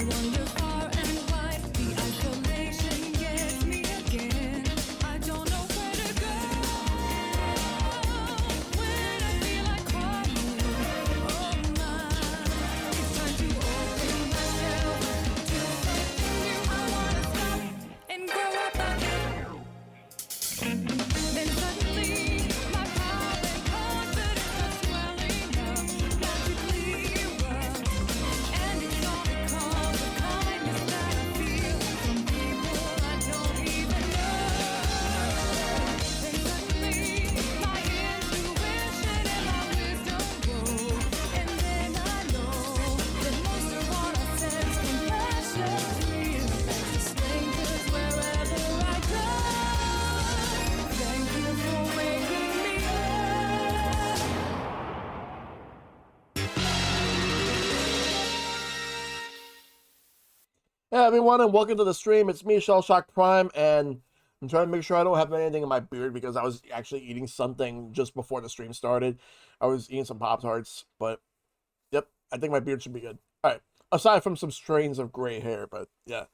wander far and wide. The isolation gets me again. I don't know where to go when I feel like crying. Oh my, it's time to open myself to something new. I wanna stop and grow up again. Then suddenly, my power and confidence are swelling up, magically erupt. And it's all because of kindness that I feel from people I don't even know. Then suddenly, my intuition and my wisdom grow. And then I know that most of all I sense compassion real to strangers wherever I go. Thank you for waking me up. Hey everyone, and welcome to the stream. It's me, ShellshockPrime, and I'm trying to make sure I don't have anything in my beard because I was actually eating something just before the stream started. I was eating some Pop-Tarts, but yep, I think my beard should be good. All right, aside from some strains of gray hair, but yeah.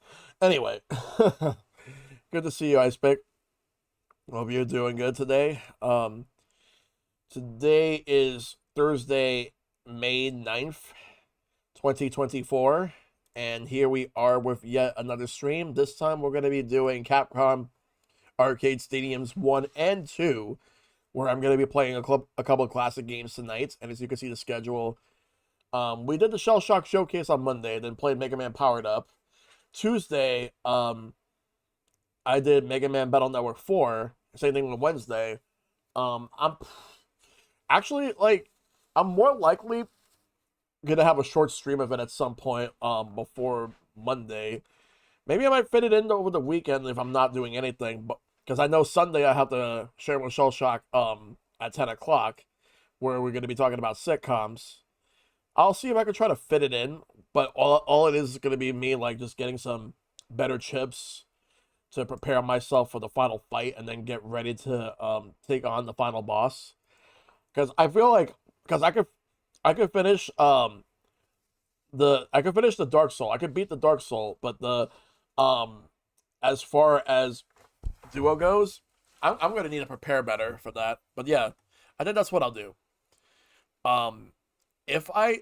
Anyway, good to see you, Ice Pick. Hope you're doing good today. Today is Thursday, May 9th, 2024. And here we are with yet another stream. This time we're going to be doing Capcom Arcade Stadiums 1 and 2, where I'm going to be playing a couple of classic games tonight. And as you can see the schedule, we did the Shell Shock Showcase on Monday, then played Mega Man Powered Up. Tuesday, I did Mega Man Battle Network 4. Same thing on Wednesday. I'm actually, I'm more likely gonna have a short stream of it at some point before Monday. Maybe I might fit it in over the weekend if I'm not doing anything, but because I know Sunday I have to share with Shell Shock at 10 o'clock, where we're gonna be talking about sitcoms. I'll see if I can try to fit it in, but all it is gonna be me just getting some better chips to prepare myself for the final fight and then get ready to take on the final boss. Because I feel like because I could finish the Dark Soul. I could beat the Dark Soul, but the as far as duo goes, I'm gonna need to prepare better for that. But yeah, I think that's what I'll do. Um, if I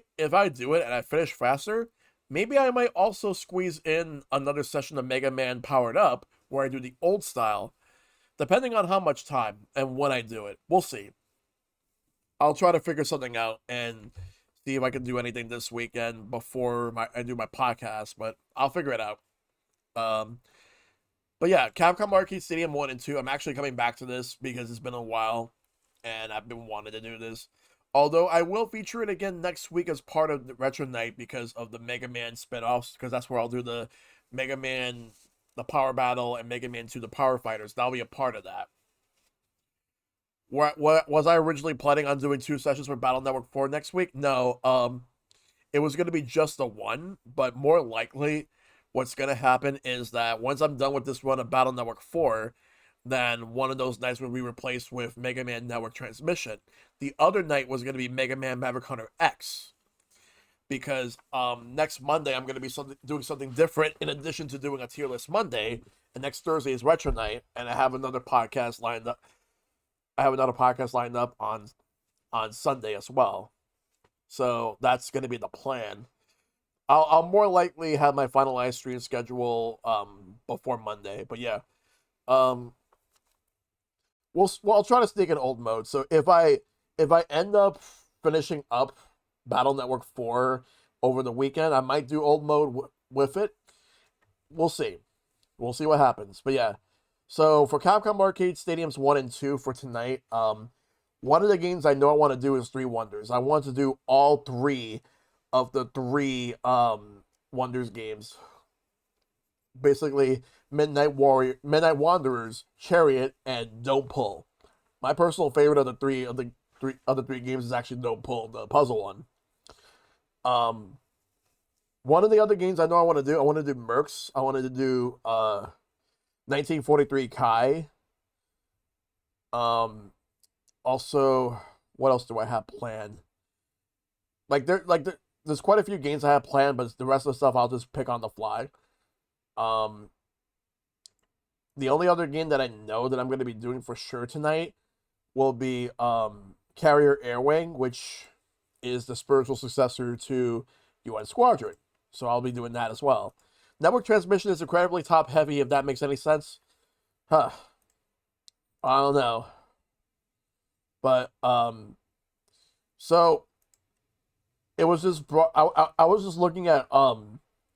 do it and I finish faster, maybe I might also squeeze in another session of Mega Man Powered Up where I do the old style, depending on how much time and when I do it. We'll see. I'll try to figure something out and see if I can do anything this weekend before I do my podcast, but I'll figure it out. Um, but yeah, Capcom Arcade Stadium 1 and 2, I'm actually coming back to this because it's been a while and I've been wanting to do this. Although I will feature it again next week as part of the Retro Night because of the Mega Man spin-offs, because that's where I'll do the Mega Man, the Power Battle, and Mega Man 2, the Power Fighters. That'll be a part of that. What was I originally planning on doing 2 sessions for Battle Network 4 next week? No, it was going to be just the one, but more likely what's going to happen is that once I'm done with this run of Battle Network 4, then one of those nights will be replaced with Mega Man Network Transmission. The other night was going to be Mega Man Maverick Hunter X, because next Monday I'm going to be doing something different in addition to doing a tier list Monday, and next Thursday is Retro Night, and I have another podcast lined up. On Sunday as well. So that's going to be the plan. I'll more likely have my finalized stream schedule before Monday, but yeah. Um I'll try to sneak in old mode. So if I end up finishing up Battle Network 4 over the weekend, I might do old mode with it. We'll see. We'll see what happens. But yeah. So for Capcom Arcade Stadiums 1 and 2 for tonight, one of the games I know I want to do is Three Wonders. I want to do all three of the three Wonders games. Basically, Midnight Wanderers, Chariot, and Don't Pull. My personal favorite of the three games is actually Don't Pull, the puzzle one. One of the other games I know I want to do Mercs. I wanted to do 1943 Kai. Also, what else do I have planned? there's quite a few games I have planned, but the rest of the stuff I'll just pick on the fly. The only other game that I know that I'm going to be doing for sure tonight will be Carrier Air Wing, which is the spiritual successor to UN Squadron. So I'll be doing that as well. Network transmission is incredibly top heavy, if that makes any sense. Huh. I don't know. But so it was just I was just looking at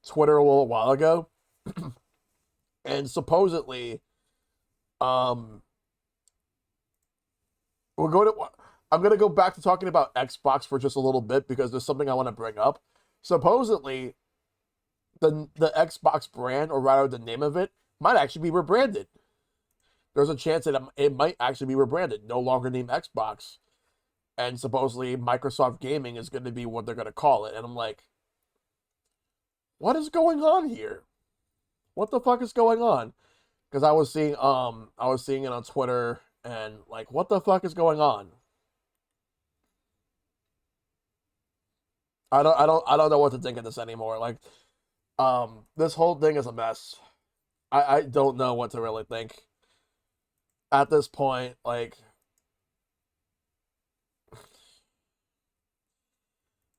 Twitter a little while ago, and supposedly we're going to I'm going to go back to talking about Xbox for just a little bit because there's something I want to bring up. Supposedly the Xbox brand, or rather the name of it, might actually be rebranded. There's a chance that it might actually be rebranded, no longer named Xbox. And supposedly Microsoft Gaming is going to be what they're going to call it. And I'm like, what is going on here? What the fuck is going on? Because I was seeing it on Twitter, and like, what the fuck is going on? I don't know what to think of this anymore. Like, this whole thing is a mess. I don't know what to really think at this point. Like,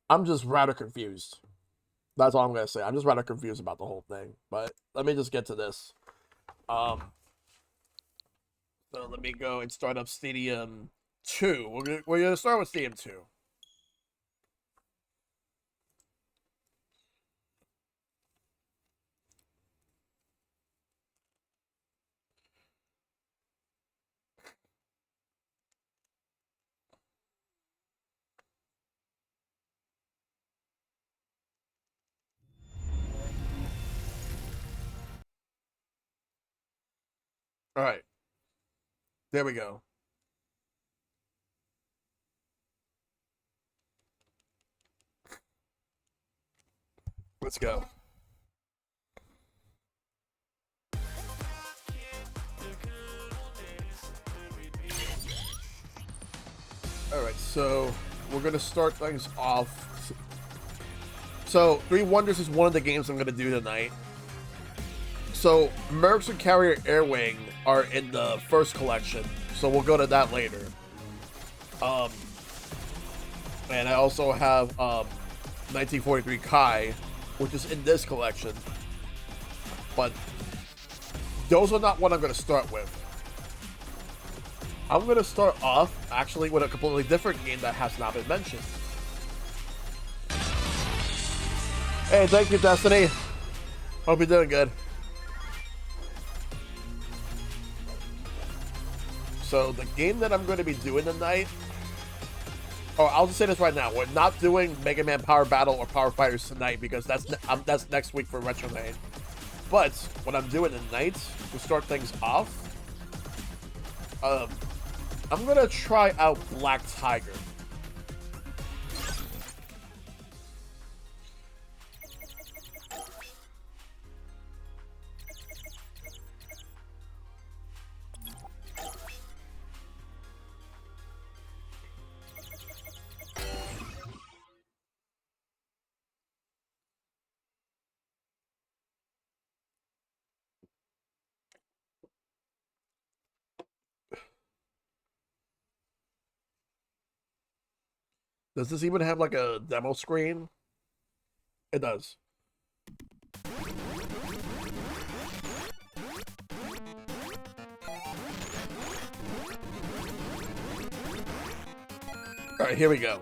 I'm just rather confused. That's all I'm gonna say. I'm just rather confused about the whole thing. But let me just get to this. So let me go and start up Stadium 2. We're gonna start with Stadium 2. All right, there we go. Let's go. All right, so we're gonna start things off. So, Three Wonders is one of the games I'm gonna do tonight. So, Mercs and Carrier Air Wing are in the first collection, so we'll go to that later. And I also have 1943 Kai, which is in this collection. But those are not what I'm going to start with. I'm going to start off, actually, with a completely different game that has not been mentioned. Hey, thank you, Destiny. Hope you're doing good. So, the game that I'm going to be doing tonight... Oh, I'll just say this right now. We're not doing Mega Man Power Battle or Power Fighters tonight because that's next week for Retro Night. But what I'm doing tonight to start things off, I'm gonna try out Black Tiger. Does this even have like a demo screen? It does. Alright, here we go.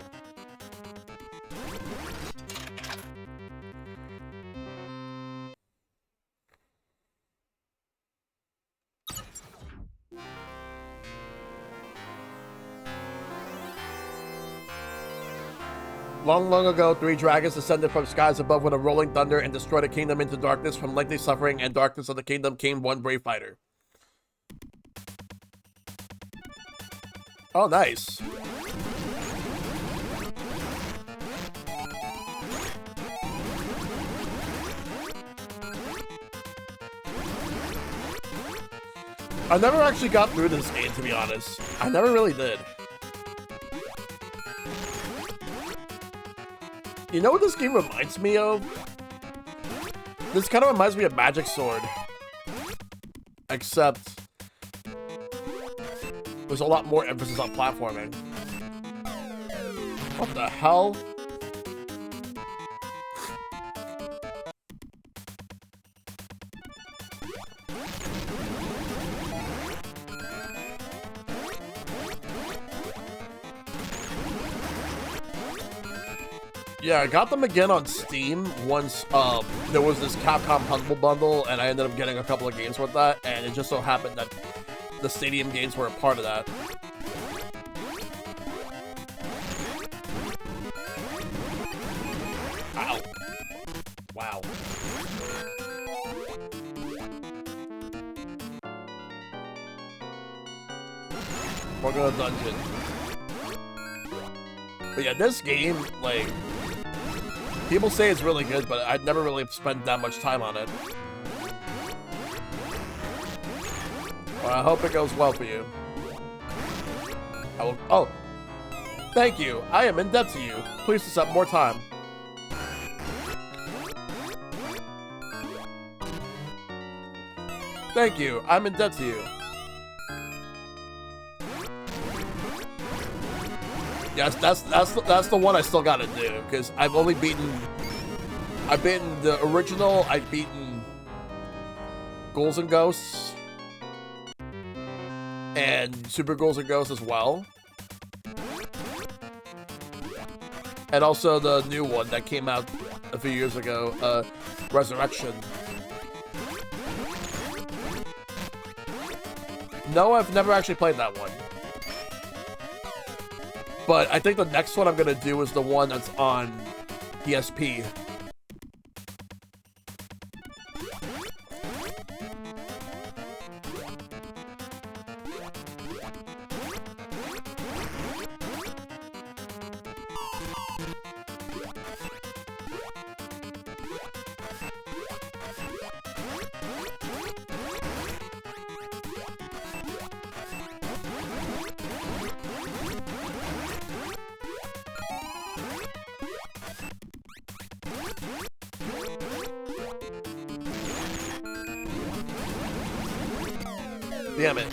Long, long ago, 3 dragons descended from skies above with a rolling thunder and destroyed a kingdom into darkness. From lengthy suffering and darkness of the kingdom came one brave fighter. Oh, nice. I never actually got through this game, to be honest. I never really did. You know what this game reminds me of? This kind of reminds me of Magic Sword. Except there's a lot more emphasis on platforming. What the hell? Yeah, I got them again on Steam once there was this Capcom Humble Bundle, and I ended up getting a couple of games with that, and it just so happened that the Stadium games were a part of that. Ow. Wow. We're gonna dungeon. But yeah, this game, like, people say it's really good, but I'd never really spent that much time on it. Well, I hope it goes well for you. I will. Oh, thank you. I am in debt to you. Please accept more time. Thank you. I'm in debt to you. Yes, that's the one I still gotta do, because I've beaten the original, I've beaten Ghouls and Ghosts, and Super Ghouls and Ghosts as well. And also the new one that came out a few years ago, Resurrection. No, I've never actually played that one. But I think the next one I'm gonna do is the one that's on PSP. Damn it.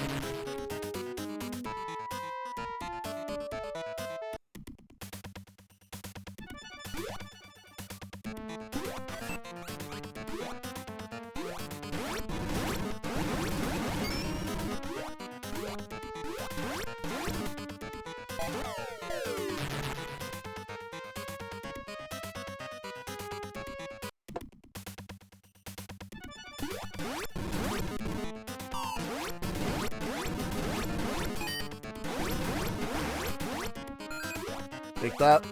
Take that.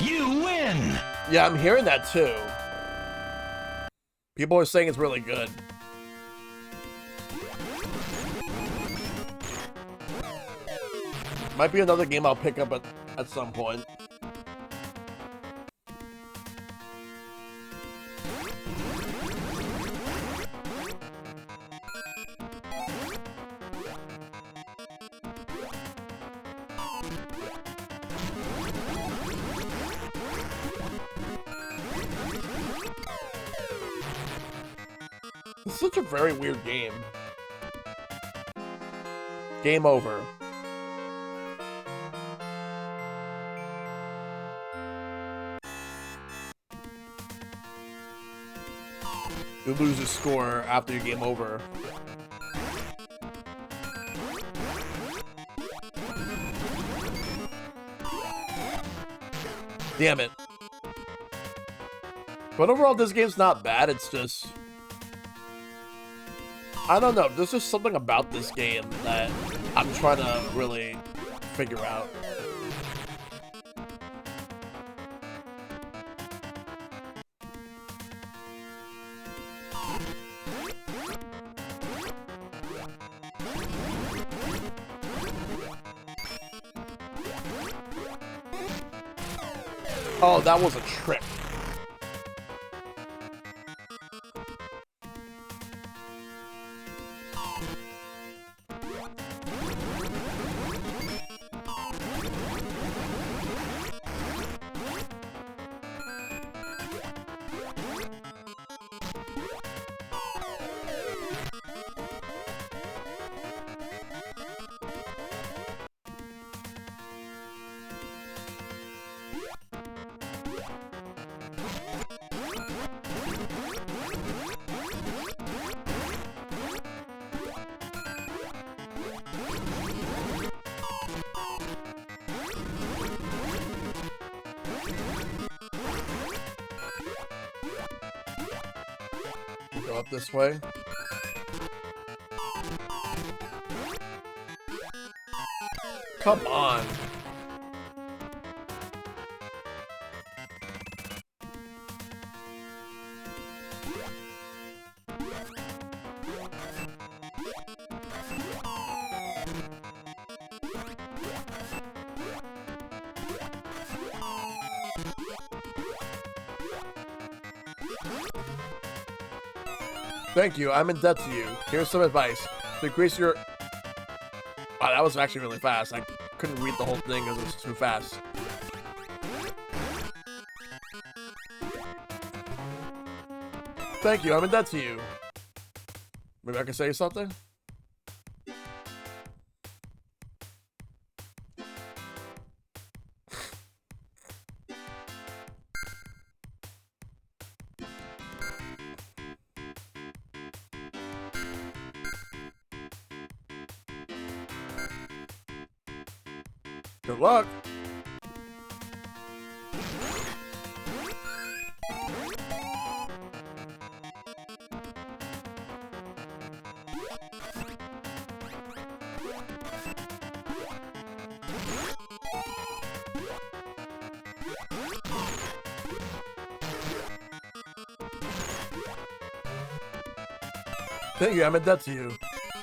You win! Yeah, I'm hearing that too. People are saying it's really good. Might be another game I'll pick up at some point. It's such a very weird game. Game over. You lose a score after your game over. Damn it. But overall, this game's not bad. It's just... I don't know. There's just something about this game that I'm trying to really figure out. Oh, that was a trick. Go up this way. Come on. Thank you, I'm in debt to you. Here's some advice. To increase your... Wow, that was actually really fast. I couldn't read the whole thing because it was too fast. Thank you, I'm in debt to you. Maybe I can say something? Good luck. Thank you, I'm in debt to you.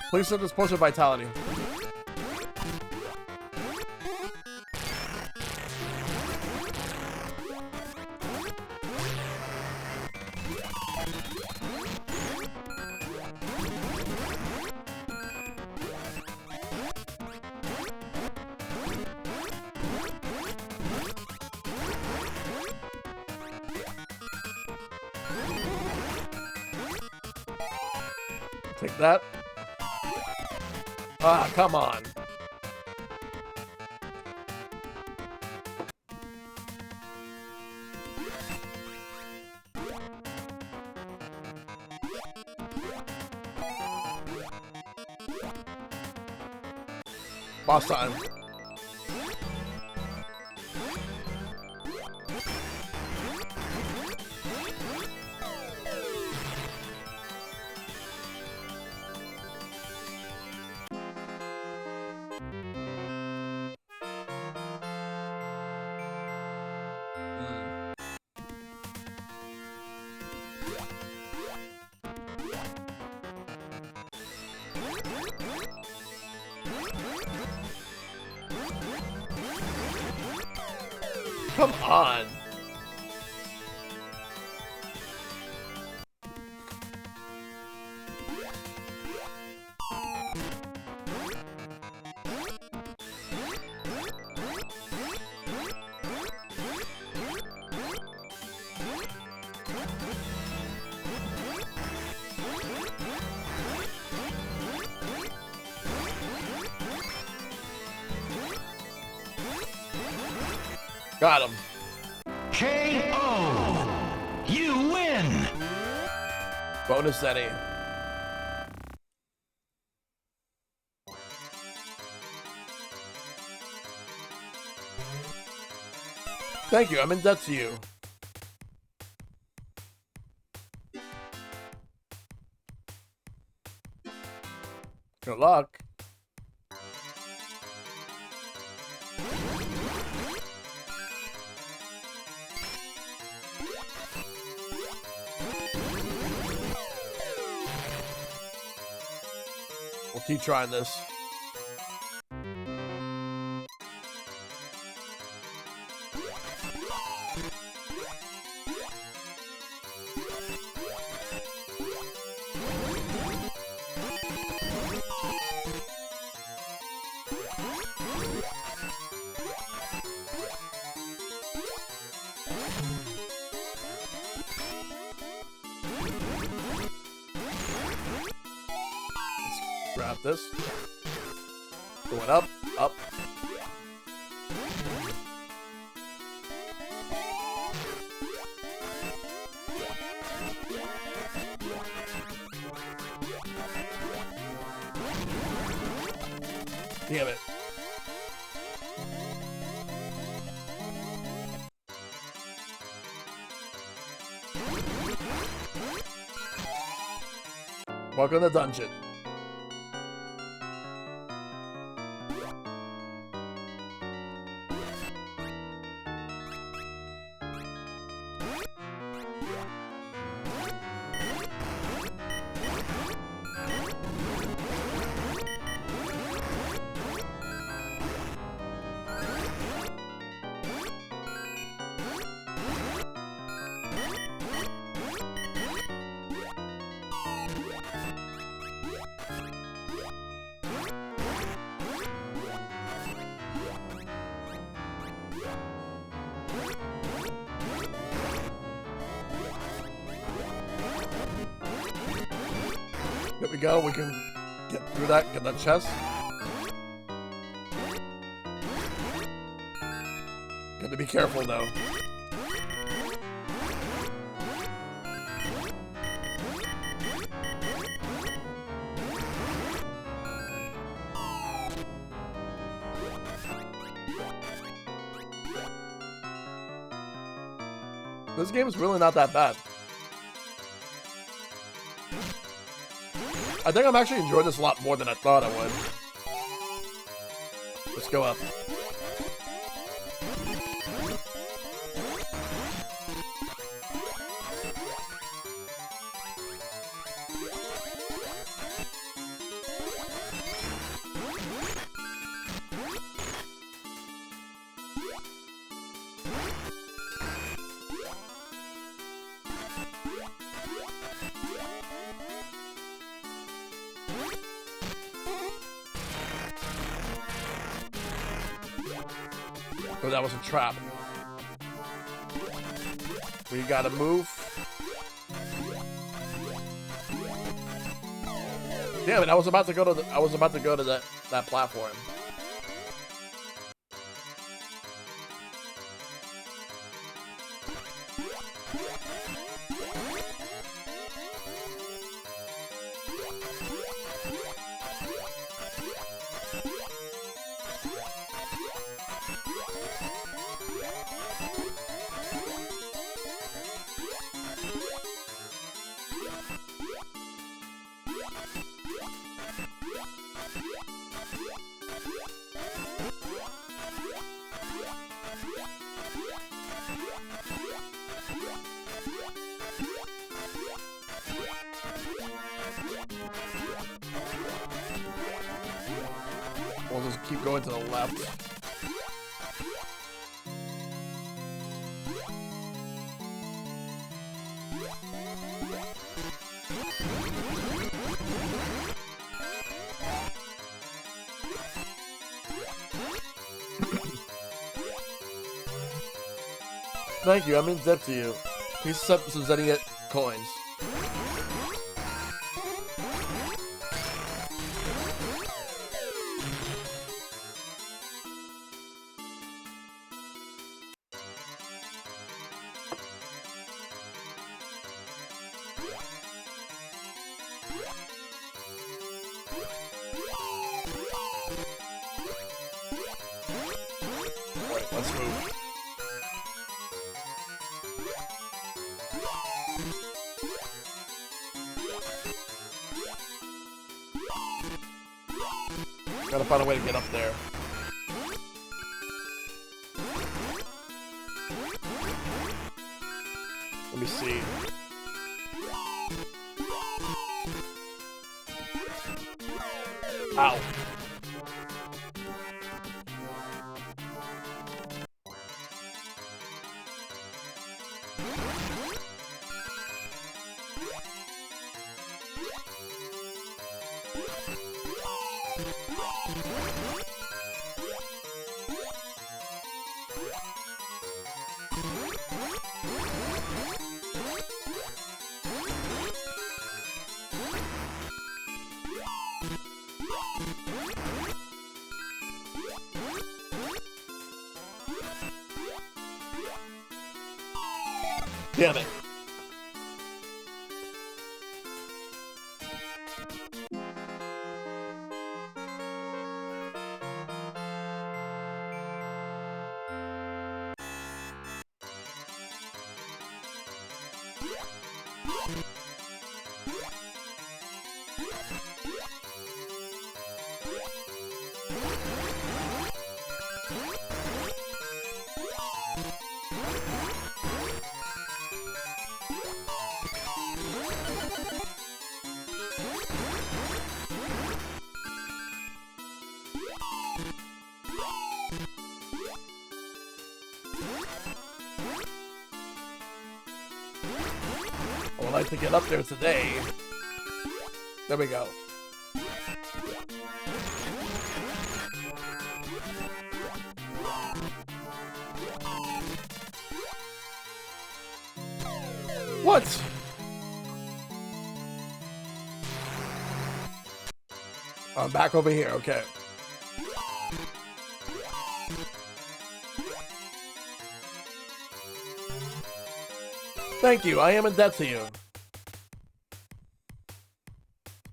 Please send this potion of vitality. Take that. Ah, come on. Boss time. Come on. Got him. KO! You win! Bonus Eddie. Thank you, I'm in debt to you. Good luck. We'll keep trying this. Let's grab this. Going up, up. Damn it. Welcome to the dungeon. There we go, we can get through that, get that chest. Got to be careful though. This game is really not that bad. I think I'm actually enjoying this a lot more than I thought I would. Let's go up. Oh, that was a trap. We gotta move. Damn it! I was about to go to that platform. We'll just keep going to the left. Thank you, I'm in debt to you. Please accept some Zenny coins. Alright, let's move. Gotta find a way to get up there. Let me see. Ow. Damn it. I would like to get up there today. There we go. What? I'm back over here, okay. Thank you, I am in debt to you.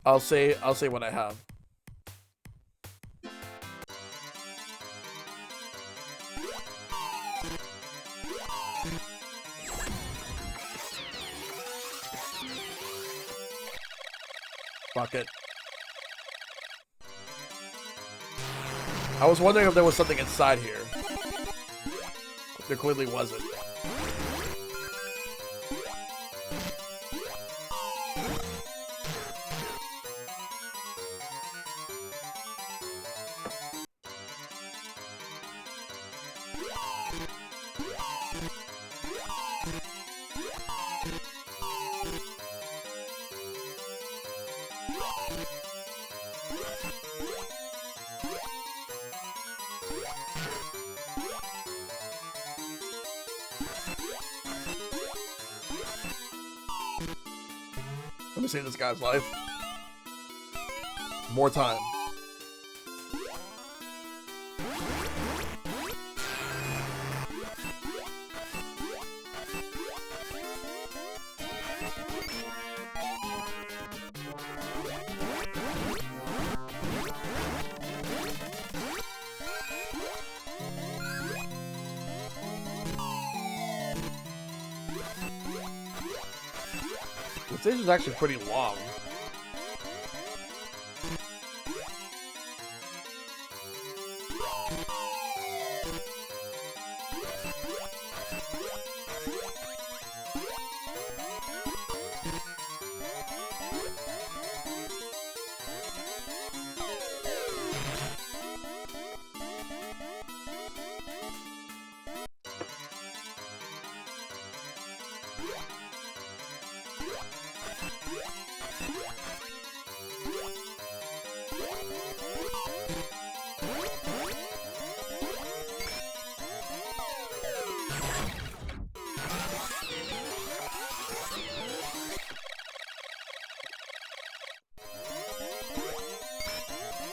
I'll say what I have. Fuck it. I was wondering if there was something inside here. There clearly wasn't. Let me save this guy's life. More time. The stage is actually pretty long.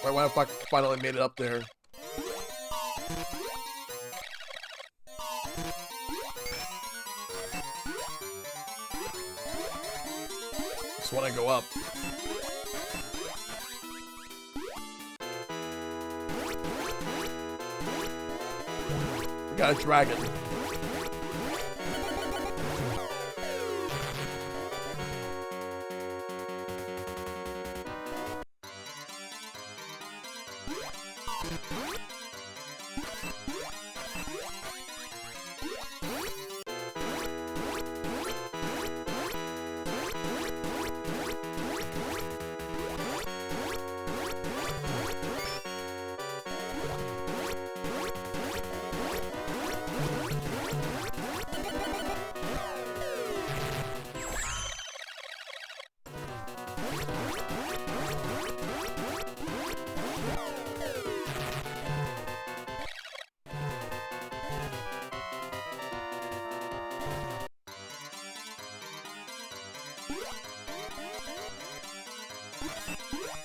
Right when I finally made it up there. Just want to go up. We got a dragon.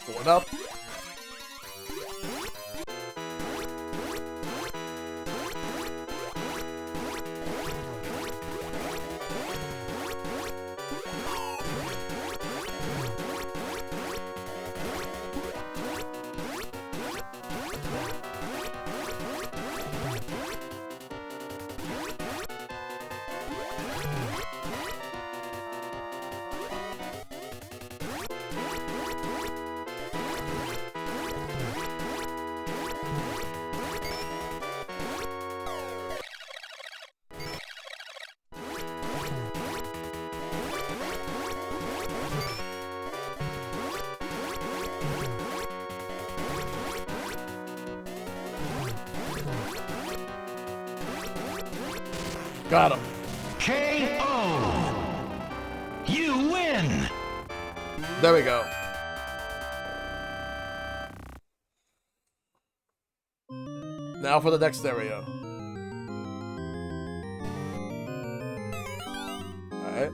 Going up. Got him. KO. You win. There we go. Now for the next area. Alright.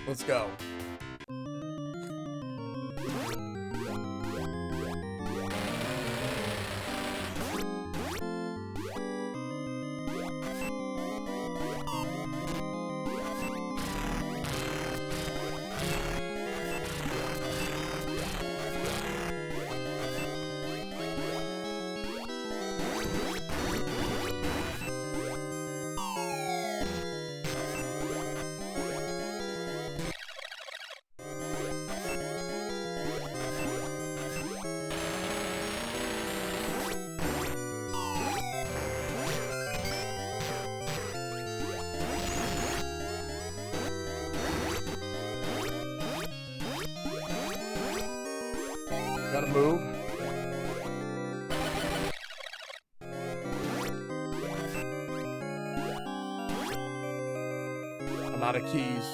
Let's go. Gotta move. I'm out of keys.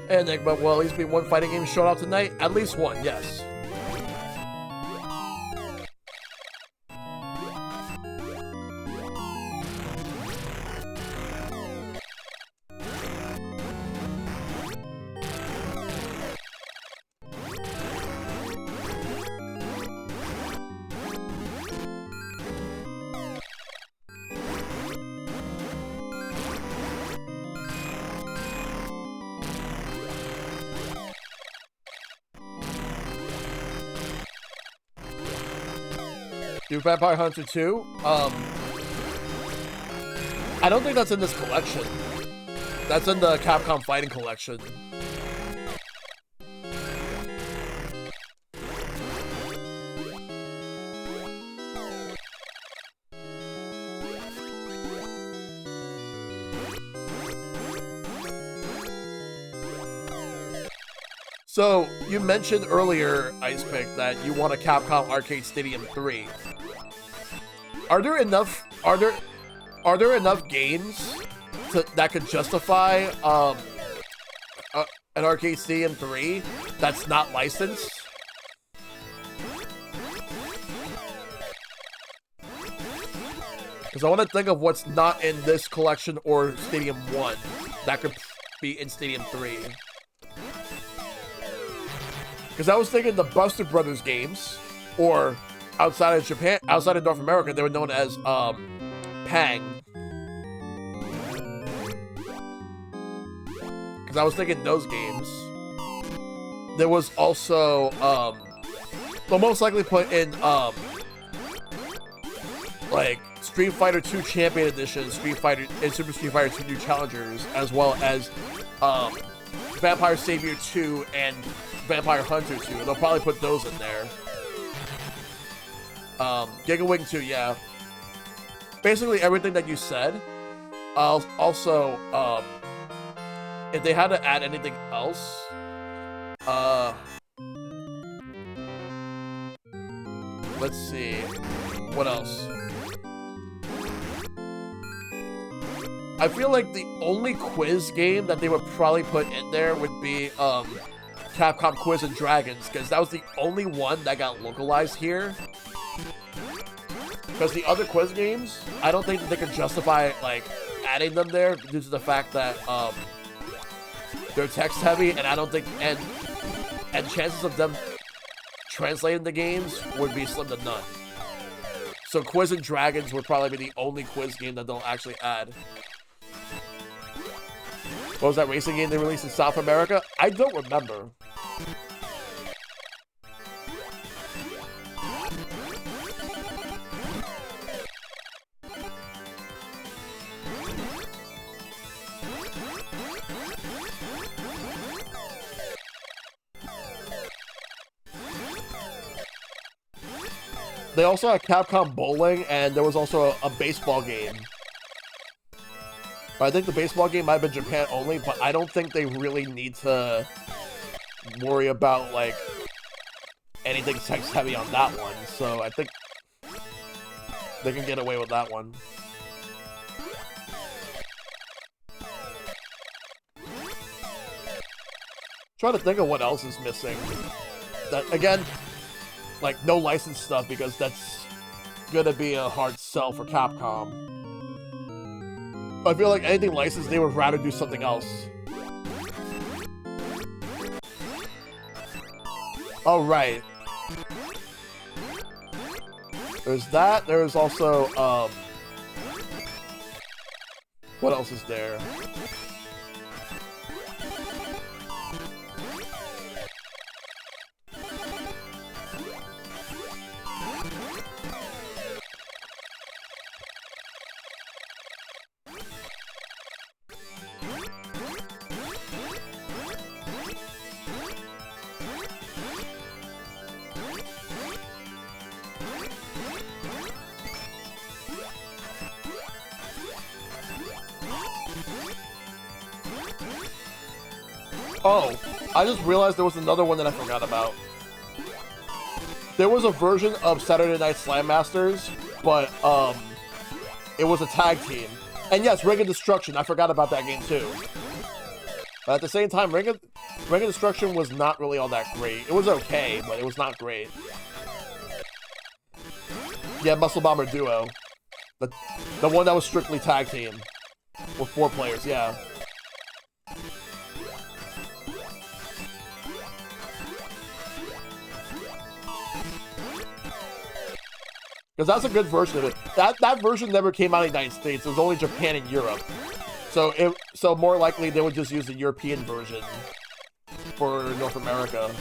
Enigma will at least be one fighting game shown out tonight. At least one, yes. Do Vampire Hunter 2? I don't think that's in this collection. That's in the Capcom Fighting Collection. So, you mentioned earlier, Icepick, that you want a Capcom Arcade Stadium 3. Are there enough games that could justify an Arcade Stadium 3 that's not licensed? Because I want to think of what's not in this collection or Stadium 1 that could be in Stadium 3. Because I was thinking the Buster Brothers games, or outside of Japan, outside of North America, they were known as Pang. Because I was thinking those games. There was also they'll most likely put in like Street Fighter 2 Champion Edition, Street Fighter and Super Street Fighter 2 New Challengers, as well as Vampire Savior 2 and Vampire Hunter 2. They'll probably put those in there. Giga Wing 2, yeah. Basically everything that you said. Also, if they had to add anything else, let's see. What else? I feel like the only quiz game that they would probably put in there would be Capcom Quiz and Dragons, because that was the only one that got localized here. Because the other quiz games, I don't think that they could justify like adding them there due to the fact that they're text heavy, and I don't think and chances of them translating the games would be slim to none. So Quiz and Dragons would probably be the only quiz game that they'll actually add. What was that racing game they released in South America? I don't remember. They also had Capcom Bowling, and there was also a baseball game. But I think the baseball game might have been Japan only, but I don't think they really need to worry about, like, anything sex heavy on that one. So I think they can get away with that one. Trying to think of what else is missing. That, again, like, no licensed stuff, because that's gonna be a hard sell for Capcom. I feel like anything licensed, they would rather do something else. Oh, right. There's that. There's also, what else is there? Oh, I just realized there was another one that I forgot about. There was a version of Saturday Night Slam Masters, but it was a tag team. And yes, Ring of Destruction, I forgot about that game too. But at the same time, Ring of Destruction was not really all that great. It was okay, but it was not great. Yeah, Muscle Bomber Duo. The one that was strictly tag team. With 4 players, yeah. Because that's a good version of it. That version never came out in the United States. It was only Japan and Europe. So more likely they would just use the European version for North America.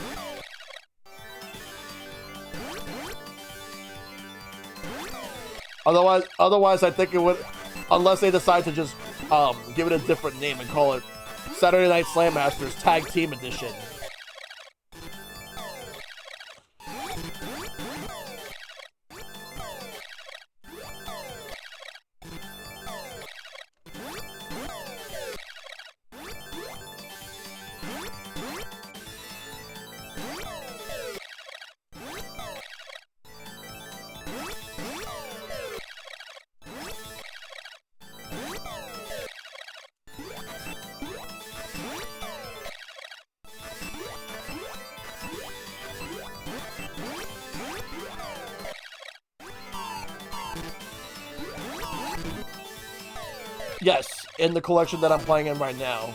Otherwise I think it would, unless they decide to just give it a different name and call it Saturday Night Slam Masters Tag Team Edition. Yes, in the collection that I'm playing in right now.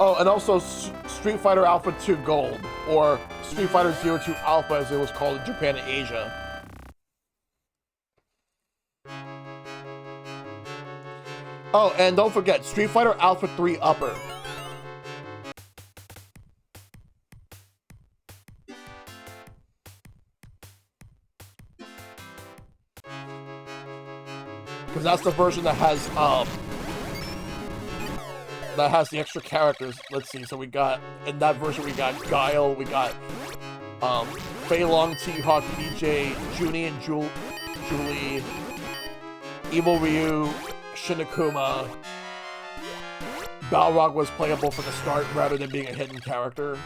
Oh, and also Street Fighter Alpha 2 Gold, or Street Fighter 02 Alpha as it was called in Japan and Asia. Oh, and don't forget, Street Fighter Alpha 3 Upper. Because that's the version that has the extra characters. Let's see. So we got, in that version, we got Guile, we got Fei Long, T-Hawk, DJ, Junie and Julie, Evil Ryu, Shinakuma. Balrog was playable from the start rather than being a hidden character.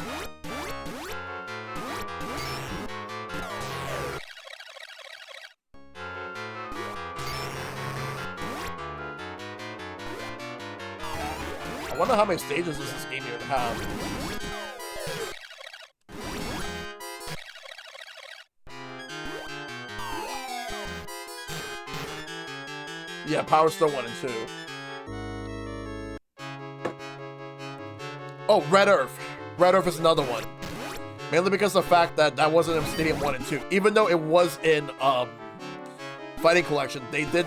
I wonder how many stages does this game here have. Yeah, Power Stone 1 and 2. Oh, Red Earth. Red Earth is another one. Mainly because of the fact that that wasn't in Stadium 1 and 2. Even though it was in Fighting Collection, they did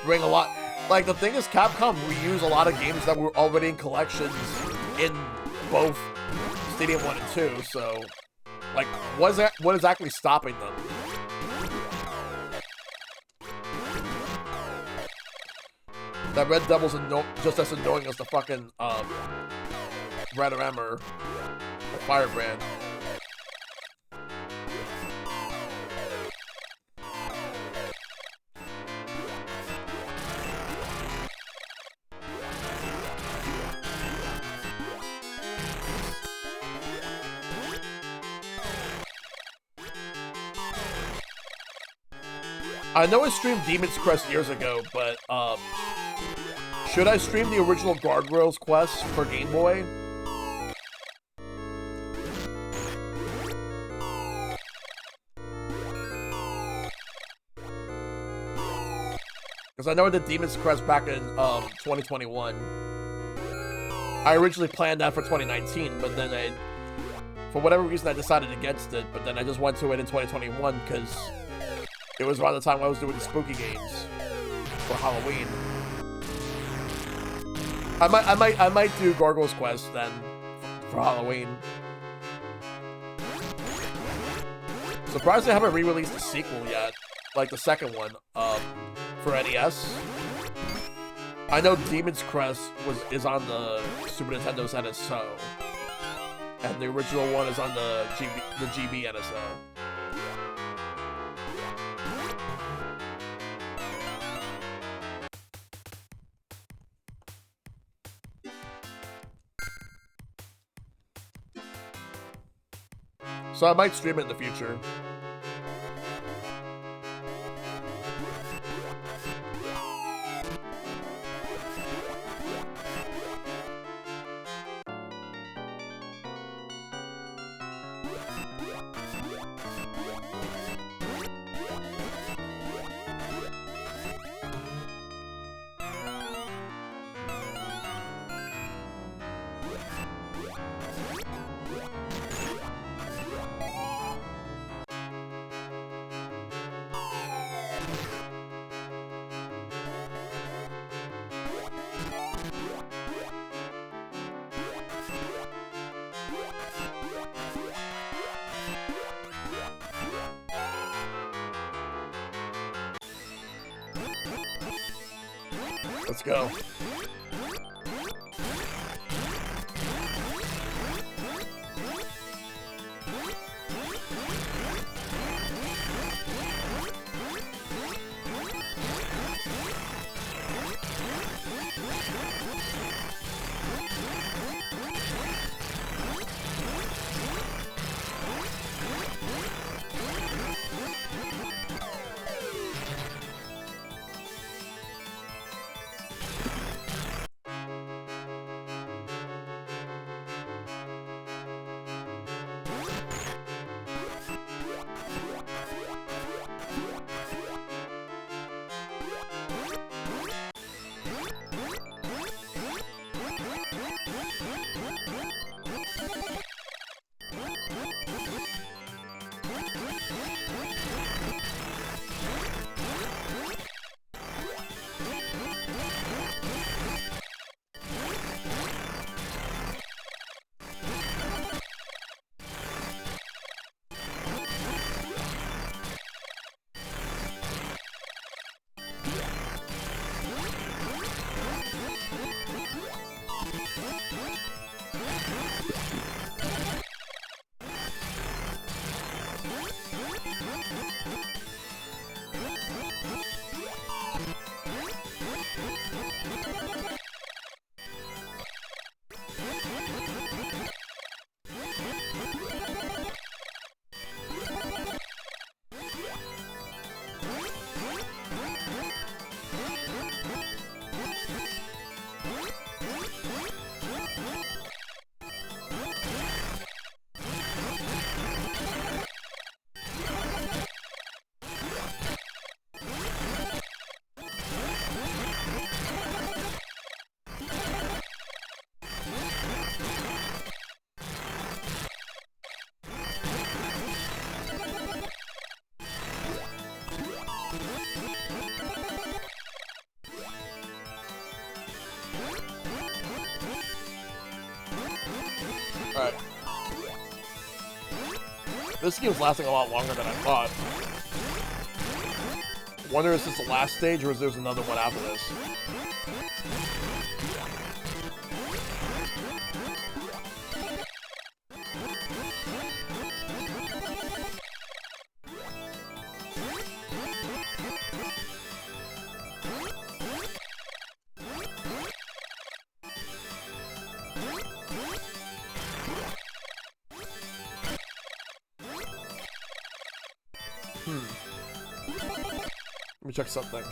bring a lot. Like, the thing is, Capcom reused a lot of games that were already in collections in both Stadium 1 and 2, so, like, what is exactly stopping them? That Red Devil's just as annoying as the fucking Red Emmer or Firebrand. I know I streamed Demon's Crest years ago, but should I stream the original Gargoyles quest for Game Boy? Because I know I did Demon's Crest back in 2021. I originally planned that for 2019, but then for whatever reason I decided against it, but then I just went to it in 2021 because it was around the time I was doing the spooky games for Halloween. I might do Gargoyles Quest then for Halloween. Surprised they haven't re-released the sequel yet, like the second one, for NES. I know Demon's Crest is on the Super Nintendo's NSO, and the original one is on the GB NSO. So I might stream it in the future. Let's go. Alright. This game's lasting a lot longer than I thought. Wonder if this is the last stage or if there's another one after this. Let me check something.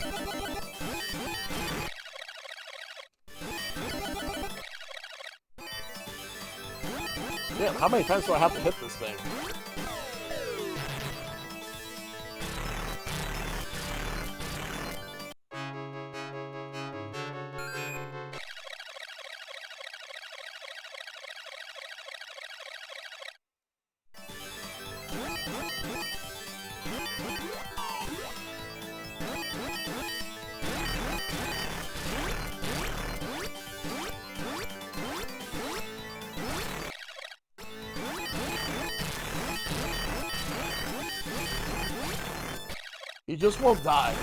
Damn, how many times do I have to hit this thing? He just won't die.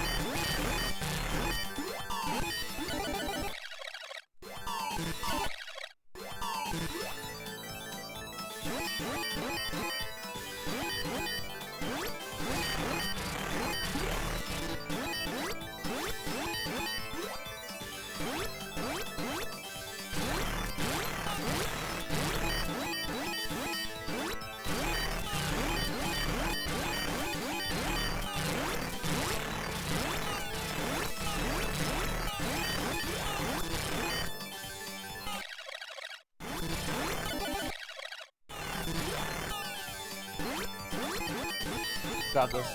Got this.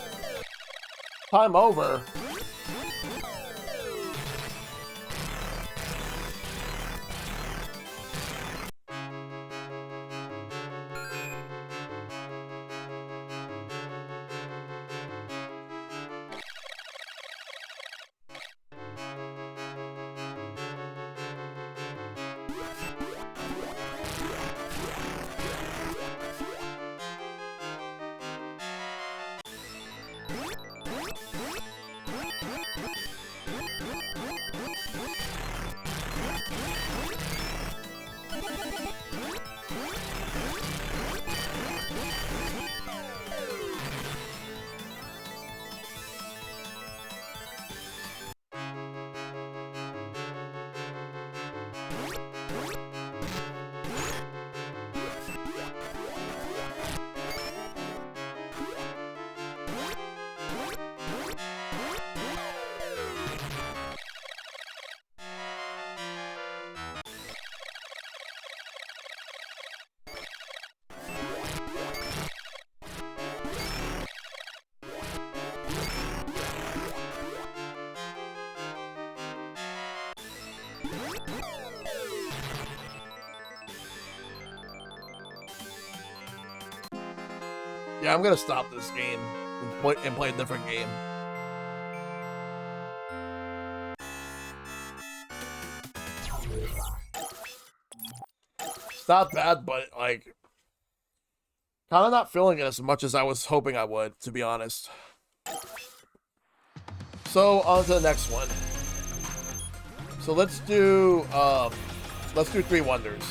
Time over. Yeah, I'm gonna stop this game and play a different game. It's not bad, but like, kind of not feeling it as much as I was hoping I would, to be honest. So on to the next one. So let's do Three Wonders.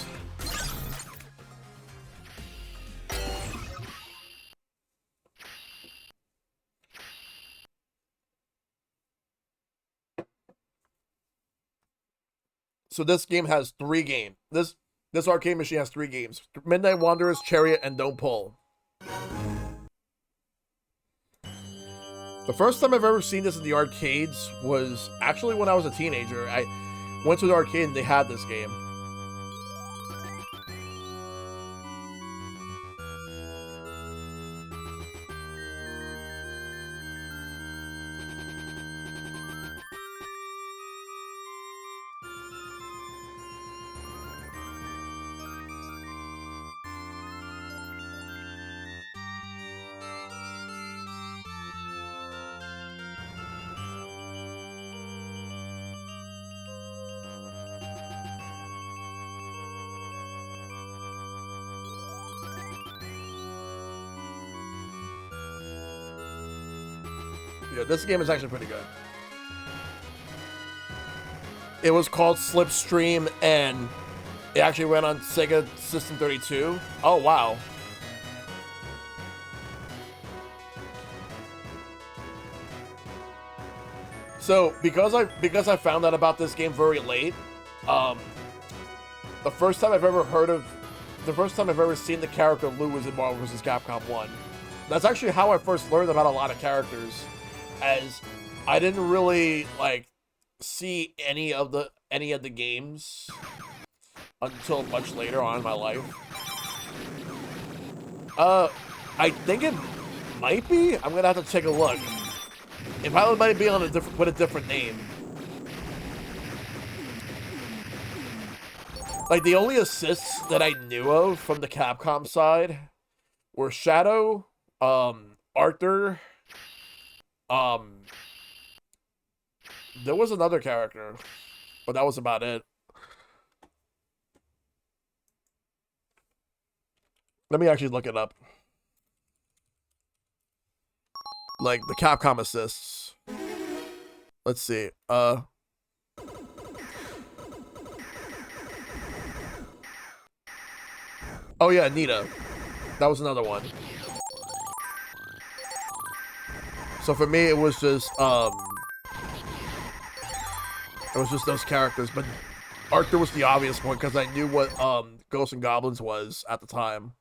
So this game has 3 games. This arcade machine has 3 games: Midnight Wanderers, Chariot, and Don't Pull. The first time I've ever seen this in the arcades was actually when I was a teenager. I went to the arcade and they had this game. Yeah, this game is actually pretty good. It was called Slipstream, and it actually ran on Sega System 32. Oh, wow. So, because I found out about this game very late, the first time I've ever seen the character Lou was in Marvel vs. Capcom 1. That's actually how I first learned about a lot of characters, as I didn't really like see any of the games until much later on in my life. I think it might be. I'm gonna have to take a look. It probably might be on a different name. Like, the only assists that I knew of from the Capcom side were Shadow, Arthur, there was another character, but that was about it. Let me actually look it up. Like, the Capcom assists. Let's see. Oh yeah, Nita. That was another one. So for me, it was just those characters. But Arthur was the obvious one because I knew what Ghosts and Goblins was at the time.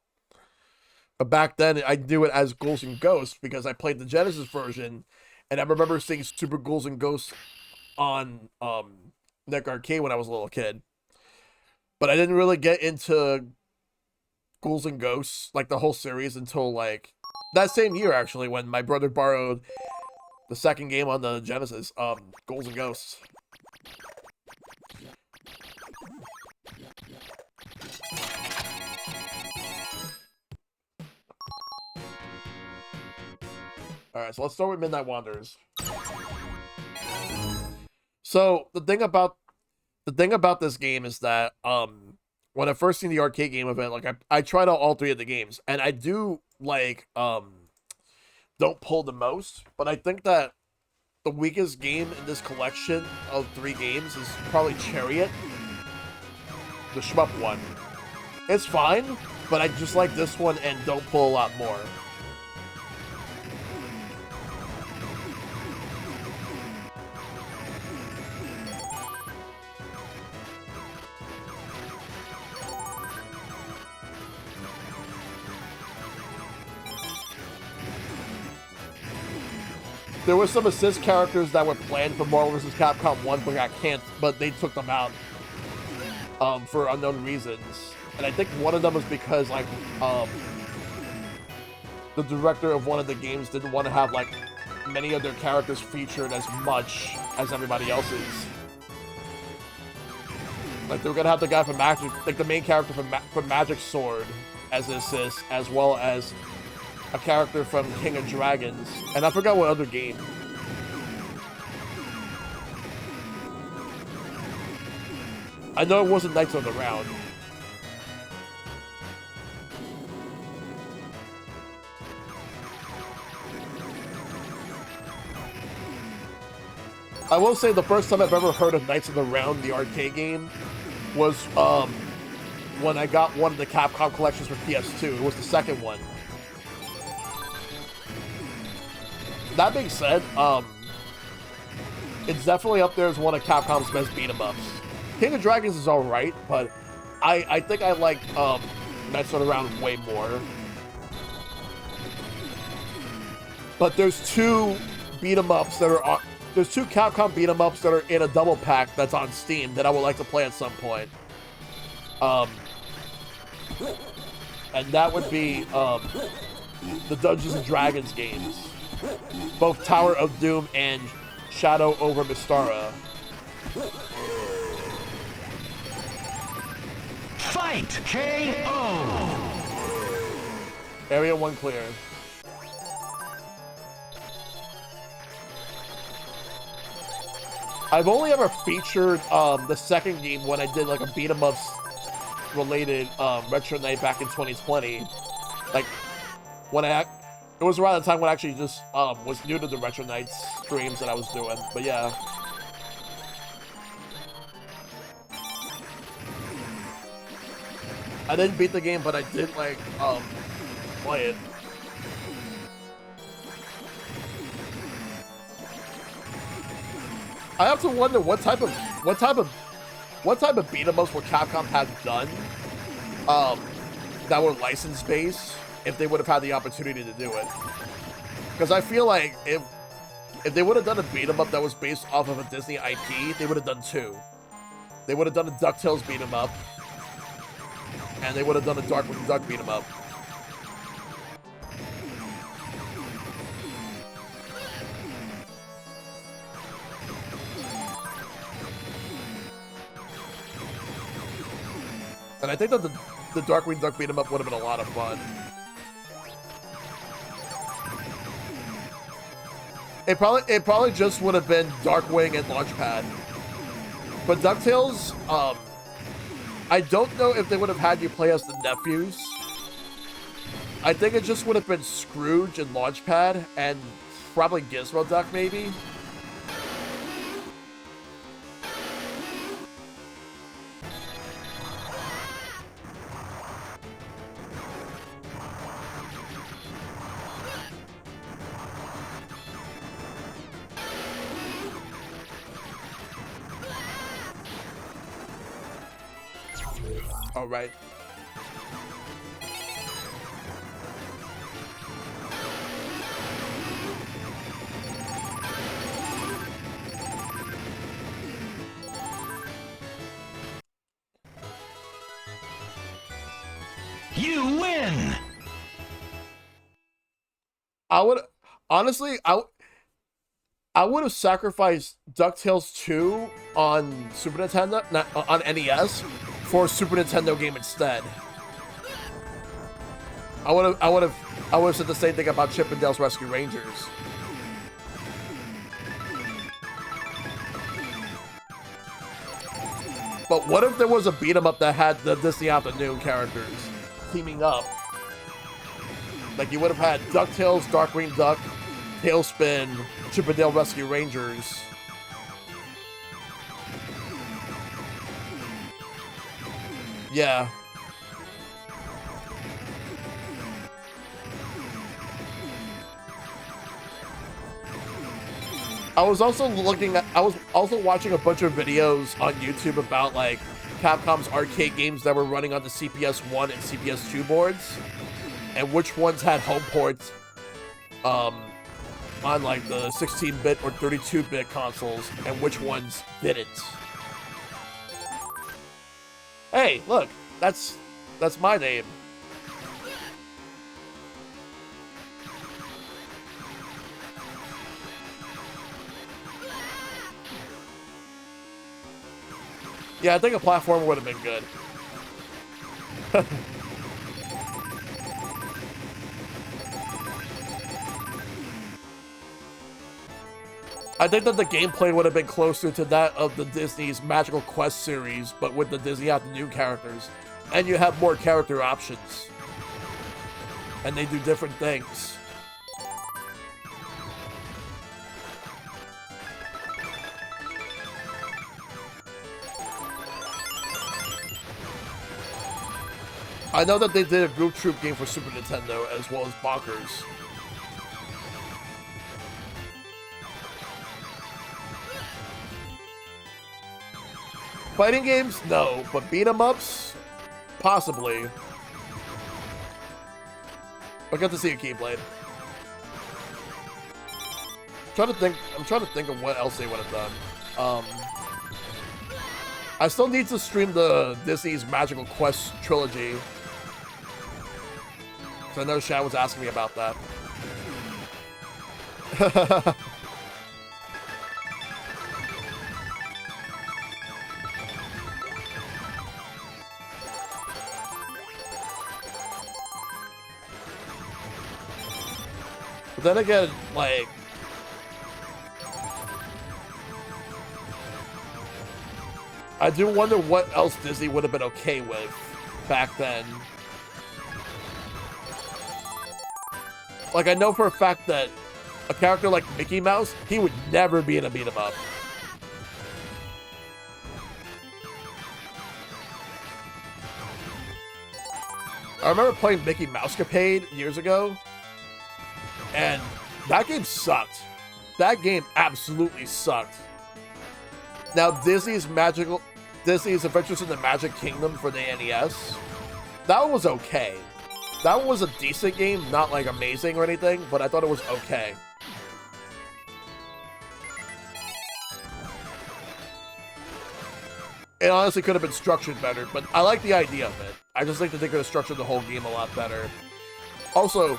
But back then, I knew it as Ghouls and Ghosts because I played the Genesis version, and I remember seeing Super Ghouls and Ghosts on Nick Arcade when I was a little kid. But I didn't really get into Ghouls and Ghosts, like the whole series, until like that same year, actually, when my brother borrowed the second game on the Genesis, Ghouls and Ghosts. Alright, so let's start with Midnight Wanderers. So the thing about this game is that when I first seen the arcade game event, like I tried out all three of the games, and I do like Don't Pull the most, but I think that the weakest game in this collection of 3 games is probably Chariot, the shmup one. It's fine, but I just like this one and Don't Pull a lot more. There were some assist characters that were planned for Marvel vs. Capcom 1, but they took them out for unknown reasons. And I think one of them was because like the director of one of the games didn't want to have like many of their characters featured as much as everybody else's. Like they were gonna have the guy from Magic, like the main character from Magic Sword as an assist, as well as a character from King of Dragons, and I forgot what other game. I know it wasn't Knights of the Round. I will say the first time I've ever heard of Knights of the Round, the arcade game, was when I got one of the Capcom collections for PS2. It was the second one. That being said, it's definitely up there as one of Capcom's best beat-em-ups. King of Dragons is alright, but I think I like Knights of the Round way more. But there's 2 beat-em-ups that are there's 2 Capcom beat-em-ups that are in a double pack that's on Steam that I would like to play at some point. And that would be the Dungeons and Dragons games. Both Tower of Doom and Shadow over Mystara. Fight! KO! Area 1 clear. I've only ever featured the second game when I did like a beat 'em ups related retro night back in 2020. Like when it was around the time when I actually just was new to the retro nights streams that I was doing. But yeah. I didn't beat the game, but I did like play it. I have to wonder what type of beat 'em ups what Capcom had done that were license based if they would have had the opportunity to do it. Because I feel like if they would have done a beat 'em up that was based off of a Disney IP, they would have done 2. They would have done a DuckTales beat 'em up, and they would have done a Darkwing Duck beat 'em up. And I think that the Darkwing Duck beat 'em up would have been a lot of fun. It probably just would have been Darkwing and Launchpad. But DuckTales, I don't know if they would have had you play as the nephews. I think it just would have been Scrooge and Launchpad and probably Gizmo Duck maybe. All right. You win! I would honestly, I would have sacrificed DuckTales 2 on Super Nintendo, not on NES, for a Super Nintendo game instead. I would have said the same thing about Chip 'n Dale's Rescue Rangers. But what if there was a beat 'em up that had the Disney Afternoon characters teaming up? Like you would have had DuckTales, Darkwing Duck, Tailspin, Chip 'n Dale Rescue Rangers. Yeah. I was also watching a bunch of videos on YouTube about like Capcom's arcade games that were running on the CPS-1 and CPS-2 boards, and which ones had home ports on like the 16-bit or 32-bit consoles, and which ones didn't. Hey, look, that's my name. Yeah, I think a platformer would have been good. I think that the gameplay would have been closer to that of the Disney's Magical Quest series, but with the Disney Afternoon characters. And you have more character options. And they do different things. I know that they did a Group Troop game for Super Nintendo as well as Bonkers. Fighting games? No, but beat 'em ups? Possibly. I got to see a Keyblade. I'm trying to think of what else they would have done. I still need to stream the Disney's Magical Quest trilogy. So I know Shad was asking me about that. But then again, like, I do wonder what else Disney would have been okay with back then. Like, I know for a fact that a character like Mickey Mouse, he would never be in a beat 'em up. I remember playing Mickey Mousecapade years ago, and that game sucked. That game absolutely sucked. Now, Disney's Adventures in the Magic Kingdom for the NES, that one was okay. That one was a decent game, not like amazing or anything, but I thought it was okay. It honestly could have been structured better, but I like the idea of it. I just think that they could have structured the whole game a lot better. Also,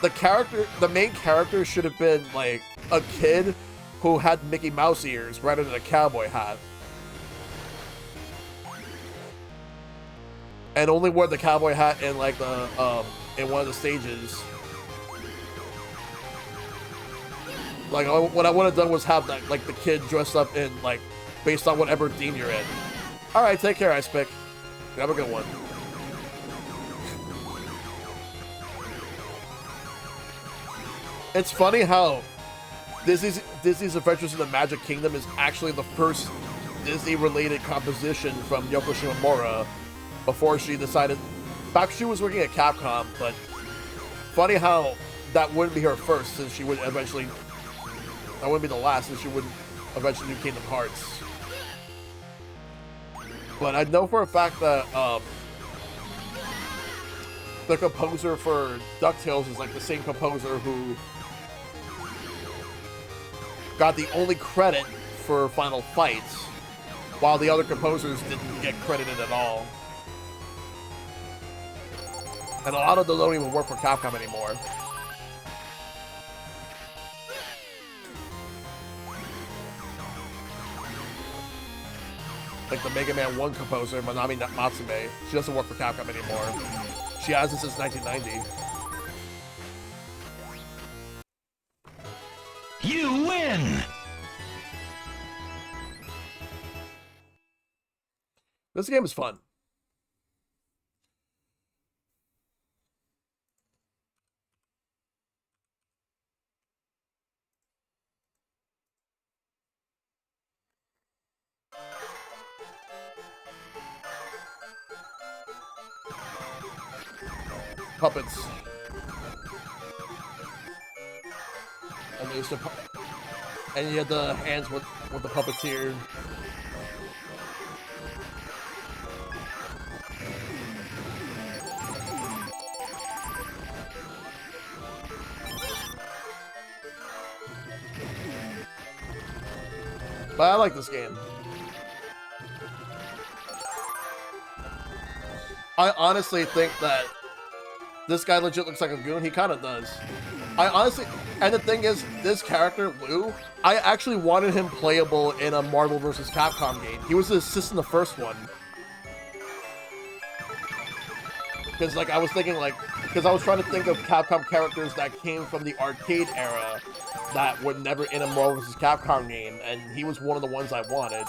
the main character should have been like a kid who had Mickey Mouse ears rather than a cowboy hat. And only wore the cowboy hat in like the in one of the stages. Like what I would have done was have that like the kid dressed up in like based on whatever theme you're in. All right, take care, Ice Pick. Have a good one. It's funny how Disney's Adventures in the Magic Kingdom is actually the first Disney-related composition from Yoko Shimomura before she decided. Back she was working at Capcom, but funny how that wouldn't be her first, since she would eventually. That wouldn't be the last, since she would eventually do Kingdom Hearts. But I know for a fact that the composer for DuckTales is like the same composer who got the only credit for Final Fights, while the other composers didn't get credited at all. And a lot of them don't even work for Capcom anymore. Like the Mega Man 1 composer, Manami Matsume, she doesn't work for Capcom anymore. She hasn't since 1990. You win! This game is fun. Puppets. And they used to and you had the hands with the puppeteer. But I like this game. I honestly think that this guy legit looks like a goon. He kind of does. I honestly, and the thing is, this character, Lou, I actually wanted him playable in a Marvel vs. Capcom game. He was the assist in the first one. Because, like, I was thinking, like, because I was trying to think of Capcom characters that came from the arcade era that were never in a Marvel vs. Capcom game, and he was one of the ones I wanted.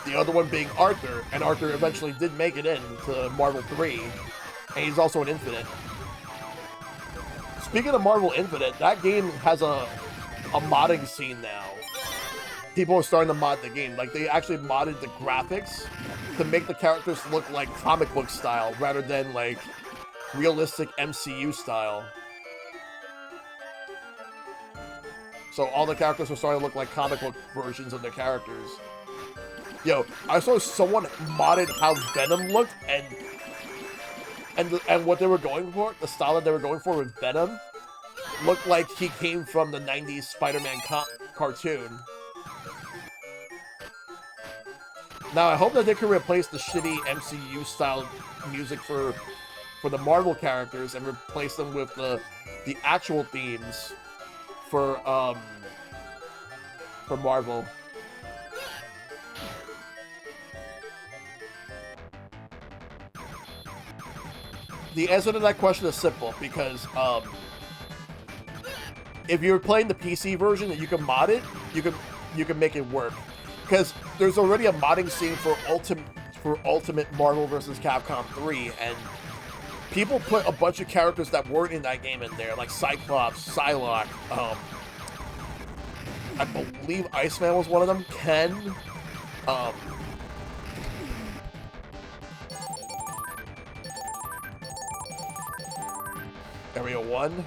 The other one being Arthur, and Arthur eventually did make it into Marvel 3, and he's also an Infinite. Speaking of Marvel Infinite, that game has a modding scene now. People are starting to mod the game. Like, they actually modded the graphics to make the characters look like comic book style, rather than, like, realistic MCU style. So all the characters are starting to look like comic book versions of their characters. Yo, I saw someone modded how Venom looked, and what they were going for, the style that they were going for with Venom, looked like he came from the 90s Spider-Man cartoon. Now, I hope that they can replace the shitty MCU-style music for the Marvel characters and replace them with the actual themes for Marvel. The answer to that question is simple, because if you're playing the PC version and you can mod it, you can make it work. Because there's already a modding scene for Ultimate Marvel vs. Capcom 3, and people put a bunch of characters that weren't in that game in there, like Cyclops, Psylocke, I believe Iceman was one of them, Ken, Area 1.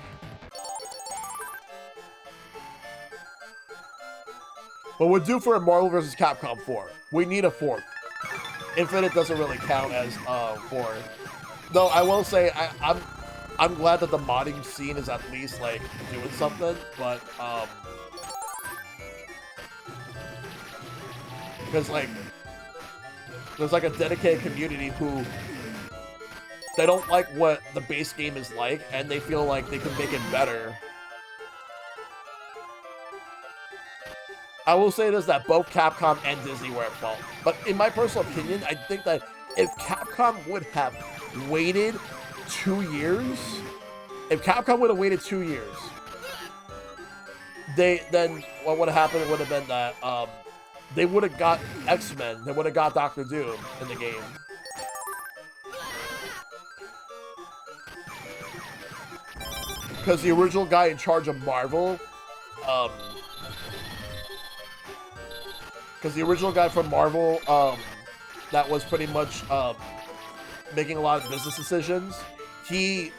But we're due for a Marvel vs. Capcom 4. We need a 4th. Infinite doesn't really count as 4. Though I will say I'm glad that the modding scene is at least like doing something, but because like there's like a dedicated community who they don't like what the base game is like, and they feel like they can make it better. I will say this, that both Capcom and Disney were at fault. But in my personal opinion, I think that if Capcom would have waited 2 years, then what would have happened would have been that they would have got X-Men, they would have got Doctor Doom in the game. Because the original guy in charge of Marvel, because the original guy from Marvel, that was pretty much making a lot of business decisions, he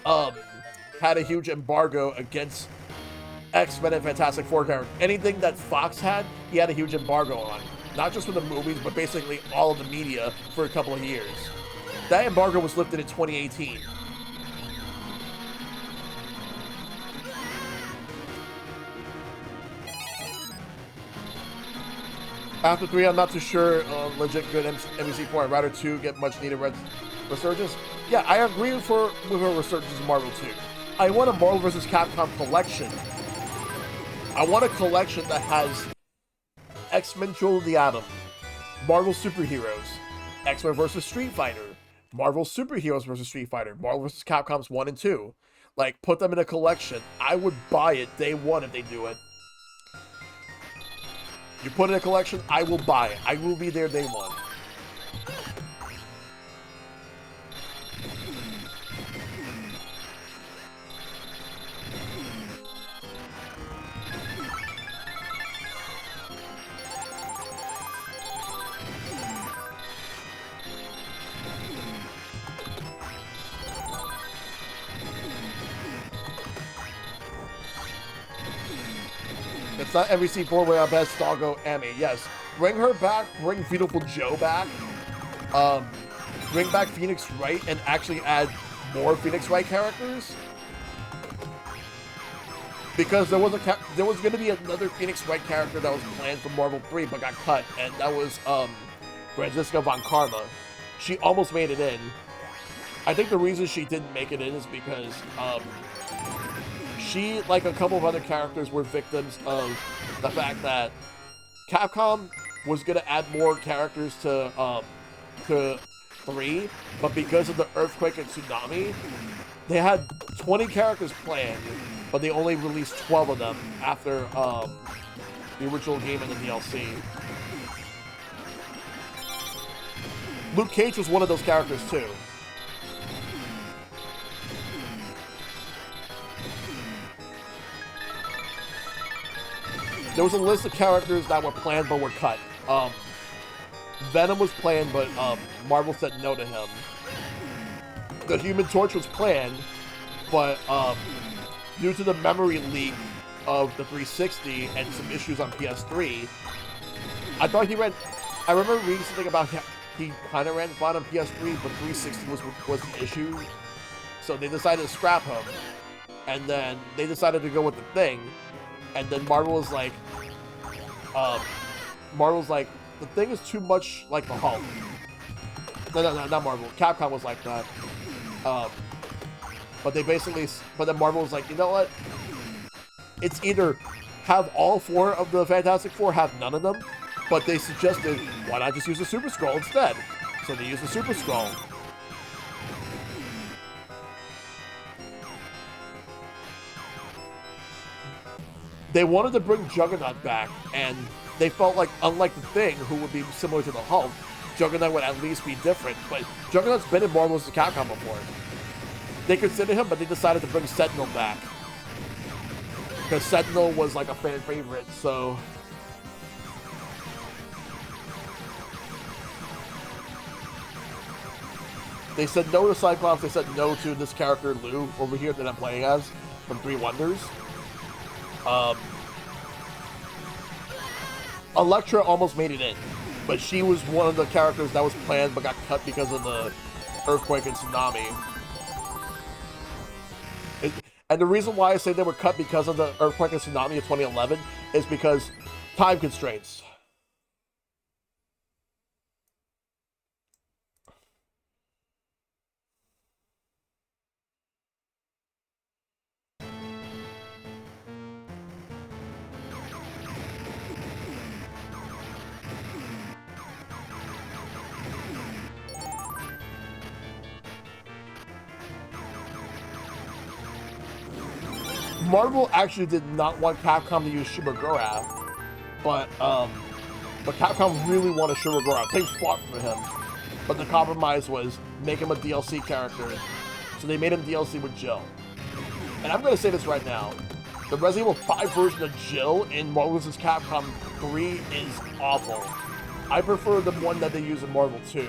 had a huge embargo against X-Men and Fantastic Four characters. Anything that Fox had, he had a huge embargo on. Not just for the movies, but basically all of the media for a couple of years. That embargo was lifted in 2018. After 3, I'm not too sure. Legit good MVC4. I'd rather 2 get much needed resurgence. Yeah, I agree with a resurgence in Marvel 2. I want a Marvel vs. Capcom collection. I want a collection that has X-Men Jewel of the Atom, Marvel Superheroes, X-Men vs. Street Fighter, Marvel Superheroes vs. Street Fighter, Marvel vs. Capcom's 1 and 2. Like, put them in a collection. I would buy it day 1 if they do it. You put in a collection, I will buy it. I will be there day 1. It's not MVC4 without best doggo Emmy. Yes. Bring her back. Bring Beautiful Joe back. Bring back Phoenix Wright and actually add more Phoenix Wright characters. Because there was going to be another Phoenix Wright character that was planned for Marvel 3 but got cut, and that was Franziska von Karma. She almost made it in. I think the reason she didn't make it in is because she, like a couple of other characters, were victims of the fact that Capcom was going to add more characters to 3, but because of the earthquake and tsunami, they had 20 characters planned, but they only released 12 of them after the original game and the DLC. Luke Cage was one of those characters too. There was a list of characters that were planned but were cut. Venom was planned, but Marvel said no to him. The Human Torch was planned, but due to the memory leak of the 360 and some issues on PS3, I remember reading something about he kind of ran fine on PS3, but 360 was the issue. So they decided to scrap him. And then they decided to go with the Thing. And then Marvel was like, the Thing is too much like the Hulk. No, not Marvel. Capcom was like that. But then Marvel was like, you know what? It's either have all 4 of the Fantastic Four, have none of them, but they suggested, why not just use the Super Skrull instead? So they used the Super Skrull. They wanted to bring Juggernaut back, and they felt like, unlike the Thing, who would be similar to the Hulk, Juggernaut would at least be different. But Juggernaut's been in Marvel vs. Capcom before. They considered him, but they decided to bring Sentinel back. Because Sentinel was like a fan favorite, so... They said no to Cyclops, they said no to this character, Lou, over here that I'm playing as, from 3 Wonders. Elektra almost made it in. but she was one of the characters that was planned but got cut because of the earthquake and tsunami. And the reason why I say they were cut because of the earthquake and tsunami of 2011 is because time constraints. Marvel actually did not want Capcom to use Shuma-Gorath, but Capcom really wanted Shuma-Gorath. They fought for him, but the compromise was make him a DLC character, so they made him DLC with Jill. And I'm going to say this right now, the Resident Evil 5 version of Jill in Marvel vs. Capcom 3 is awful. I prefer the one that they use in Marvel 2,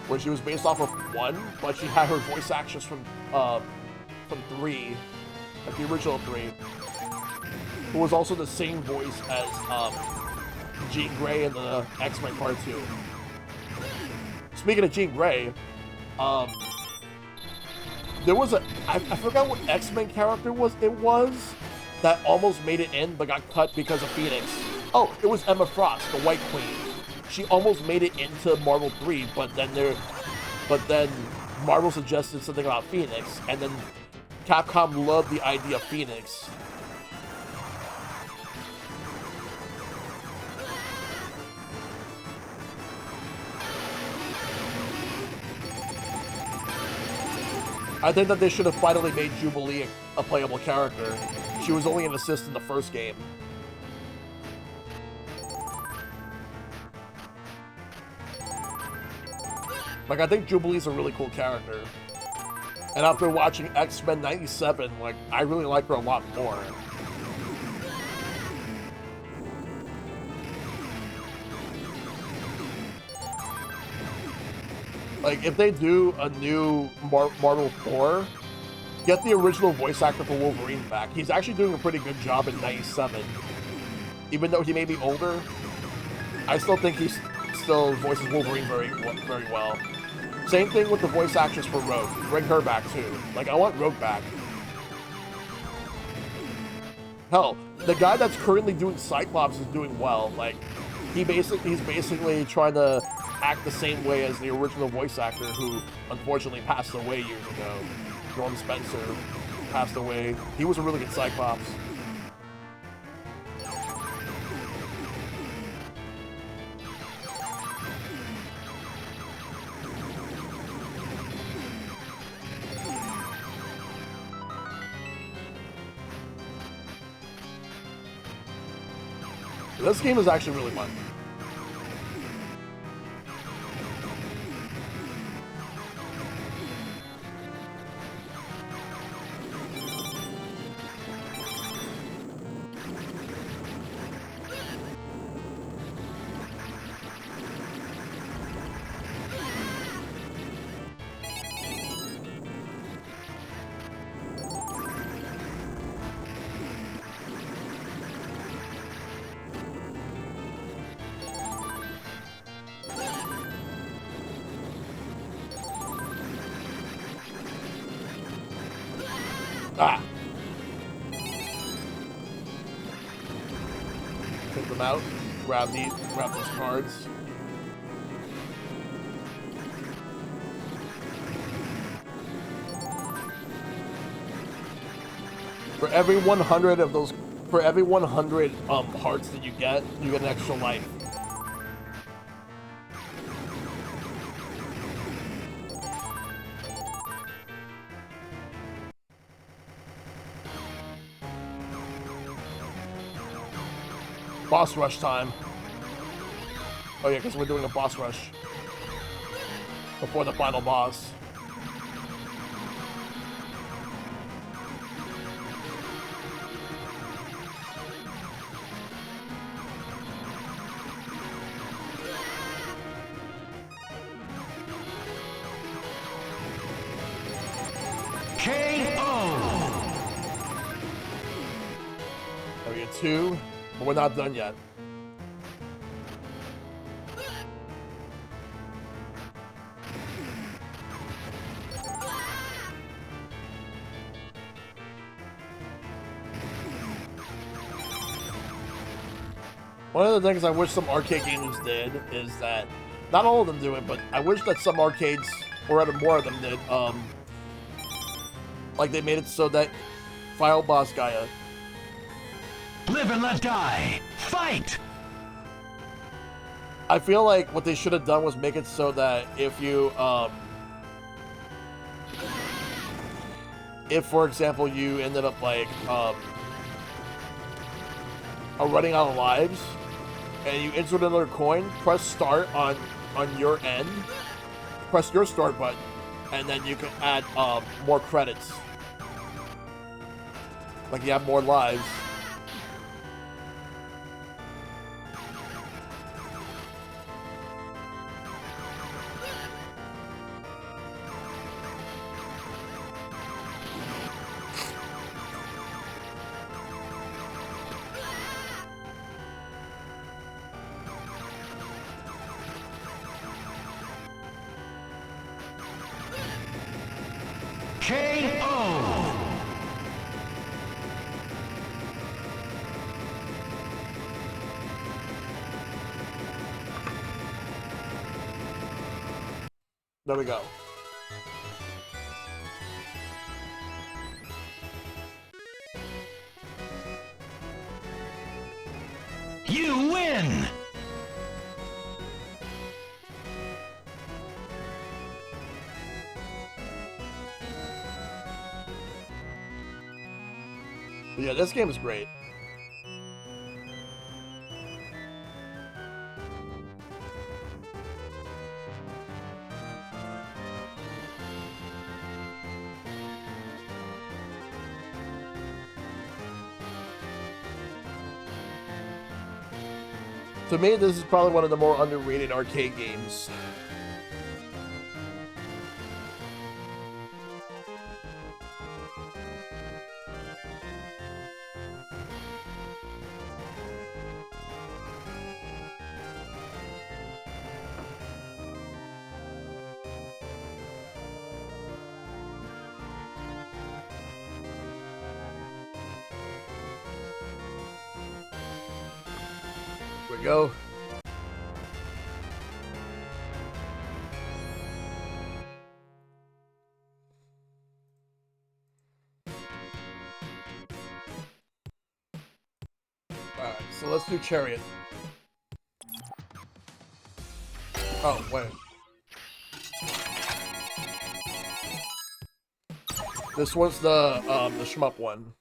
where she was based off of 1, but she had her voice actress from 3, like the original 3, who was also the same voice as Jean Grey in the X-Men Part 2. Speaking of Jean Grey, there was I forgot what X-Men character it was that almost made it in but got cut because of Phoenix. Oh, it was Emma Frost, the White Queen. She almost made it into Marvel 3, but then Marvel suggested something about Phoenix, and then Capcom loved the idea of Phoenix. I think that they should have finally made Jubilee a playable character. She was only an assist in the first game. Like, I think Jubilee's a really cool character. And after watching X-Men 97, like, I really like her a lot more. Like, if they do a new Marvel 4, get the original voice actor for Wolverine back. He's actually doing a pretty good job in 97. Even though he may be older, I still think he still voices Wolverine very well. Same thing with the voice actress for Rogue. Bring her back too. Like, I want Rogue back. Hell, the guy that's currently doing Cyclops is doing well. Like, he's basically trying to act the same way as the original voice actor who unfortunately passed away years ago. Norm Spencer passed away. He was a really good Cyclops. This game is actually really fun. Ah! Take them out. Grab those cards. For every 100 of those, for every 100 hearts that you get an extra life. Boss rush time. Oh yeah, because we're doing a boss rush before the final boss. KO! Area 2, but we're not done yet. One of the things I wish some arcade games did is that, not all of them do it, but I wish that some arcades, or rather more of them did, like they made it so that Final Boss Gaia. Live and let die. Fight! I feel like what they should have done was make it so that if you, if for example you ended up like, running out of lives, and you insert another coin, press start on your end, press your start button, and then you can add more credits. Like you have more lives. KO! There we go. You win! But yeah, this game is great. To me, this is probably one of the more underrated arcade games. Here we go. Alright, so let's do Chariot. Oh, wait. This one's the shmup one.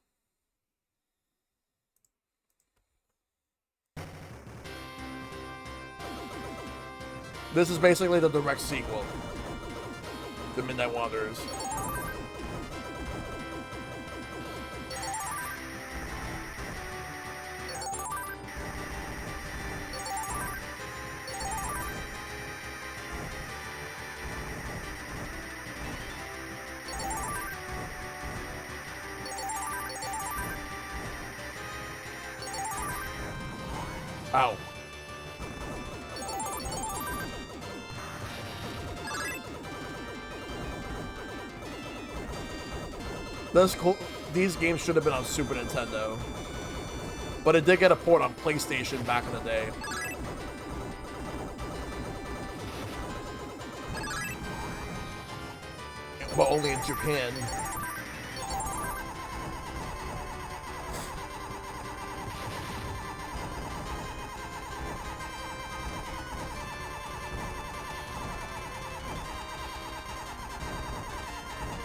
This is basically the direct sequel to Midnight Wanderers. Ow. These games should have been on Super Nintendo. But it did get a port on PlayStation back in the day. But only in Japan.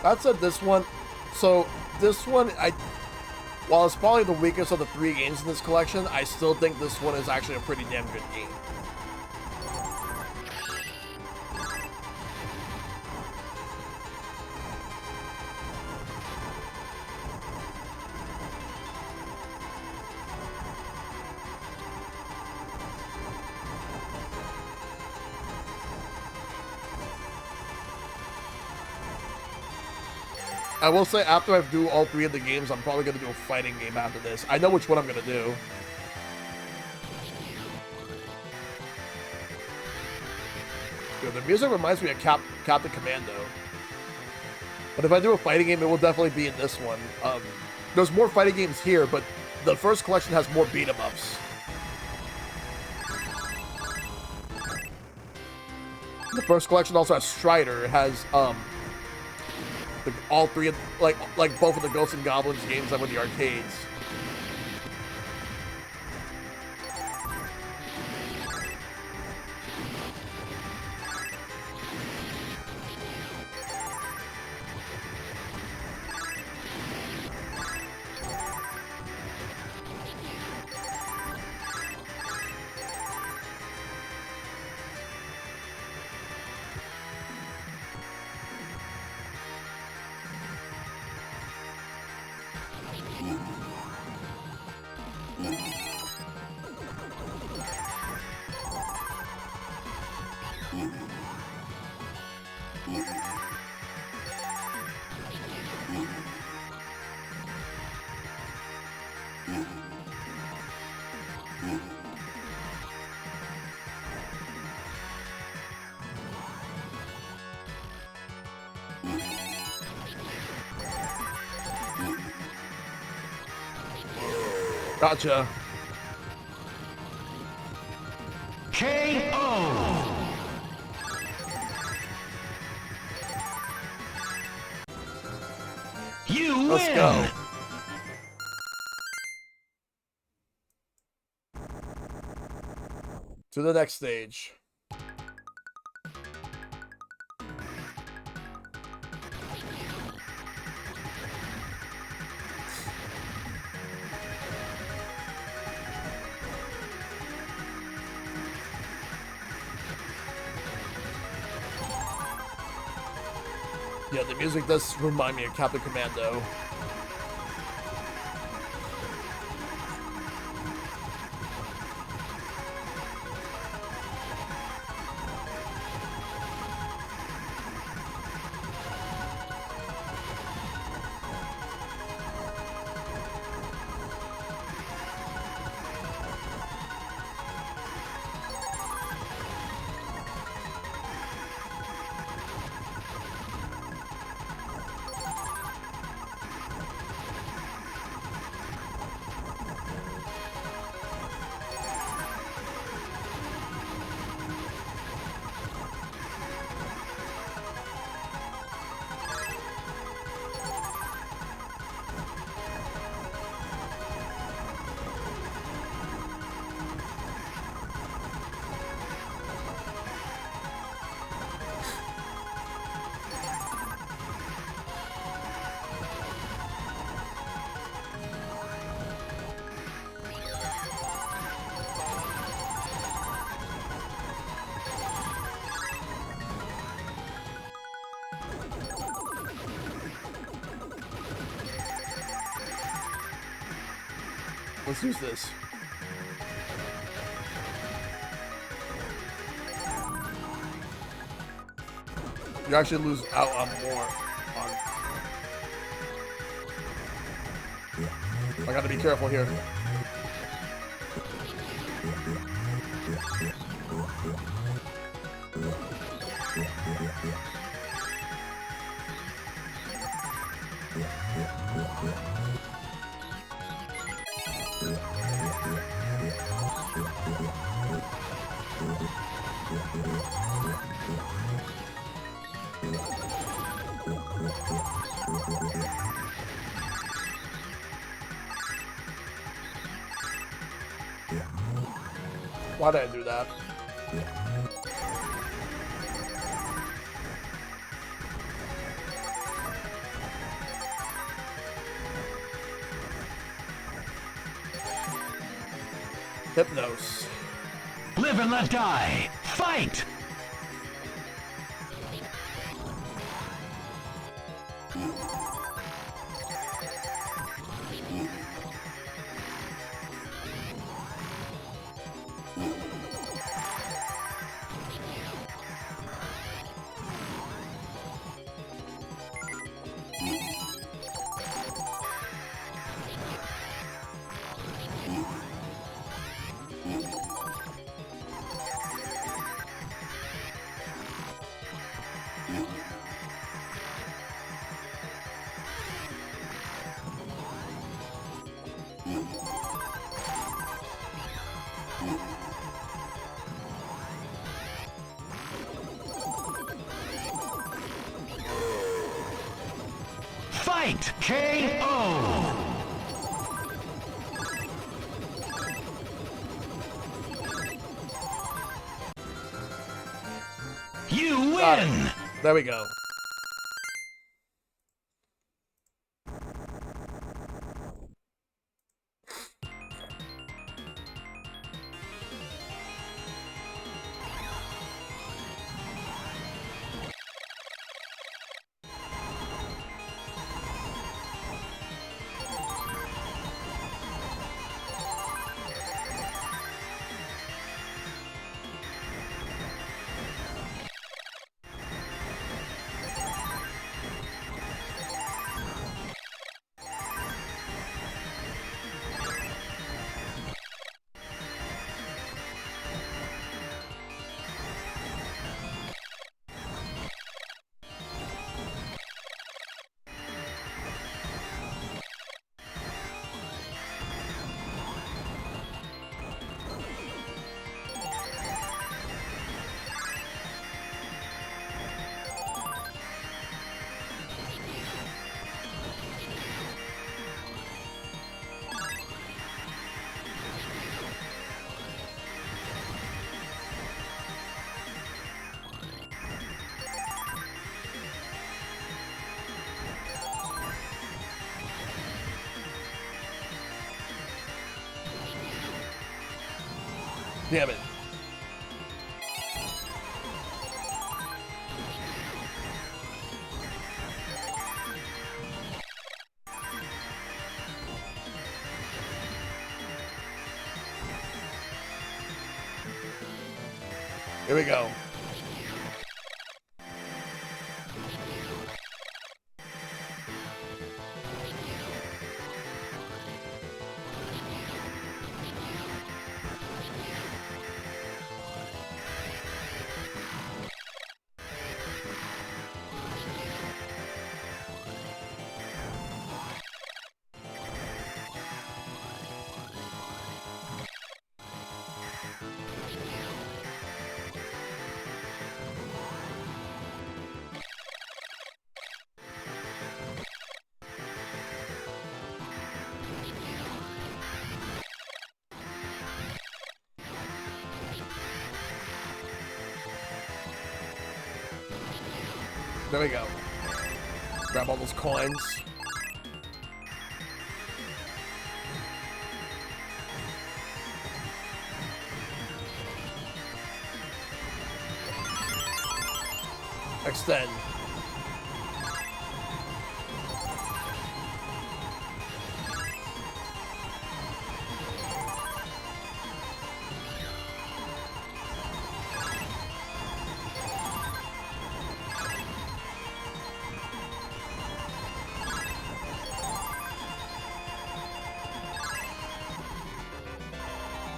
That said, this one, while it's probably the weakest of the 3 games in this collection, I still think this one is actually a pretty damn good game. I will say, after I do all 3 of the games, I'm probably going to do a fighting game after this. I know which one I'm going to do. Dude, the music reminds me of Captain Commando. But if I do a fighting game, it will definitely be in this one. There's more fighting games here, but the first collection has more beat-em-ups. The first collection also has Strider. It has all three of, like both of the Ghosts and Goblins games that were the arcades. Gotcha. KO. You win. Let's go. To the next stage. Yeah, the music does remind me of Captain Commando. Let's use this. You actually lose out on more. I gotta be careful here. Why did I do that? Hypnos. Live and let die. Fight. Fight! KO! You Got it. win! There we go. Damn it. Here we go. There we go. Grab all those coins. Extend.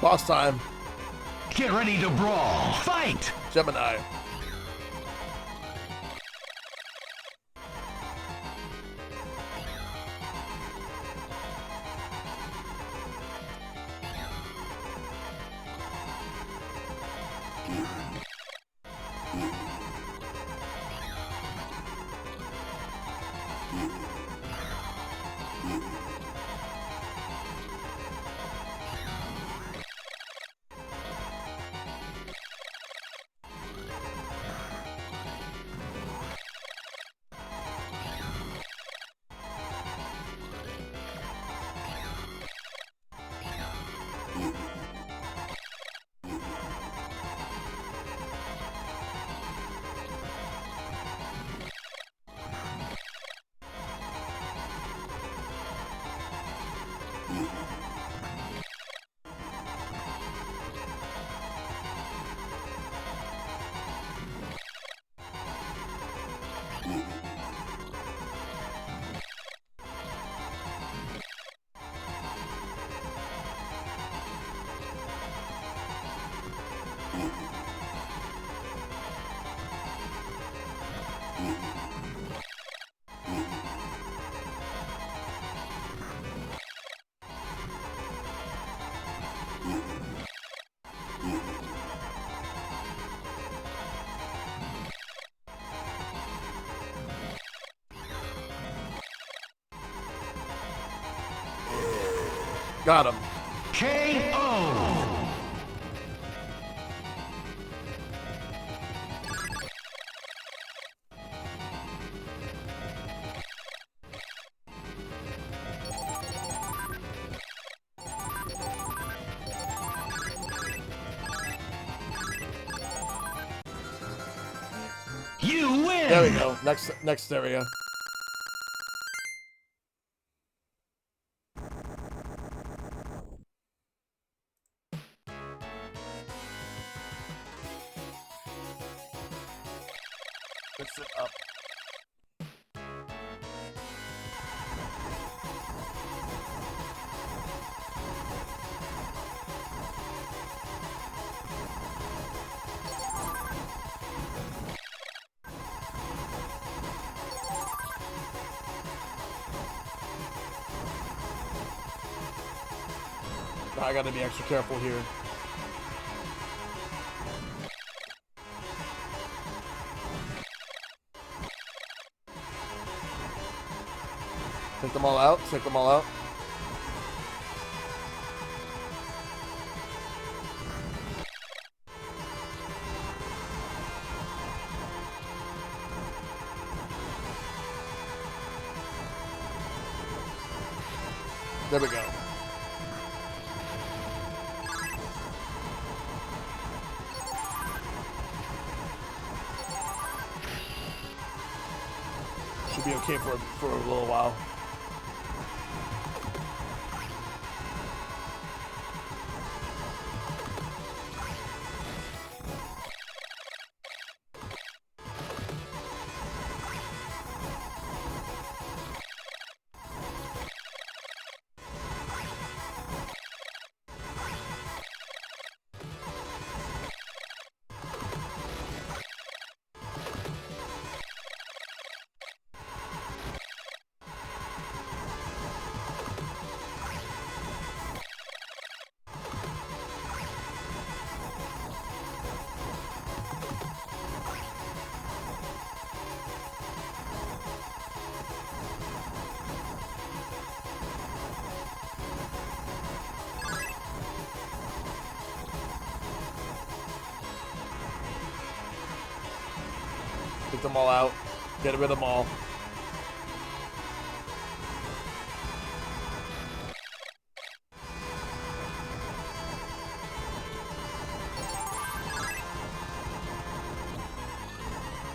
Boss time. Get ready to brawl. Fight! Gemini. Got him. KO. You win. There we go. Next area. Fix it up. I gotta be extra careful here. Take them all out. Take them all out. There we go. Should be okay for a little while. Get them all out. Get rid of them all.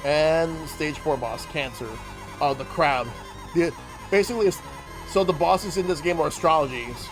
And stage 4 boss, Cancer. Oh, the crowd. Basically, so the bosses in this game are astrologies.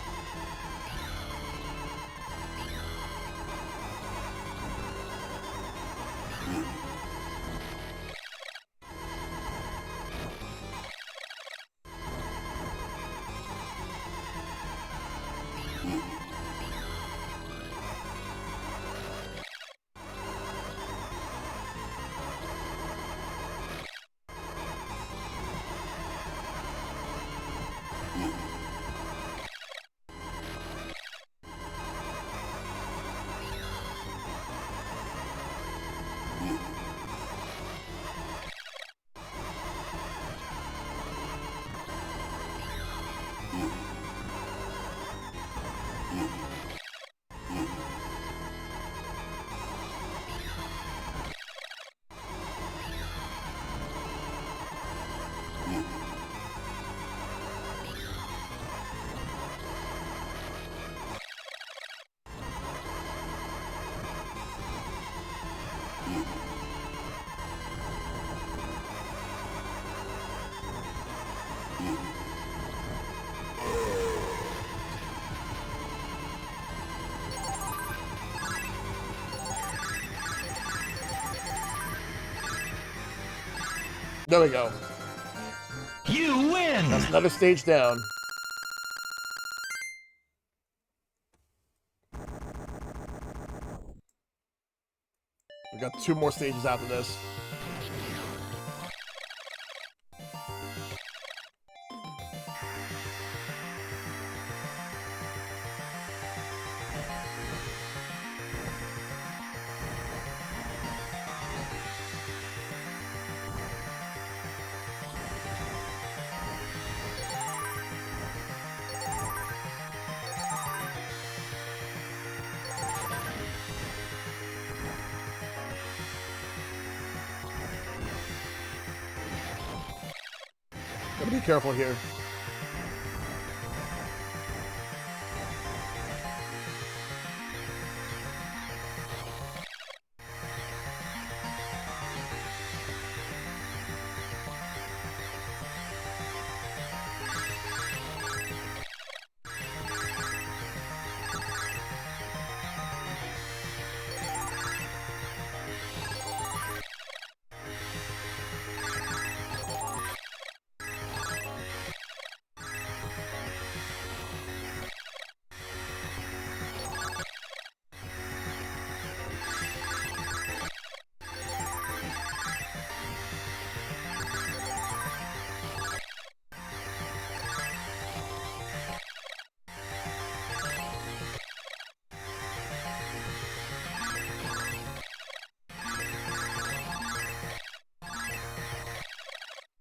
There we go. You win. That's another stage down. We got 2 more stages after this. Gotta be careful here.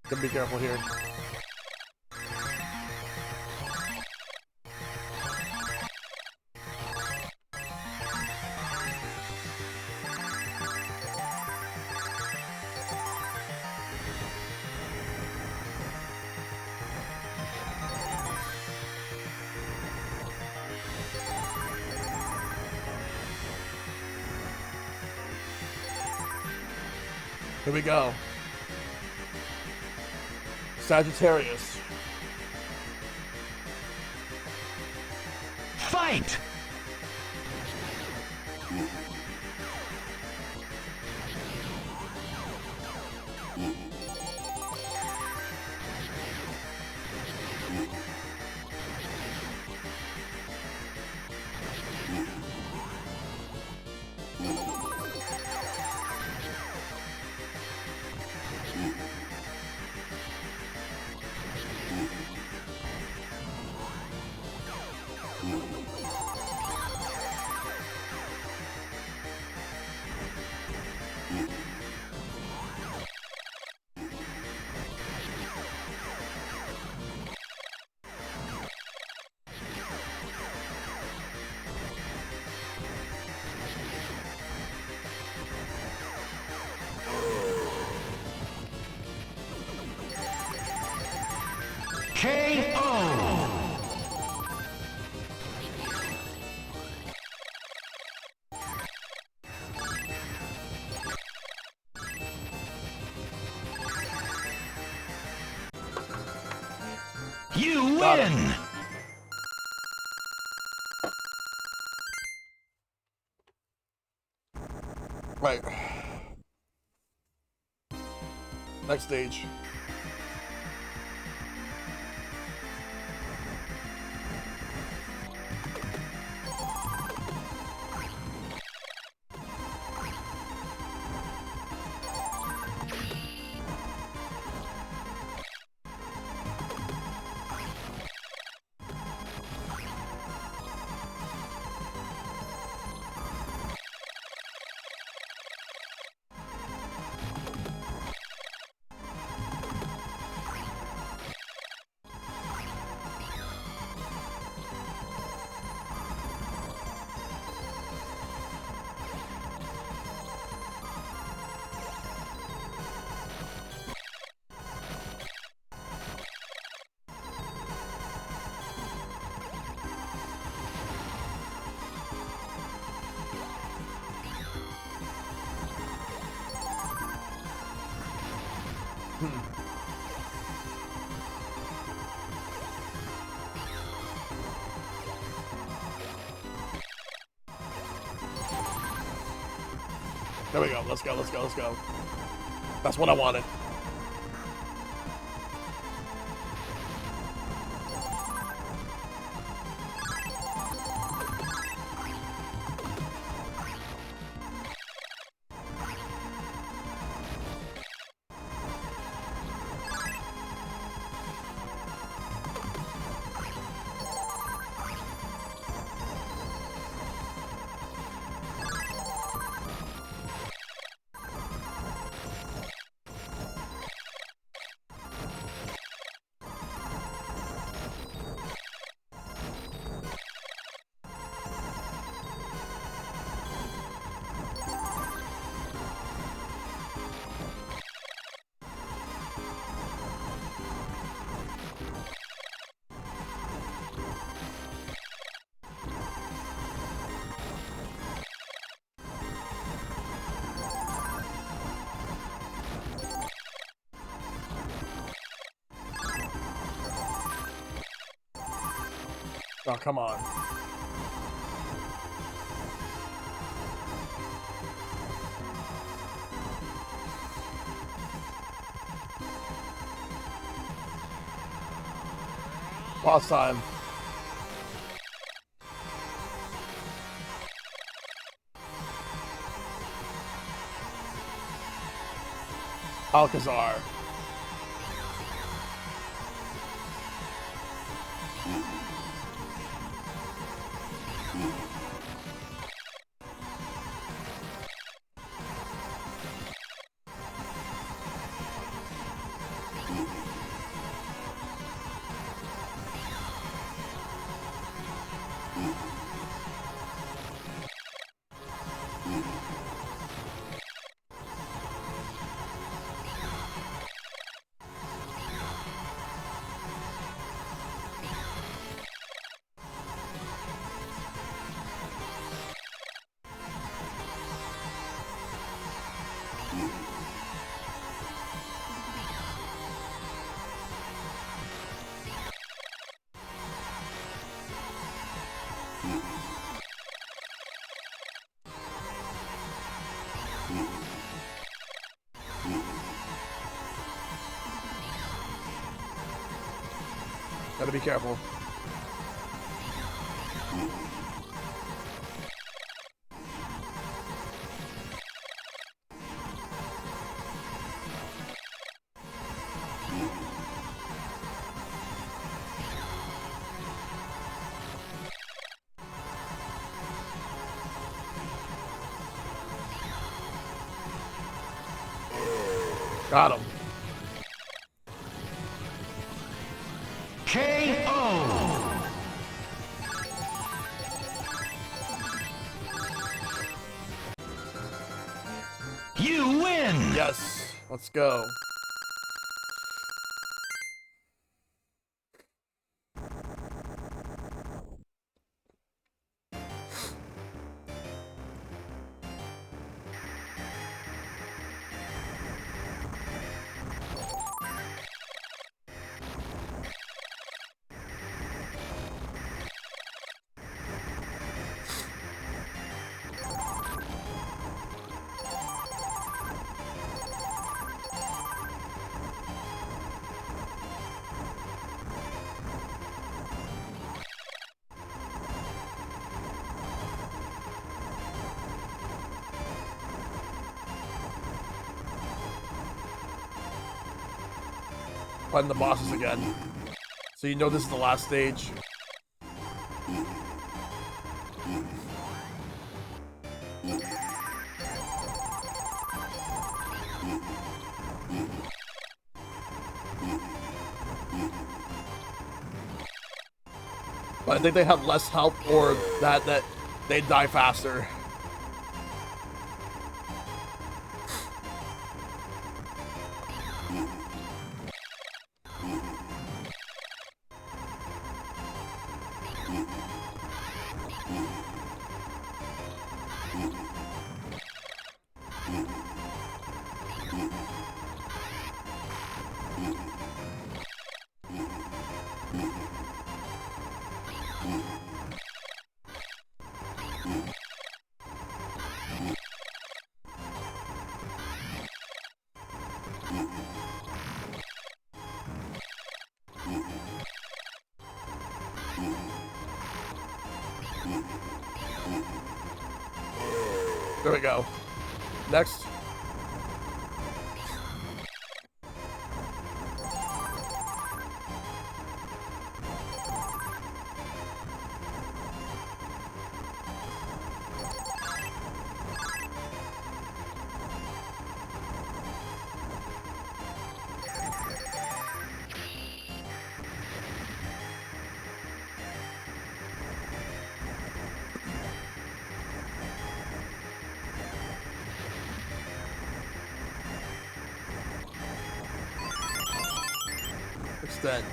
Gotta be careful here. Here we go. Sagittarius. Fight! KO! You Got it. win! Right. Next stage. There we go. Let's go, let's go, let's go. That's what I wanted. Oh, come on. Boss time. Alcazar. Gotta be careful. Got him. KO. You win. Yes. Let's go. Fighting the bosses again. So you know this is the last stage. But I think they have less health, or that they die faster. There we go. Next. Extend.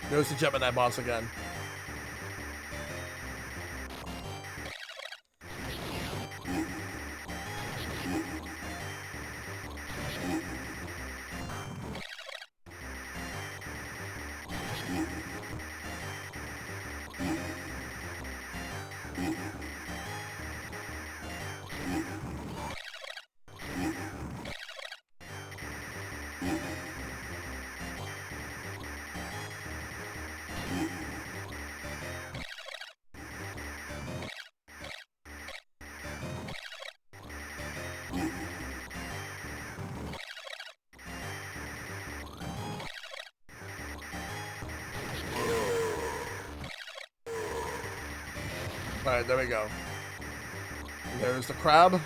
There's the Gemini boss again. Alright, there we go. There's the crab.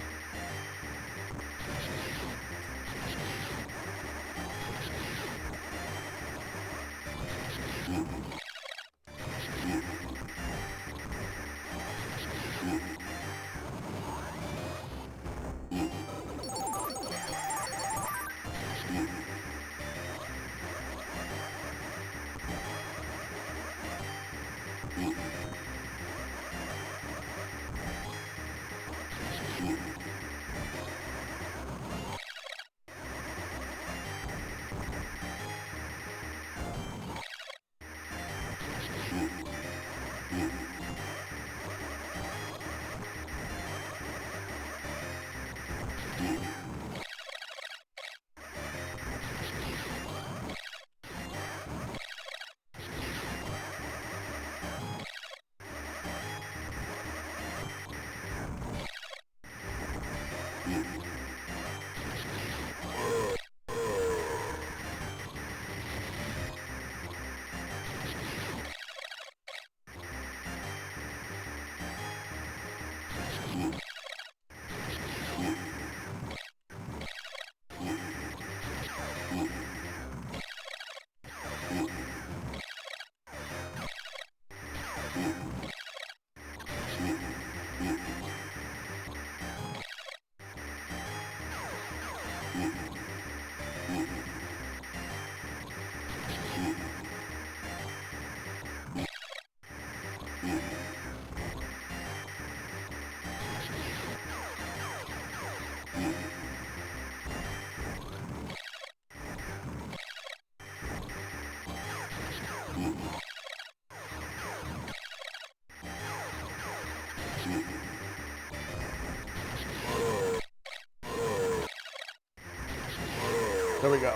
There we go.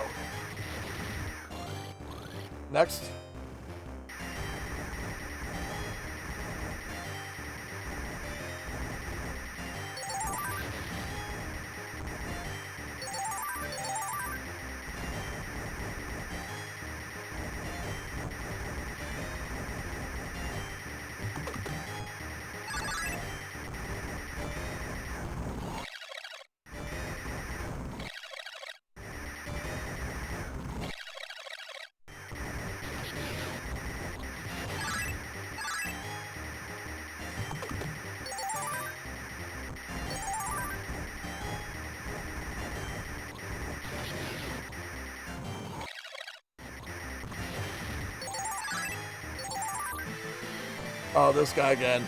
Next. Oh, this guy again.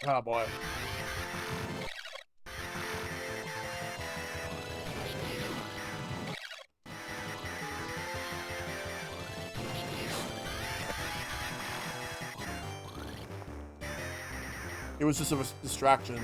Oh boy. It was just a distraction.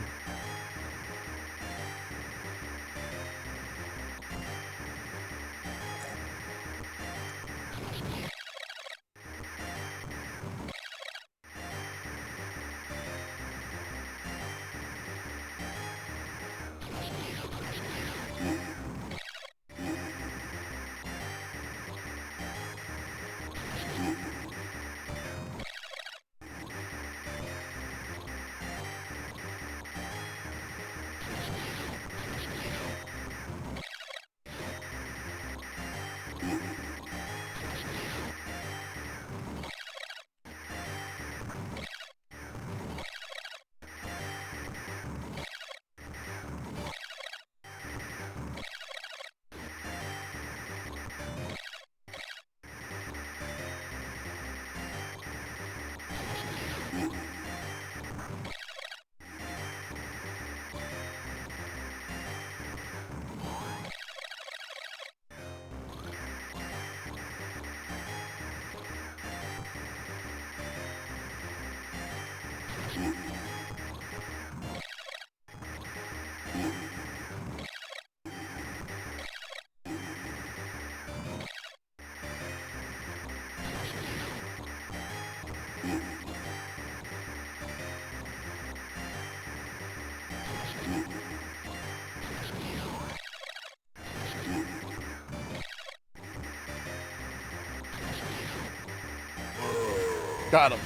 Got him.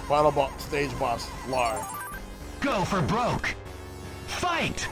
Final stage boss, Lar. Go for broke. Fight!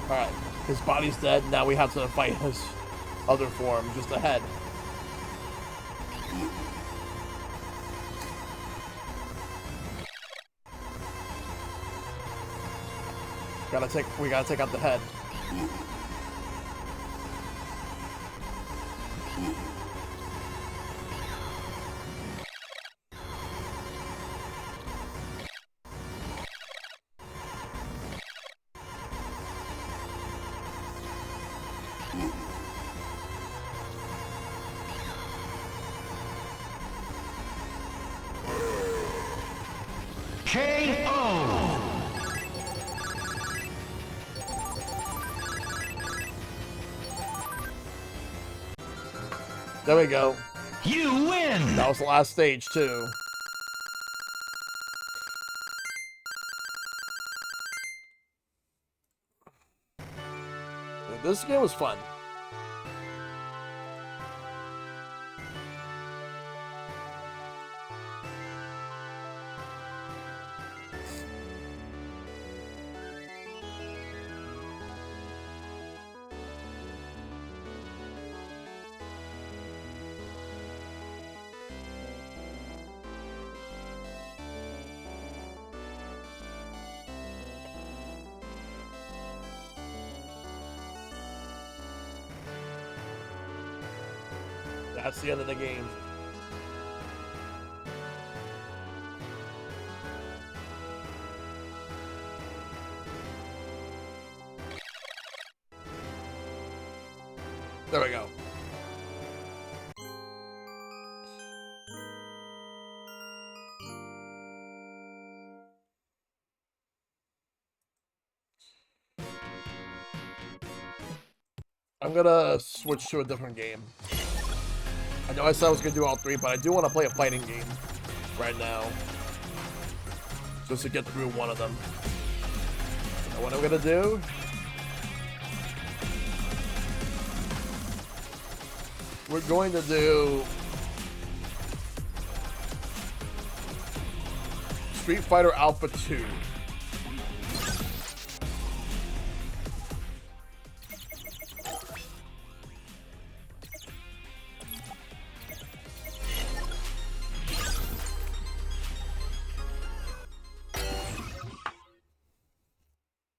Alright, his body's dead. Now we have to fight his other form, just ahead. We gotta take out the head. KO! There we go. You win! That was the last stage, too. This game was fun. That's the end of the game. There we go. I'm gonna switch to a different game. I know I said I was gonna do all three, but I do want to play a fighting game right now. Just to get through one of them. And what I'm gonna do? We're going to do Street Fighter Alpha 2.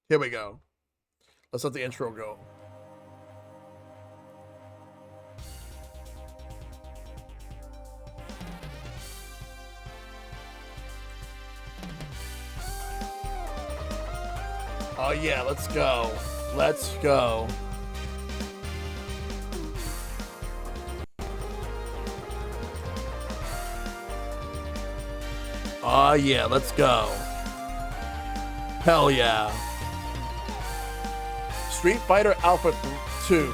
Here we go. Let's let the intro go. Oh yeah, let's go. Let's go. Oh yeah, let's go. Hell yeah. Street Fighter Alpha 2.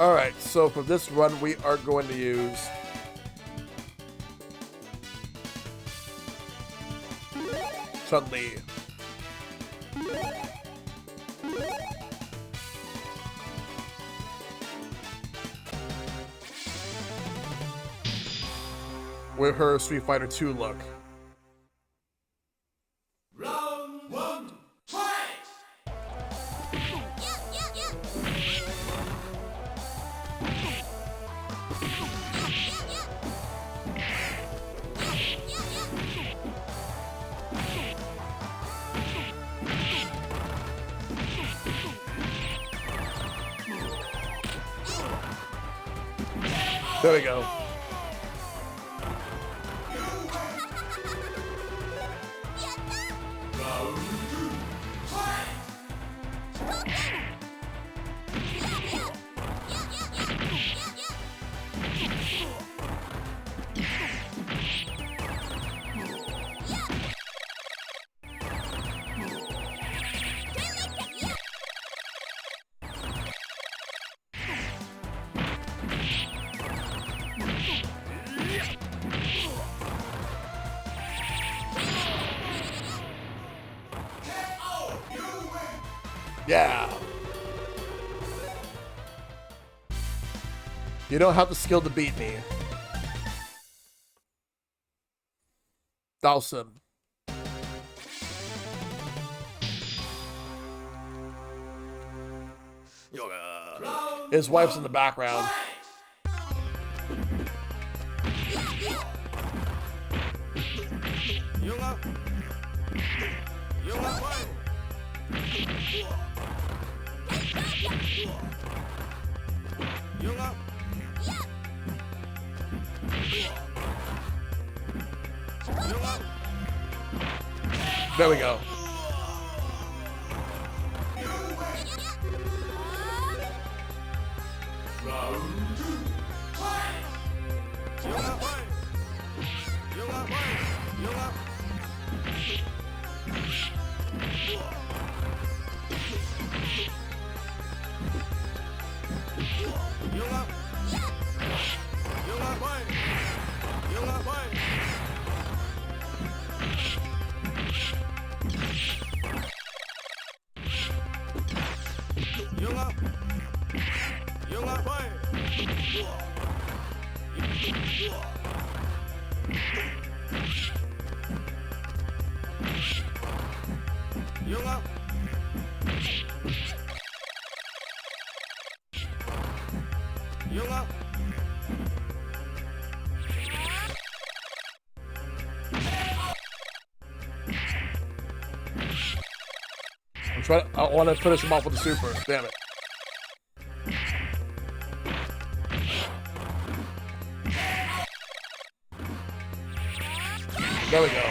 Alright, so for this run, we are going to use Chun-Li. With her Street Fighter 2 look. Round one, fight! There we go. Yeah. You don't have the skill to beat me. Dawson. His wife's in the background. There we go. I want to finish him off with the super. Damn it. There we go.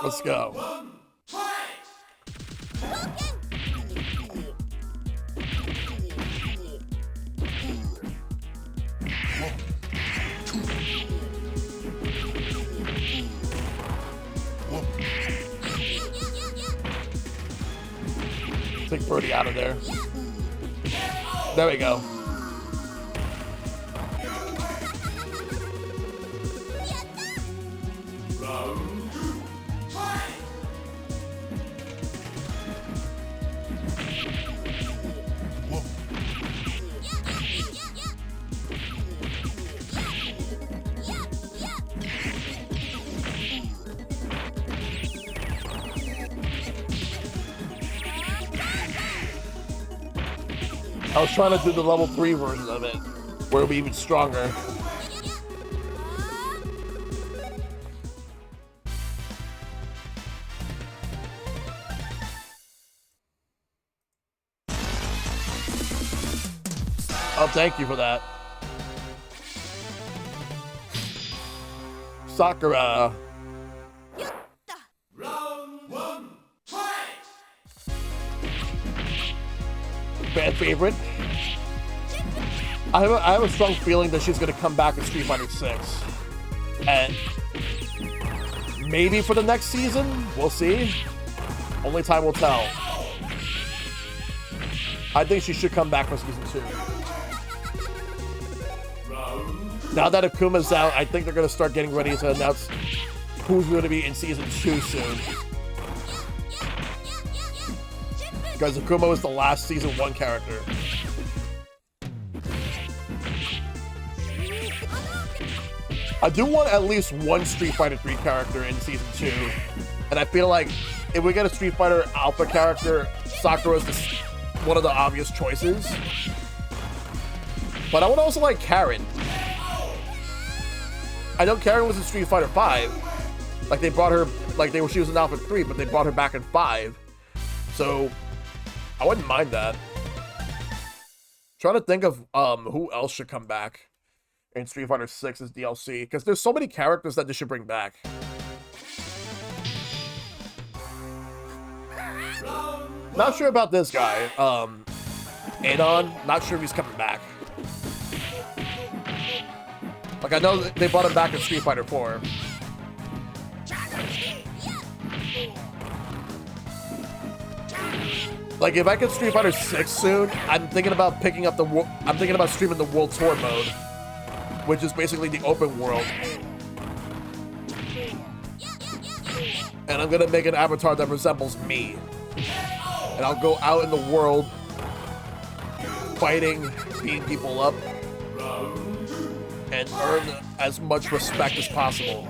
Let's go. Take Birdie out of there. There we go. I was trying to do the level 3 version of it, where it'll be even stronger. Oh, thank you for that. Sakura. Round fan favorite. I have a strong feeling that she's gonna come back in Street Fighter 6. And maybe for the next season, we'll see. Only time will tell. I think she should come back for season 2. Now that Akuma's out, I think they're gonna start getting ready to announce who's gonna be in season 2 soon. Because Akuma was the last season 1 character. I do want at least one Street Fighter 3 character in season 2. And I feel like if we get a Street Fighter Alpha character, Sakura is one of the obvious choices. But I would also like Karen. I know Karen was in Street Fighter 5. Like they brought her, she was in Alpha 3, but they brought her back in 5. So I wouldn't mind that. Trying to think of who else should come back in Street Fighter 6's DLC, because there's so many characters that they should bring back. Not sure about this guy, Adon. Not sure if he's coming back. Like I know they brought him back in Street Fighter 4. Like if I get Street Fighter 6 soon, I'm thinking about streaming the World Tour mode, which is basically the open world. And I'm gonna make an avatar that resembles me. And I'll go out in the world fighting, beating people up, and earn as much respect as possible.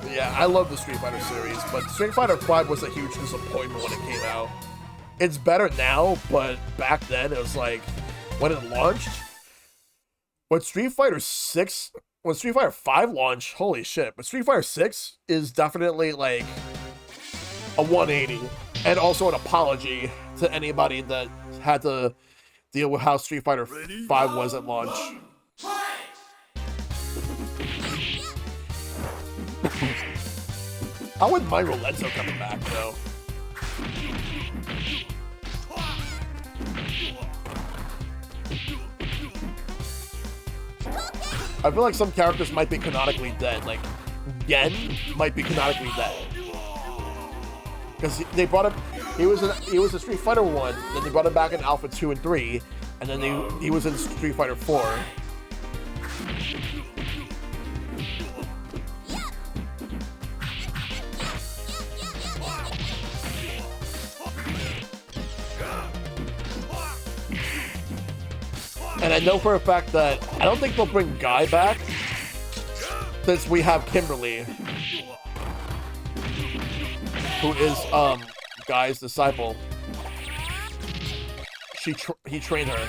Yeah, I love the Street Fighter series, but Street Fighter 5 was a huge disappointment when it came out. It's better now, but back then it was like, when it launched, when Street Fighter 5 launched, holy shit, but Street Fighter 6 is definitely like a 180, and also an apology to anybody that had to deal with how Street Fighter 5 was at launch. I wouldn't mind Rolenzo coming back, though. I feel like some characters might be canonically dead. Like, Gen might be canonically dead. Because they brought him... He was in Street Fighter 1, then they brought him back in Alpha 2 and 3, and then he was in Street Fighter 4. And I know for a fact that I don't think they'll bring Guy back since we have Kimberly, who is Guy's disciple. He trained her.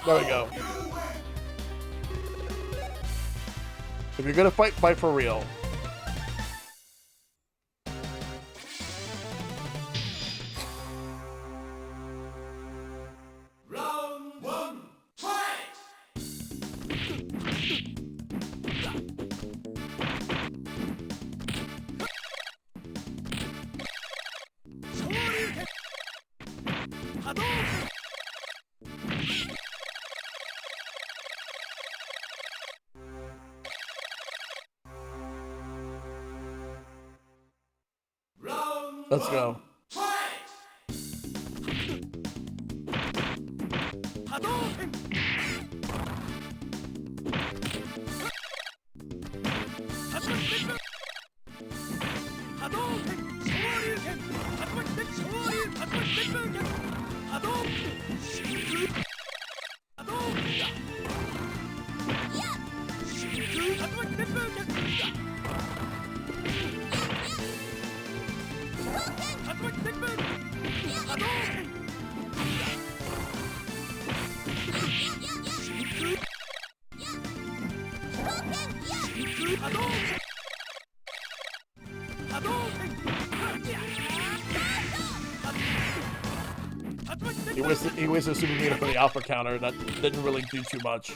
There we go. If you're gonna fight, fight for real. Round one, fight! Let's go. He wasted super meter for the alpha counter. That didn't really do too much.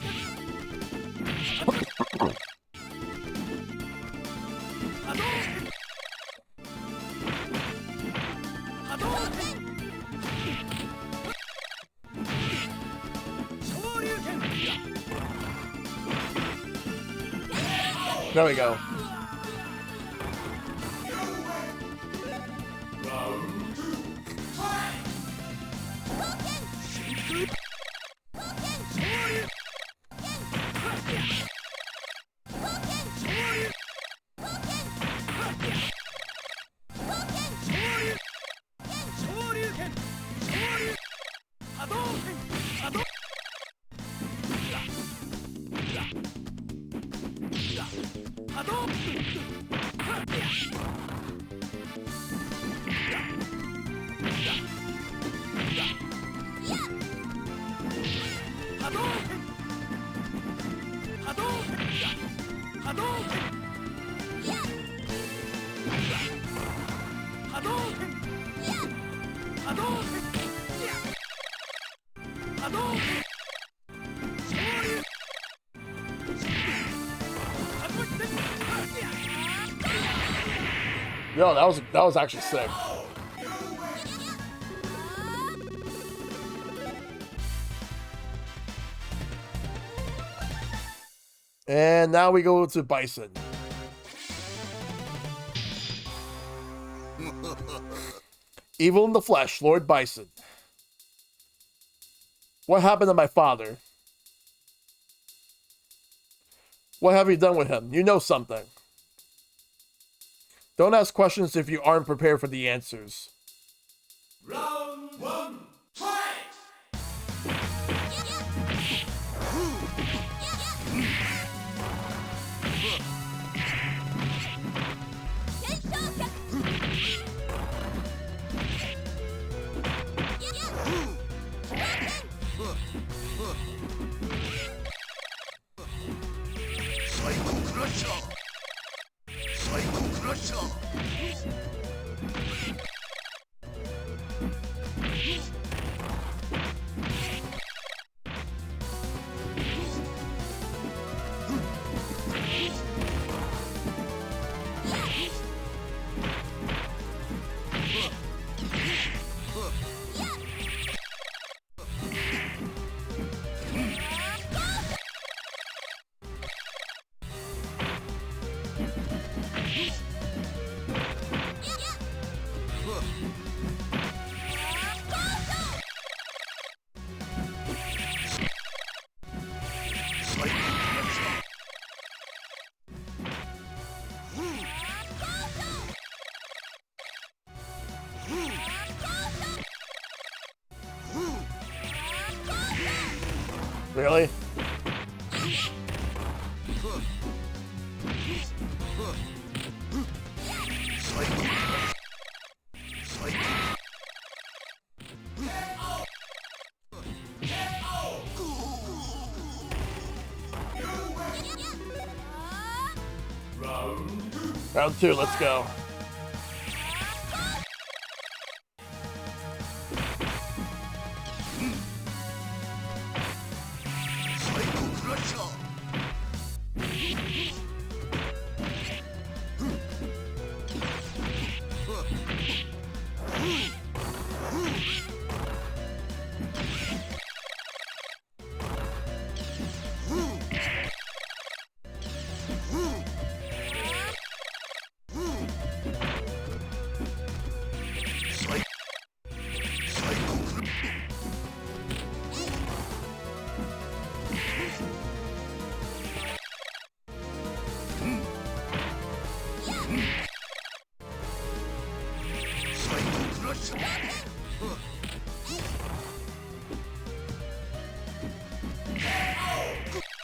There we go. Yo, that was actually sick. And now we go to Bison. Evil in the flesh, Lord Bison. What happened to my father? What have you done with him? You know something. Don't ask questions if you aren't prepared for the answers. Round one, fight! Really? Round two, let's go.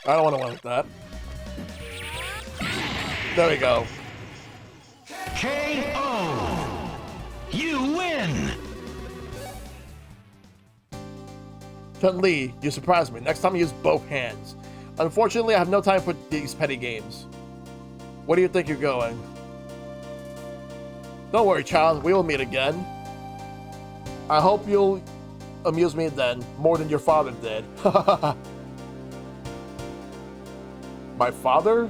I don't want to win with that. There we go. KO. You win. Chun-Li, you surprised me. Next time use both hands. Unfortunately, I have no time for these petty games. Where do you think you're going? Don't worry, child. We will meet again. I hope you'll amuse me then, more than your father did. My father?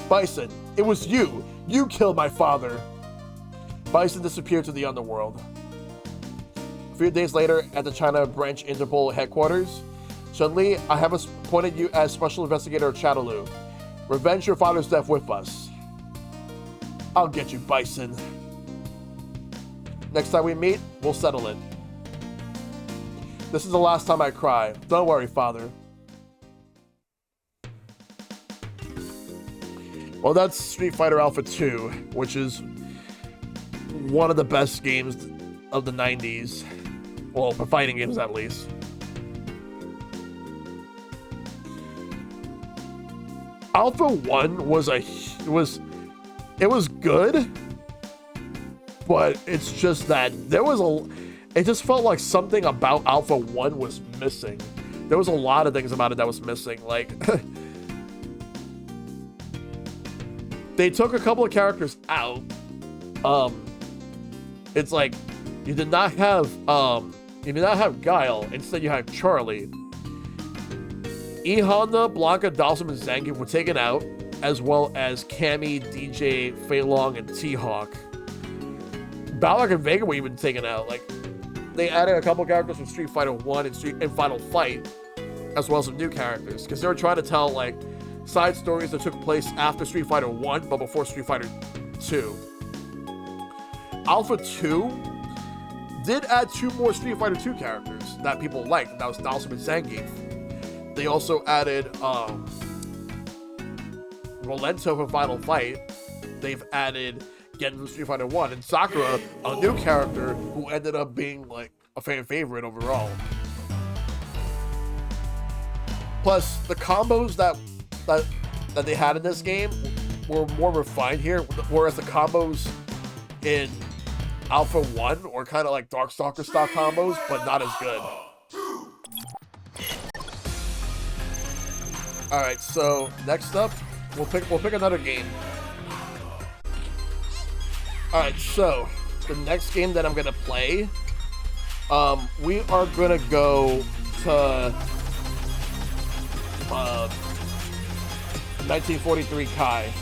Bison, it was you. You killed my father. Bison disappeared to the underworld. A few days later, at the China Branch Interpol headquarters, Chun-Li, I have appointed you as Special Investigator of Shadaloo. Revenge your father's death with us. I'll get you, Bison. Next time we meet, we'll settle it. This is the last time I cry. Don't worry, father. Well, that's Street Fighter Alpha 2, which is one of the best games of the 90s. Well, for fighting games at least. Alpha 1 was it was good, but it's just that it just felt like something about Alpha 1 was missing. There was a lot of things about it that was missing, like they took a couple of characters out. It's like you did not have Guile. Instead, you had Charlie. E Honda, Blanca, Dawson, and Zangief were taken out, as well as Cammy, DJ, Fei Long, and T-Hawk. Balrog and Vega were even taken out. Like, they added a couple characters from Street Fighter 1 and Final Fight, as well as some new characters, because they were trying to tell like side stories that took place after Street Fighter 1 but before Street Fighter 2. Alpha 2 did add 2 more Street Fighter 2 characters that people liked, and that was Dawson and Zangief. They also added Rolento for Final Fight. They've added Gen from Street Fighter 1, and Sakura, a new character who ended up being like a fan favorite overall. Plus, the combos that they had in this game were more refined here, whereas the combos in Alpha 1 were kind of like Darkstalker style combos, but not as good. Alright, so next up, we'll pick another game. Alright, so the next game that I'm gonna play, we are gonna go to 1943 Kai.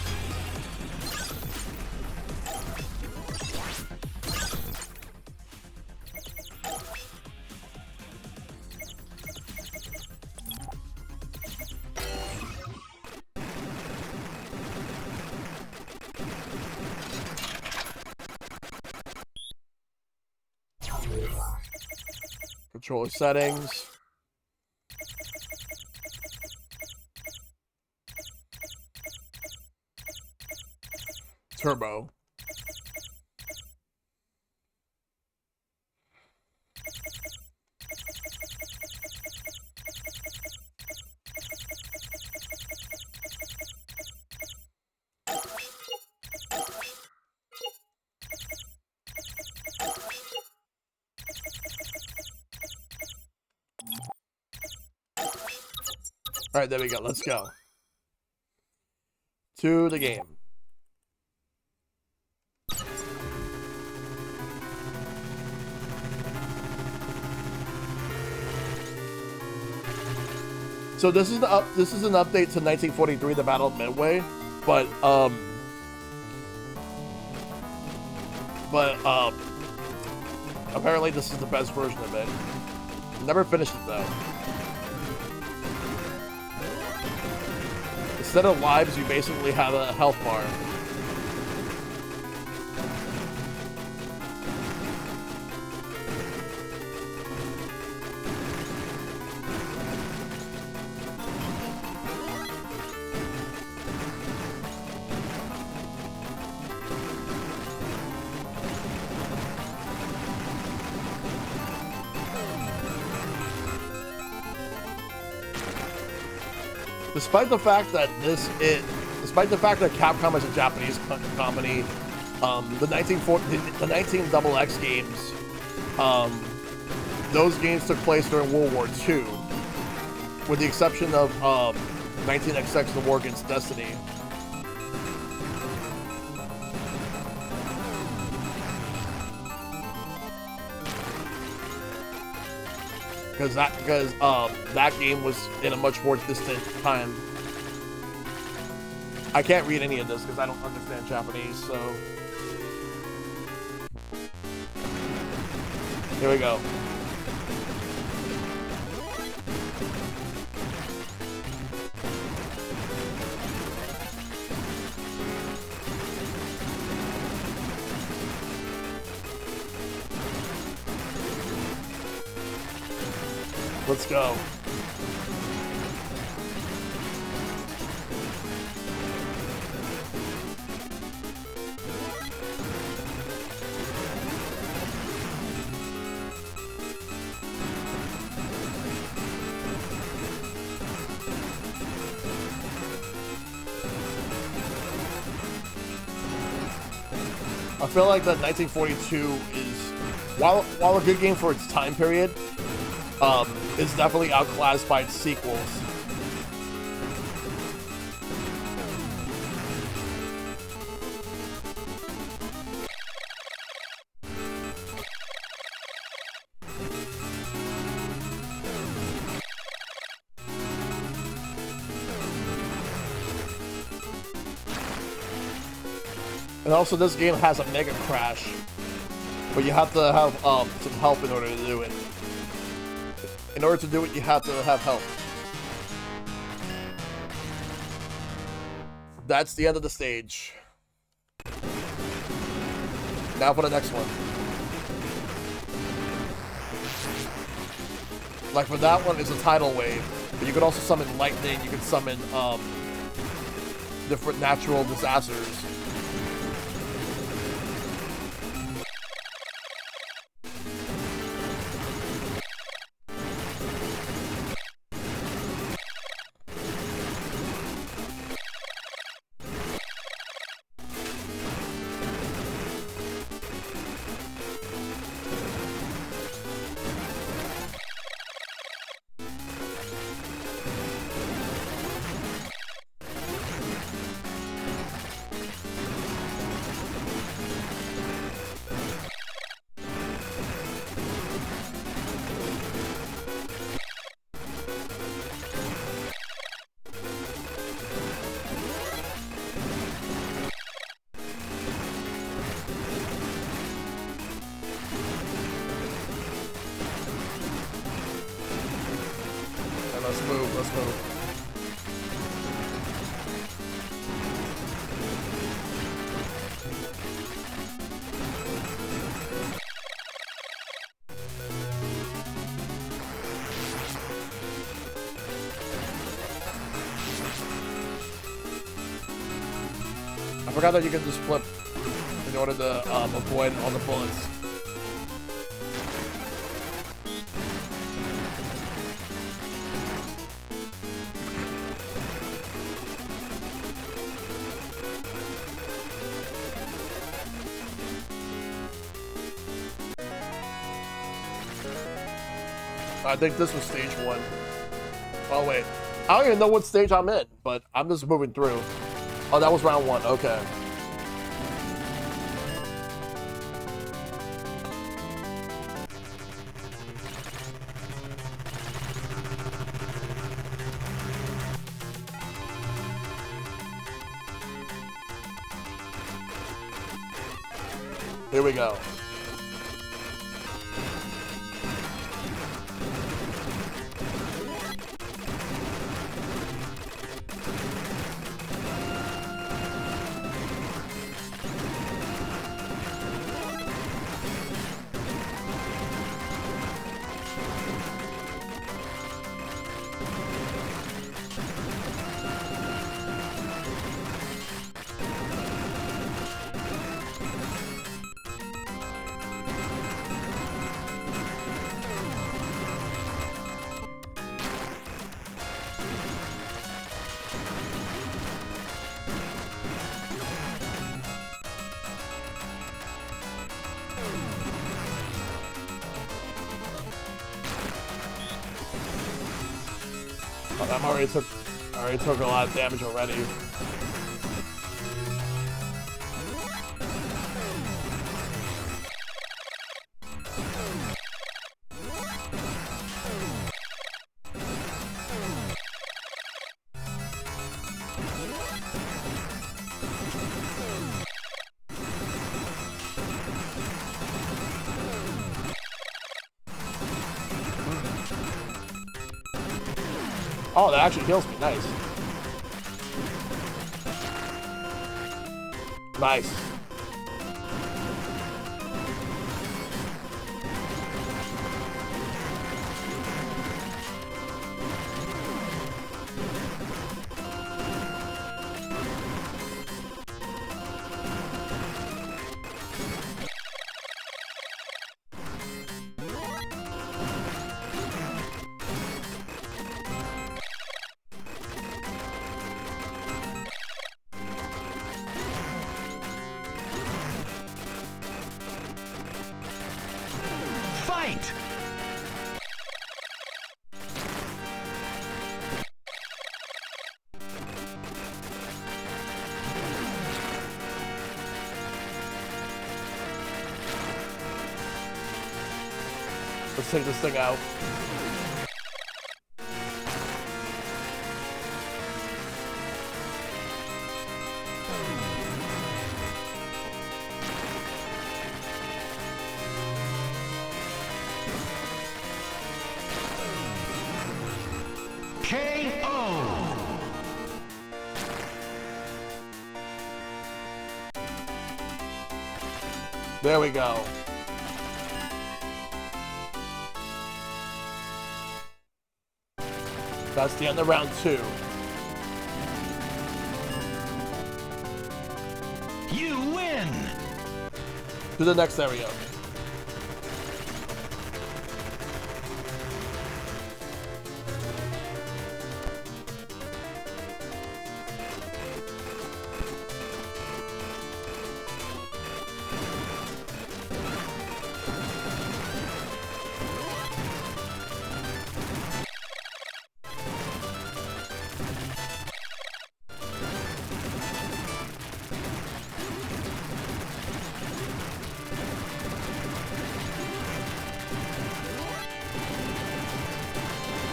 Controller settings. Turbo. All right, there we go. Let's go to the game. So this is an update to 1943, the Battle of Midway, but apparently this is the best version of it. Never finished it though. Instead of lives, you basically have a health bar. Despite the fact that despite the fact that Capcom is a Japanese company, the 19XX games, those games took place during World War II, with the exception of 19XX: The War Against Destiny. Because that game was in a much more distant time. I can't read any of this because I don't understand Japanese, so here we go. Let's go. I feel like that 1942 is, while a good game for its time period, is definitely outclassed by its sequels. And also, this game has a mega crash, but you have to have some help in order to do it. In order to do it, you have to have help. That's the end of the stage. Now for the next one. Like for that one, it's a tidal wave, but you could also summon lightning. You can summon different natural disasters. Let's move, let's move. I forgot that you can just flip in order to avoid all the bullets. I think this was stage 1. Oh wait, I don't even know what stage I'm in, but I'm just moving through. Oh, that was round 1, okay. Here we go. I already took a lot of damage already. Oh, that actually heals me. Nice. Nice. Fight! Let's take this thing out. KO! There we go. That's the end of round 2. You win! To the next area.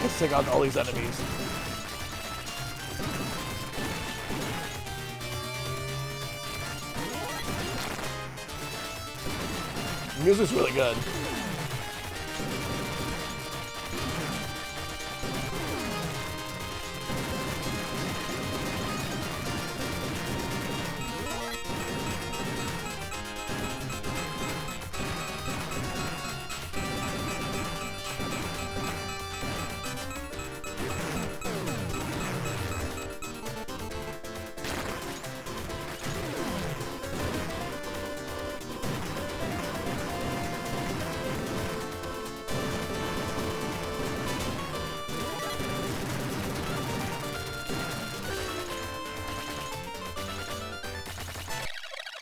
Let's take out all these enemies. The music's really good.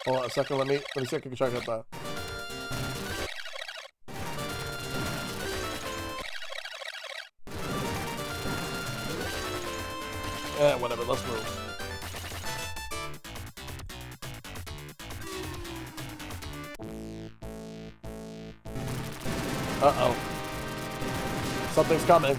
Hold on a second, let me see if I can check out that. Yeah, whatever, let's move. Uh-oh. Something's coming.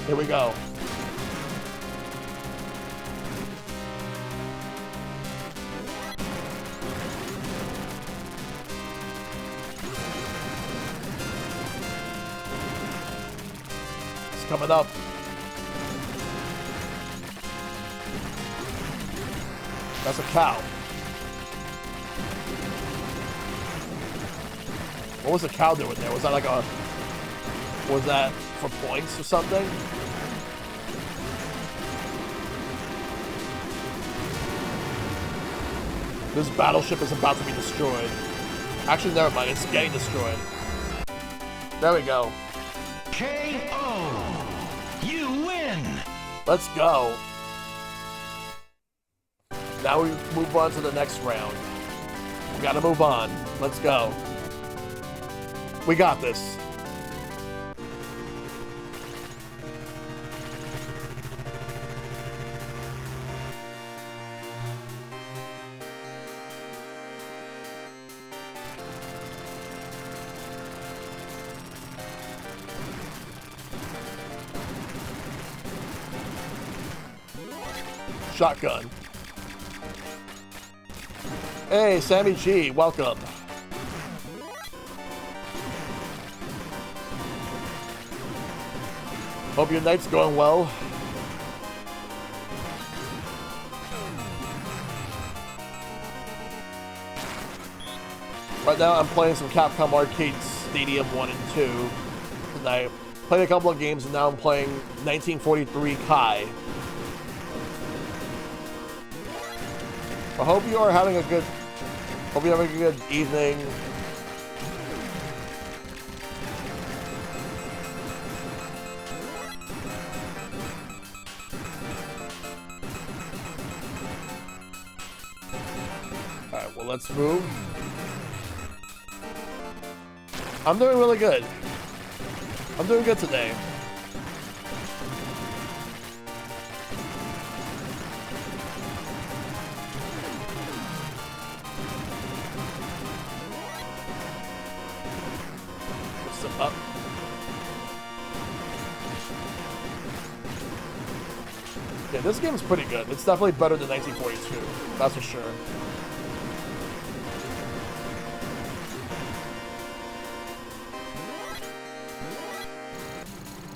Here we go. It's coming up. That's a cow. What was the cow doing there? Was that like a... Was that for points or something? This battleship is about to be destroyed. Actually, never mind. It's getting destroyed. There we go. KO. You win. Let's go. Now we move on to the next round. We gotta move on. Let's go. We got this. Shotgun. Hey, Sammy G, welcome. Hope your night's going well. Right now I'm playing some Capcom Arcade Stadium 1 and 2 tonight. Played a couple of games and now I'm playing 1943 Kai. I hope you are having a good, hope you're having a good evening. Alright, well let's move. I'm doing really good. I'm doing good today. Up. Yeah, this game's pretty good. It's definitely better than 1942. That's for sure.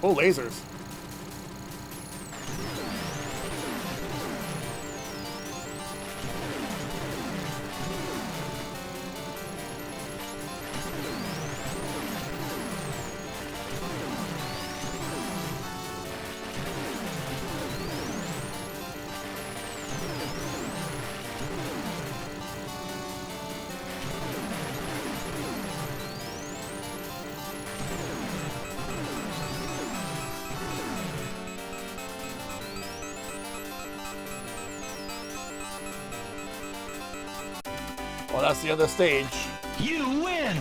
Oh, lasers. Well, that's the other stage. You win.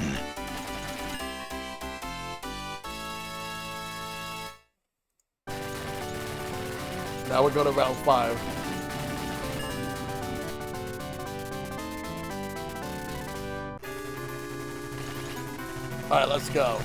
Now we go to round 5. Alright, let's go.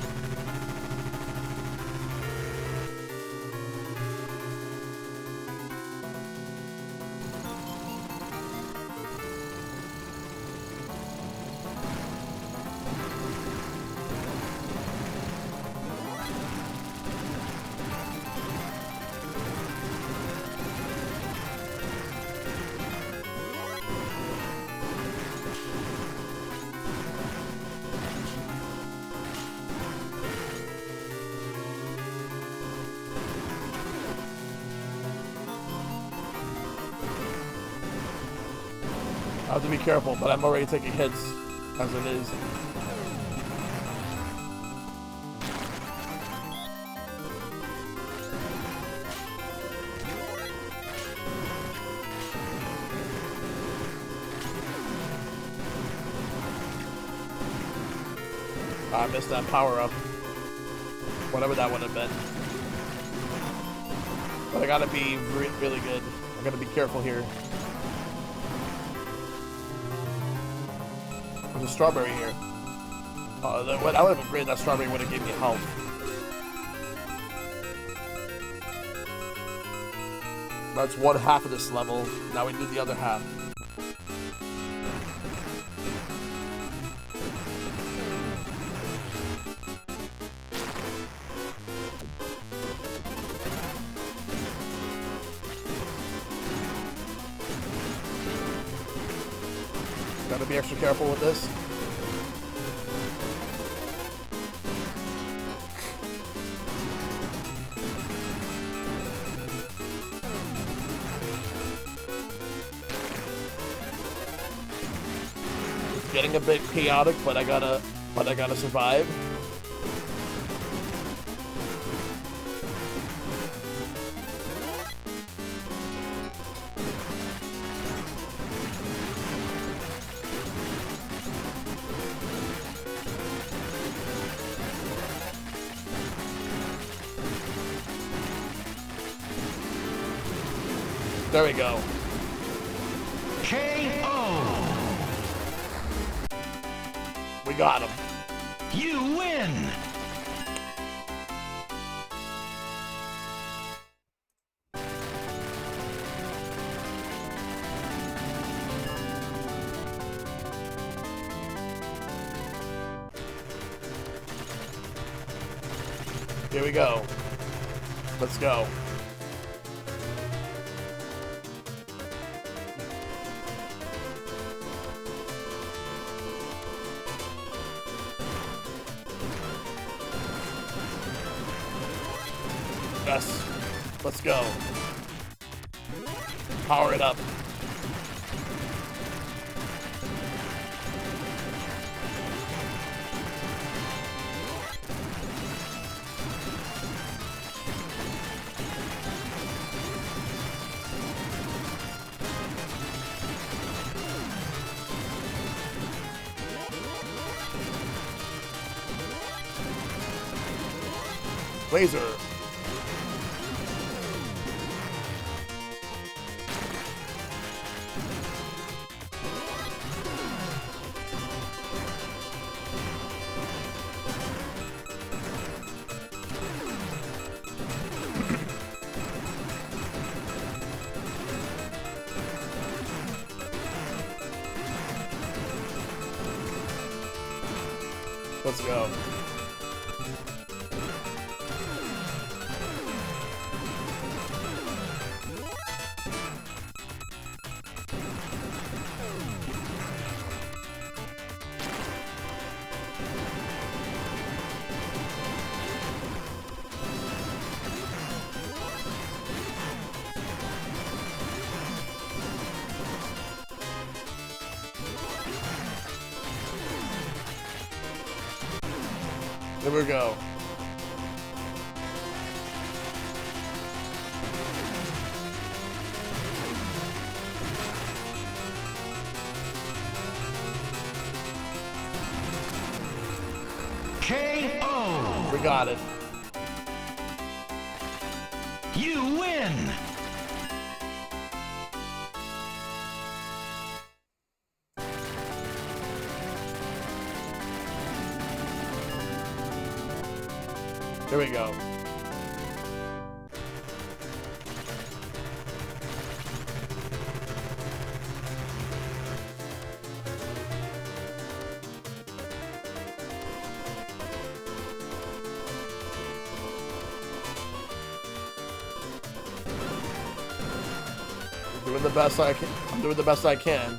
I have to be careful, but I'm already taking hits as it is. I missed that power up. Whatever that would have been. But I gotta be really good. I gotta be careful here. There's a strawberry here. Oh, that would have been great. That strawberry would have given me health. That's one half of this level. Now we do the other half. Gotta be extra careful with this. It's getting a bit chaotic, but I gotta survive. There we go. KO. We got him. You win. Here we go. Let's go. Yes. Let's go. Power it up. Laser. Let's go. There we go. KO. We got it. You win. Here we go. I'm doing the best I can. I'm doing the best I can.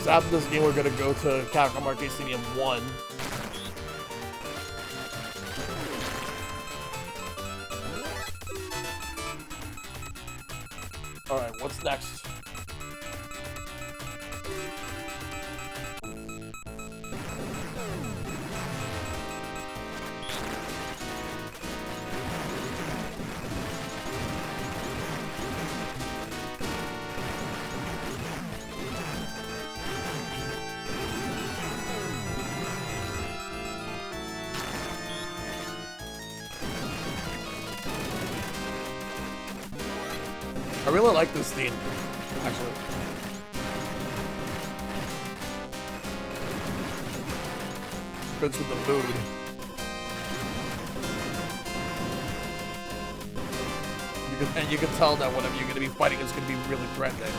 So after this game, we're gonna go to Capcom Arcade Stadium 1. Alright, what's next? I really like this theme, actually. Fits with the mood. You can tell that whatever you're going to be fighting is going to be really threatening.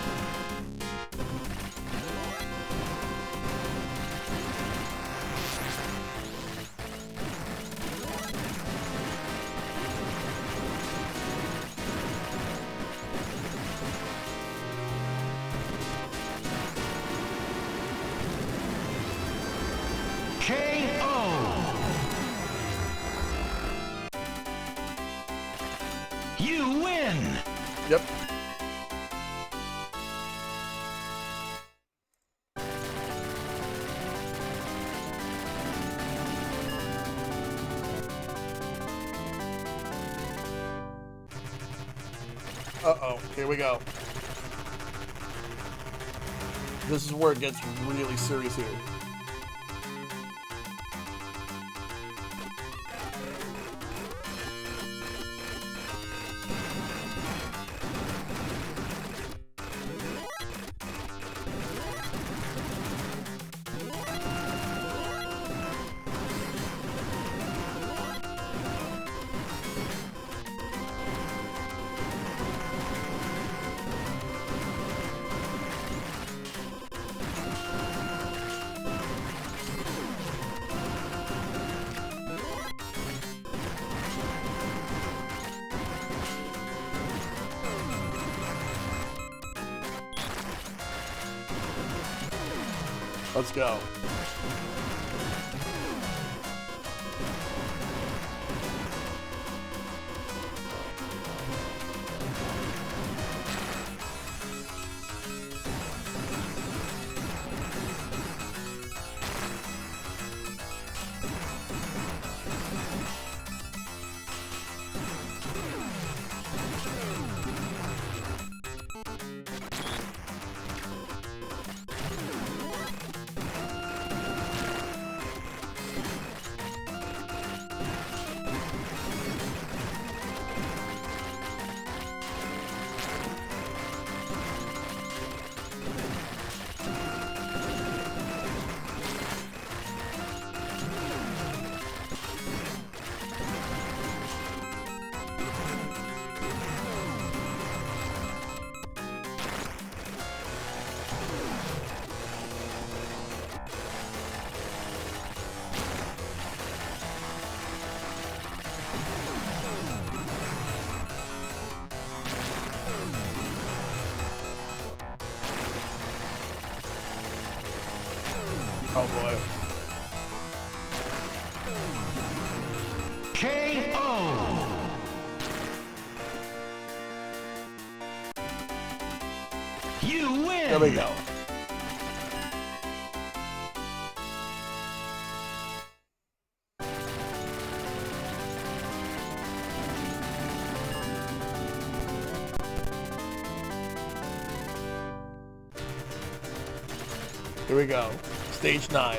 You win! Yep. Uh-oh, here we go. This is where it gets really serious here. Let's go. Oh boy. KO! You win! There we go. Here we go. Stage 9.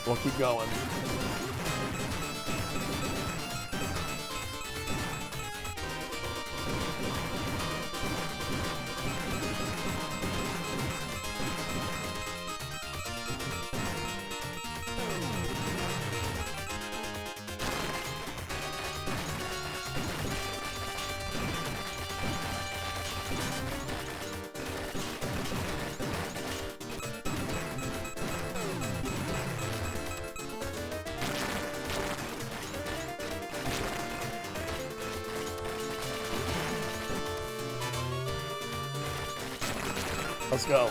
We'll keep going. Let's go.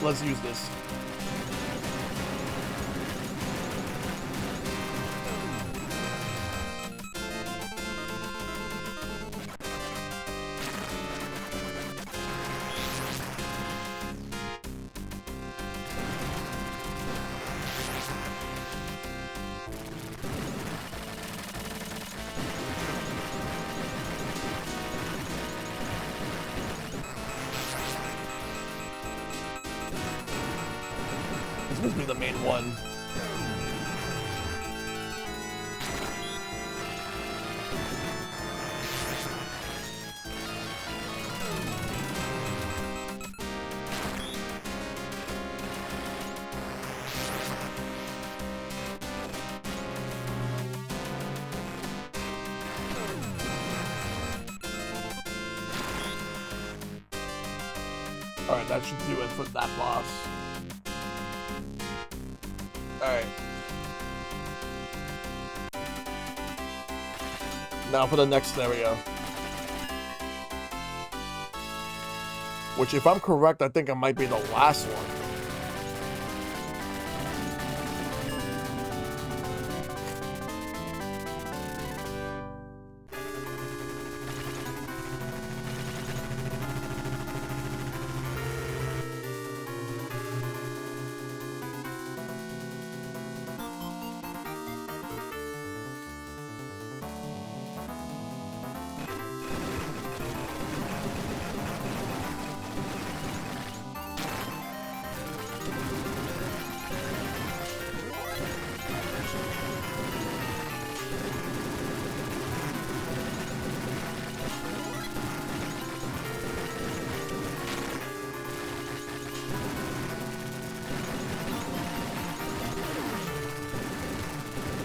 Let's use this. supposed to be the main one. Alright, that should do it for that boss. Alright. Now for the next scenario. Which, if I'm correct, I think it might be the last one.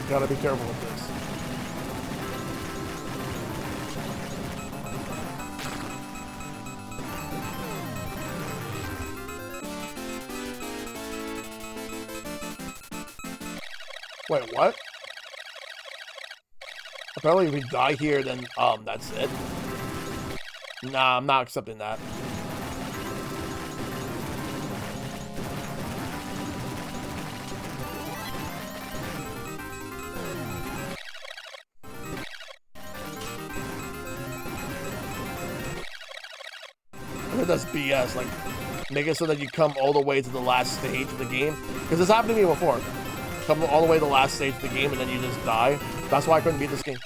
Gotta be careful with this. Wait, what? Apparently if we die here, then, that's it? Nah, I'm not accepting that. I think that's BS, like, make it so that you come all the way to the last stage of the game. Because it's happened to me before. Come all the way to the last stage of the game and then you just die. That's why I couldn't beat this game.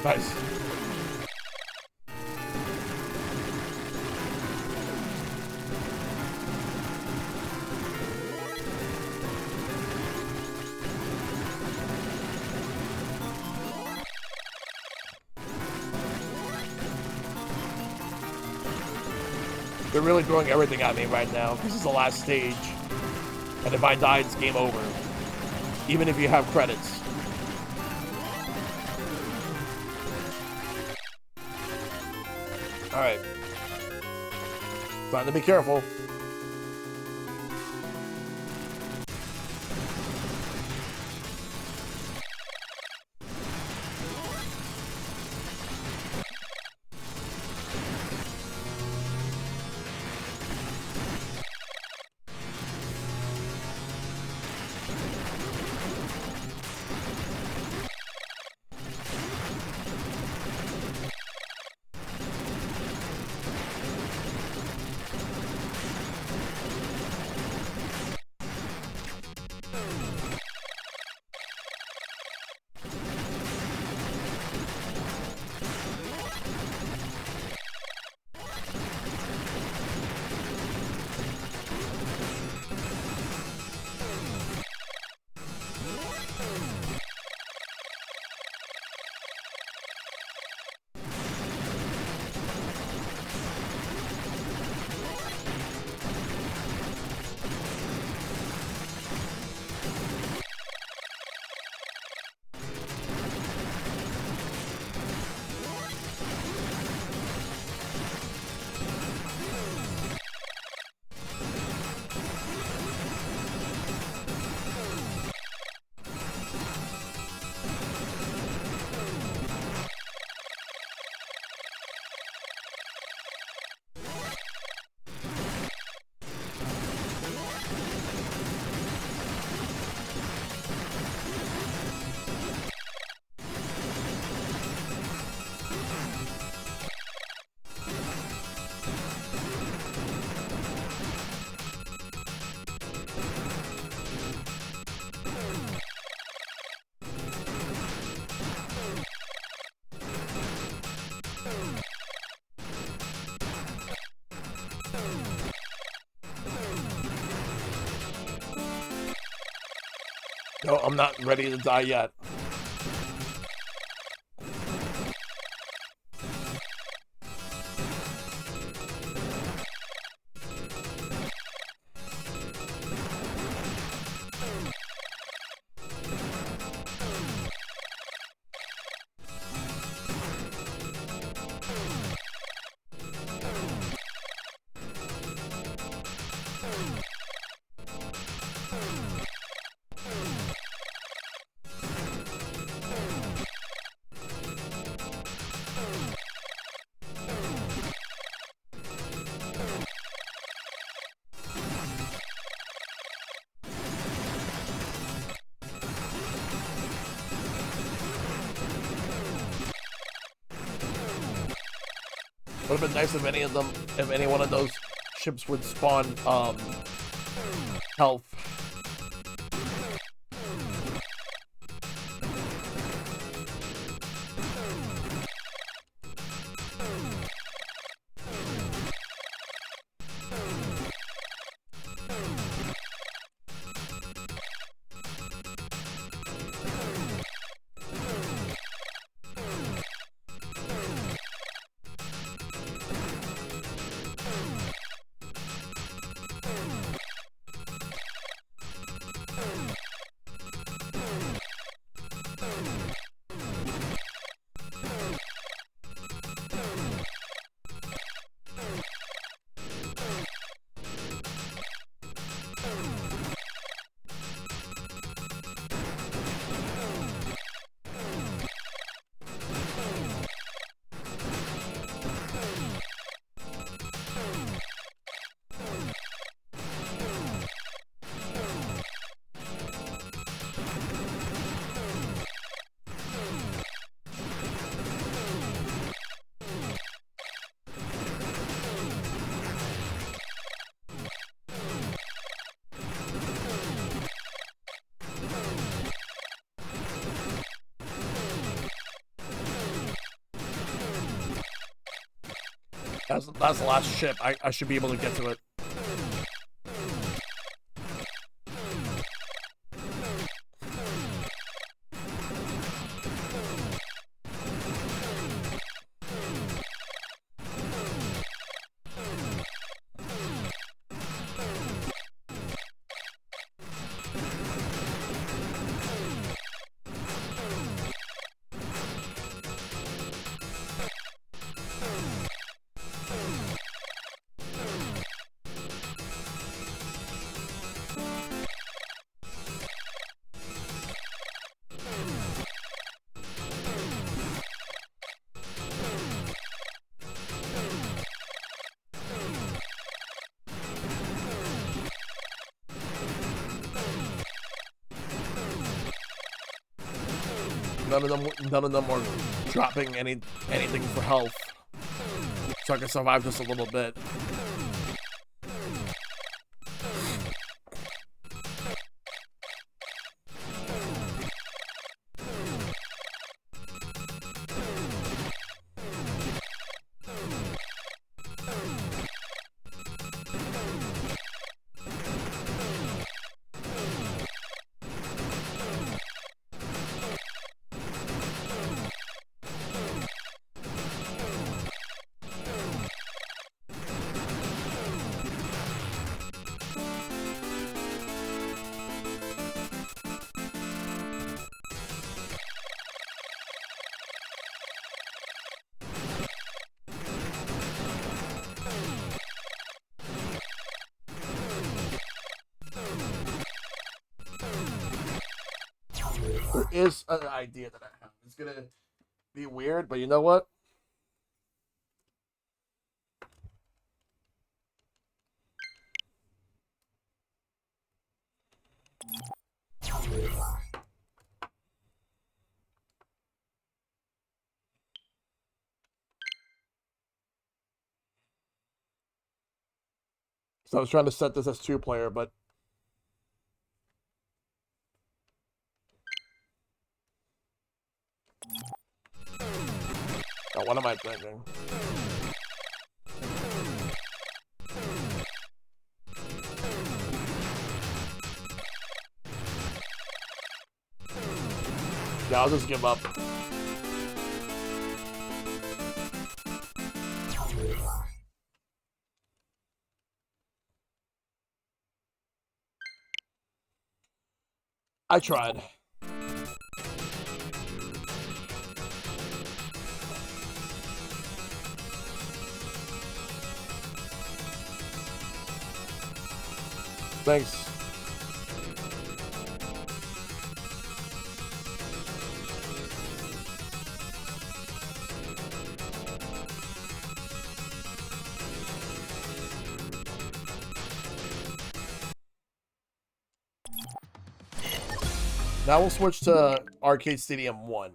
Nice. They're really throwing everything at me right now. This is the last stage. And if I die, it's game over. Even if you have credits. Alright. Time to be careful. No, I'm not ready to die yet. Would have been nice if any one of those ships would spawn health. That's the last ship. I should be able to get to it. None of them were dropping anything for health, so I can survive just a little bit. There is an idea that I have. It's gonna be weird, but you know what? So I was trying to set this as 2-player, but oh, what am I thinking? Yeah, I'll just give up. I tried. Thanks. Now we'll switch to Arcade Stadium 1.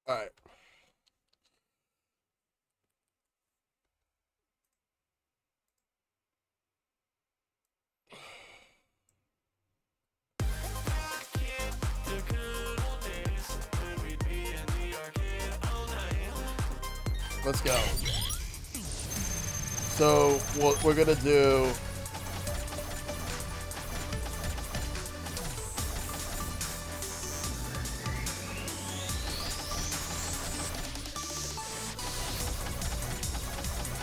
All right. Let's go. So what we're gonna do.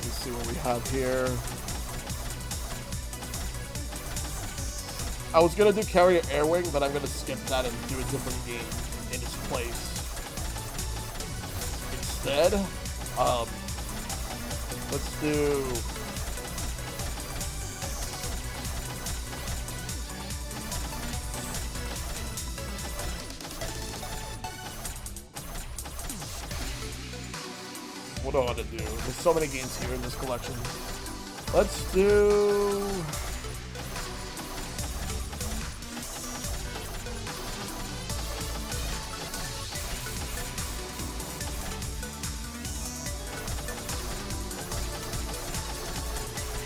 Let's see what we have here. I was gonna do Carrier Airwing, but I'm gonna skip that and do a different game in its place. Instead, let's do. What do I want to do? There's so many games here in this collection. Let's do.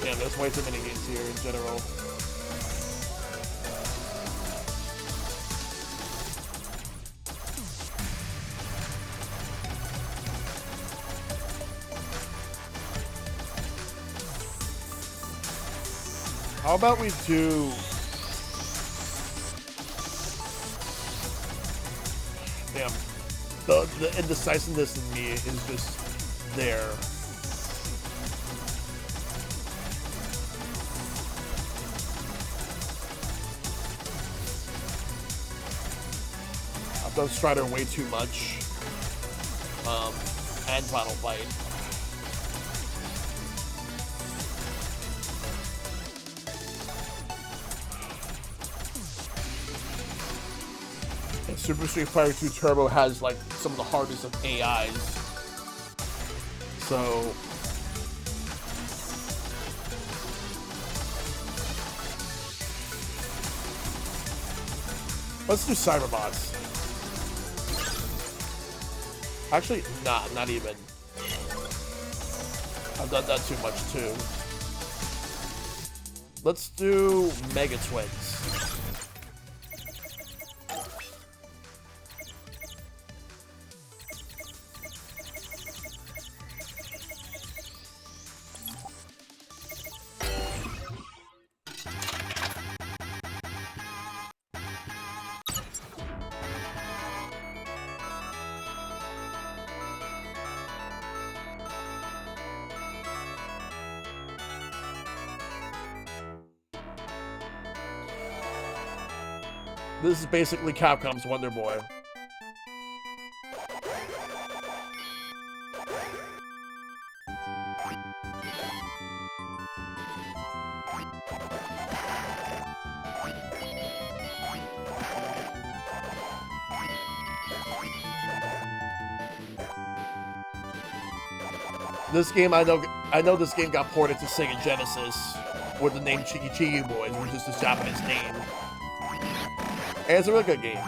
Damn, there's way too many games here in general. How about we do... Damn. The indecisiveness in me is just there. I've done Strider way too much. And Final Fight. Super Street Fighter 2 Turbo has like some of the hardest of AIs. So let's do Cyberbots. Actually, not even. I've done that too much too. Let's do Mega Twins. This is basically Capcom's Wonder Boy. This game, I know this game got ported to Sega Genesis with the name Chiki Chiki Boys, which is the Japanese name. And it's a really good game.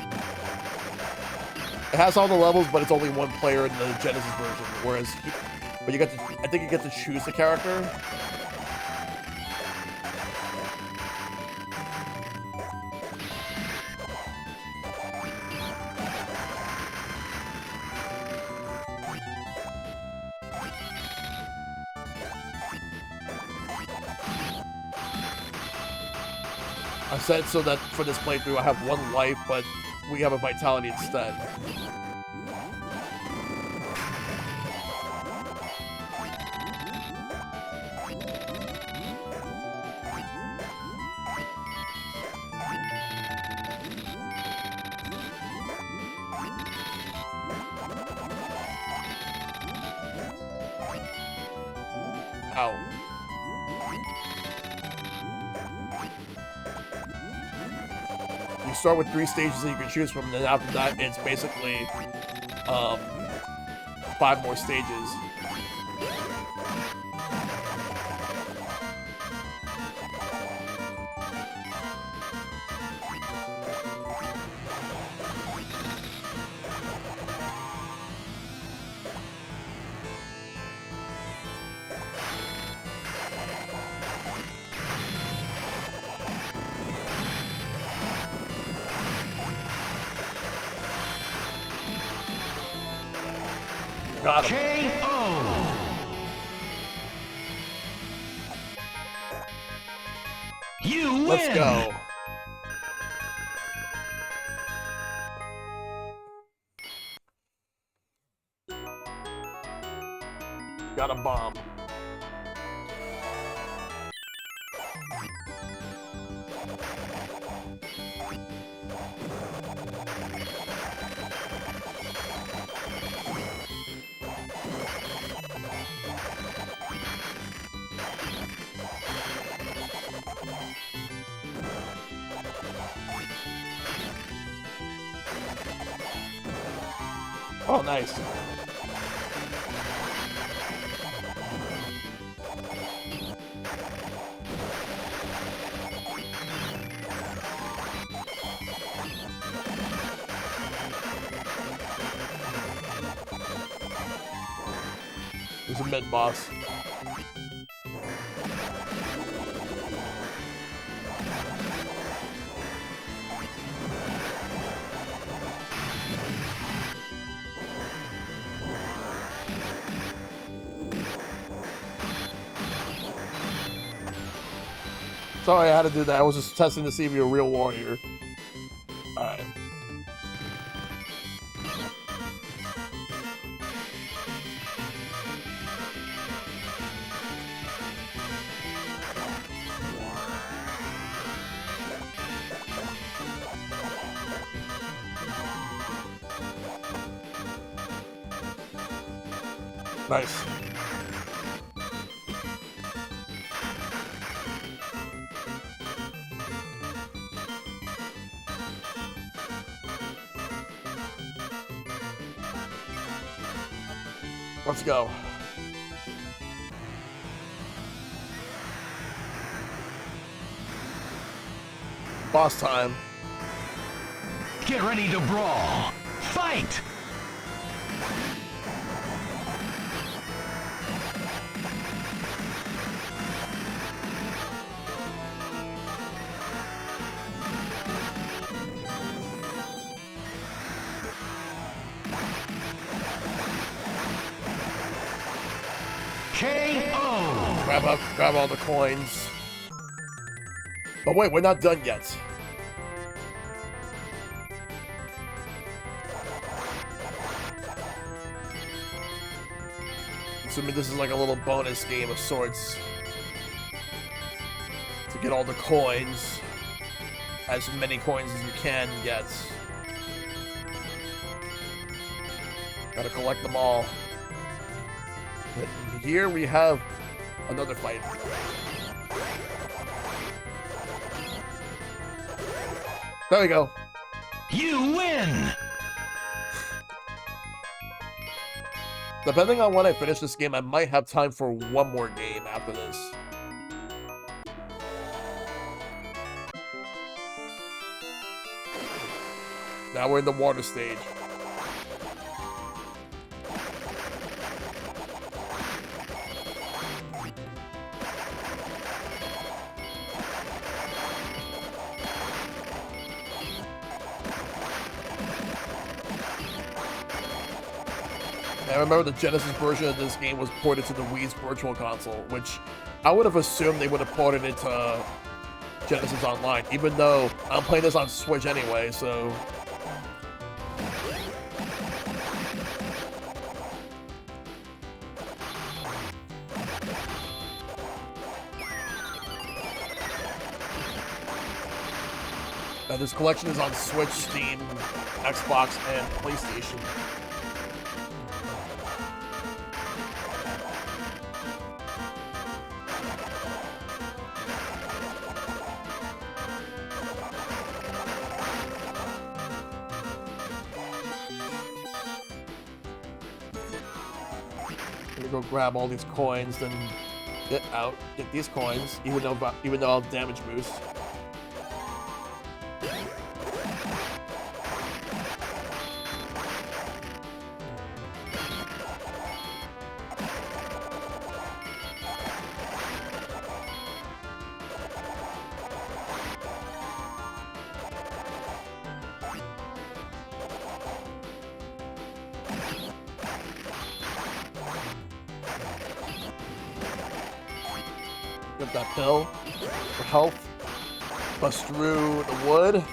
It has all the levels, but it's only one player in the Genesis version. Whereas, but you get to, I think you get to choose the character. I said so that for this playthrough I have 1 life, but we have a vitality instead. Ow. You start with 3 stages that you can choose from, and then after that, it's basically 5 more stages. Got him. KO. You win. Let's go. Got a bomb. Oh, nice. There's a mid boss. Sorry I had to do that. I was just testing to see if you're a real warrior. Alright. Nice. Let's go. Boss time. Get ready to brawl. Fight. KO. Grab all the coins. But wait, we're not done yet. Assuming this is like a little bonus game of sorts. To get all the coins. As many coins as you can get. Gotta collect them all. And here we have another fight. There we go. You win. Depending on when I finish this game, I might have time for one more game after this. Now we're in the water stage. I remember the Genesis version of this game was ported to the Wii's Virtual Console, which I would have assumed they would have ported it to Genesis Online, even though I'm playing this on Switch anyway, so... this collection is on Switch, Steam, Xbox, and PlayStation. Go grab all these coins, then get these coins, even though I'll have damage boost. Get that pill for health. Bust through the wood.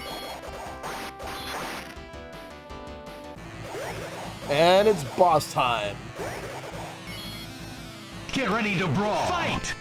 And it's boss time. Get ready to brawl. Fight!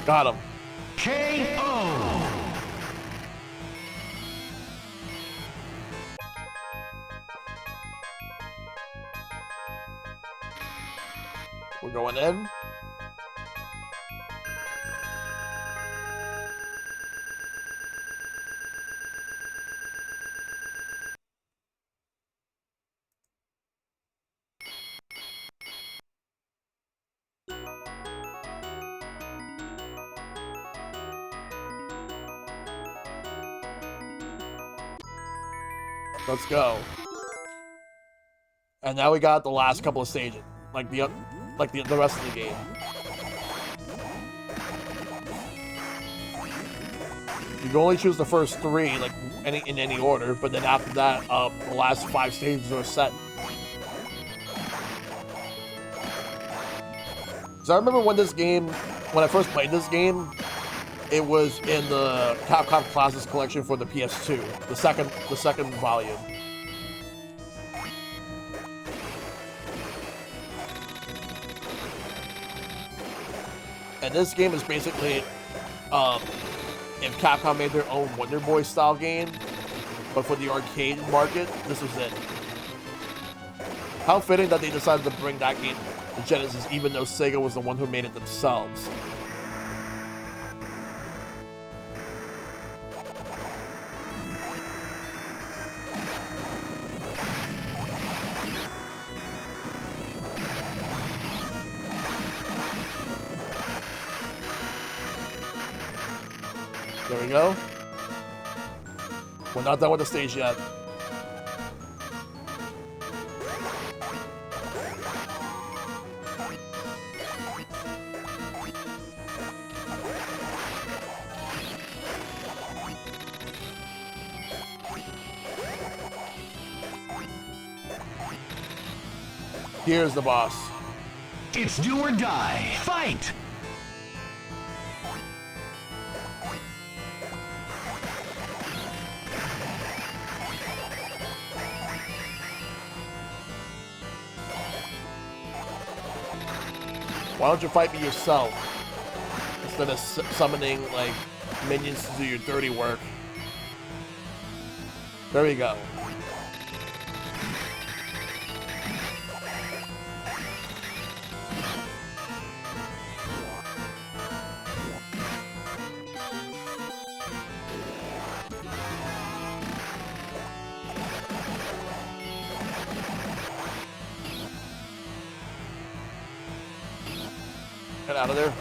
Got him. KO! We're going in. Let's go. And now we got the last couple of stages, like the rest of the game. You can only choose the first 3, like in any order, but then after that, the last 5 stages are set. So I remember when I first played this game, it was in the Capcom Classics collection for the PS2, the second volume. And this game is basically, if Capcom made their own Wonder Boy style game, but for the arcade market, this was it. How fitting that they decided to bring that game to Genesis, even though Sega was the one who made it themselves. There we go. We're not done with the stage yet. Here's the boss. It's do or die. Fight! Why don't you fight me yourself instead of summoning like minions to do your dirty work? There we go. Get out of there.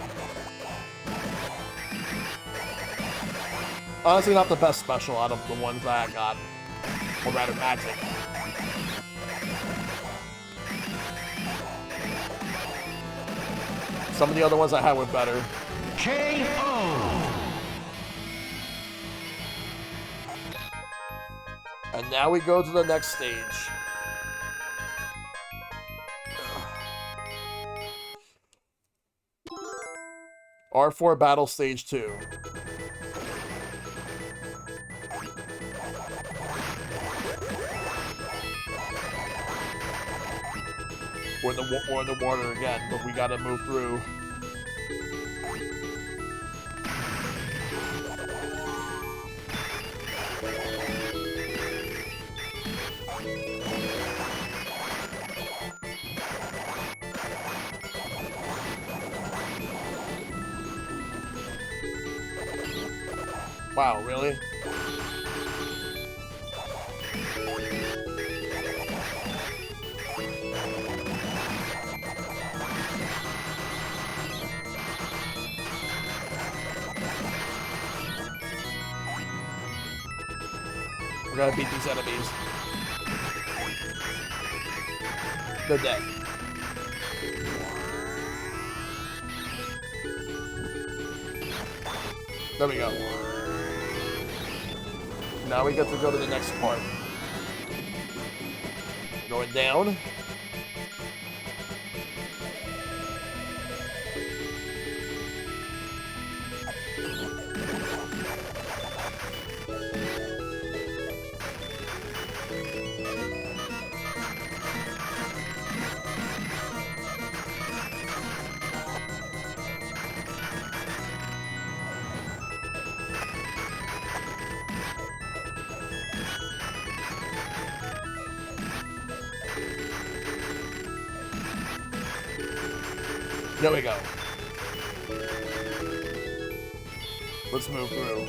Honestly, not the best special out of the ones that I got. Or rather, magic. Some of the other ones I had were better. KO. And now we go to the next stage. R4 Battle Stage 2. We're in the water again, but we gotta move through. Wow, really? We're gonna beat these enemies. They're dead. There we go. Now we get to go to the next part. Going down. There we go. Let's move through.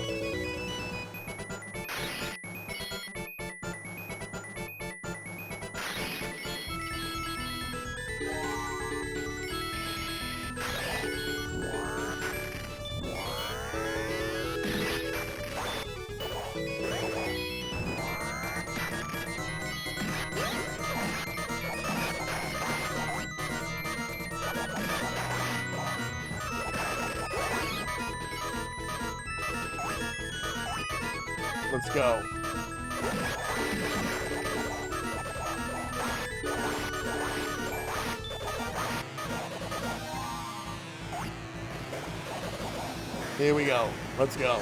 Let's go. Here we go. Let's go.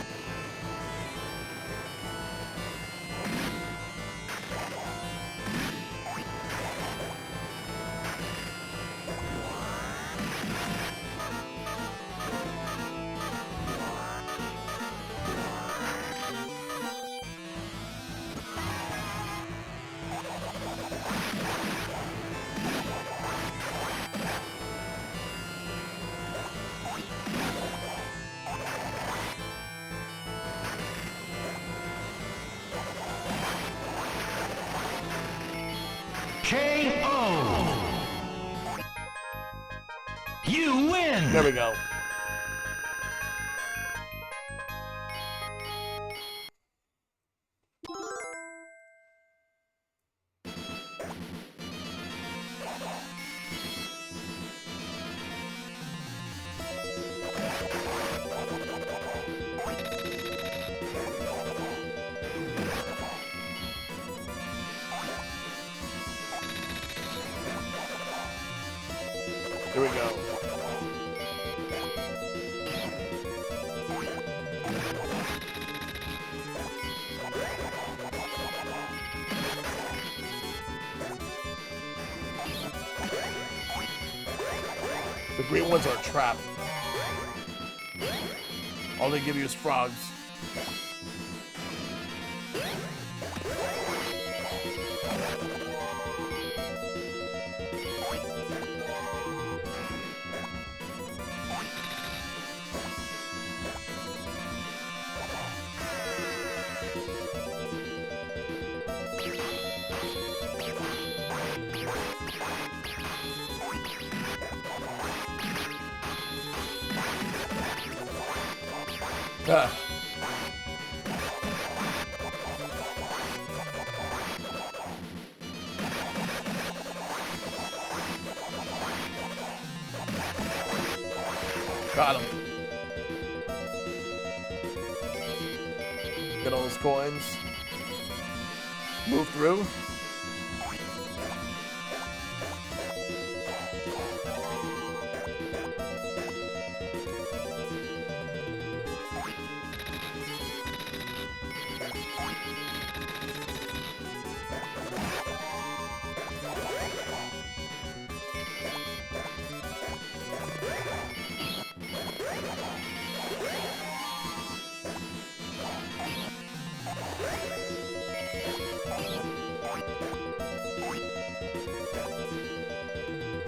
KO. You win. There we go. Here we go. The green ones are a trap. All they give you is frogs. Ah. Got him. Get all those coins. Move through.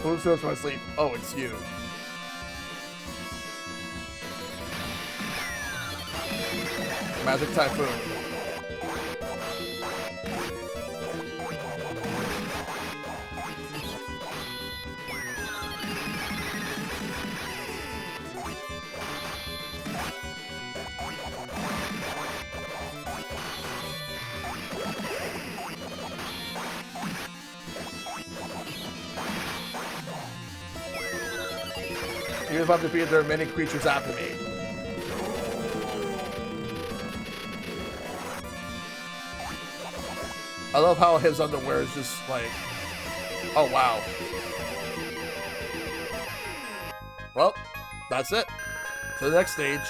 Who serves my sleep? Oh, it's you. Magic Typhoon. Even if I'm defeated, there are many creatures after me. I love how his underwear is just like, oh wow. Well, that's it. To the next stage.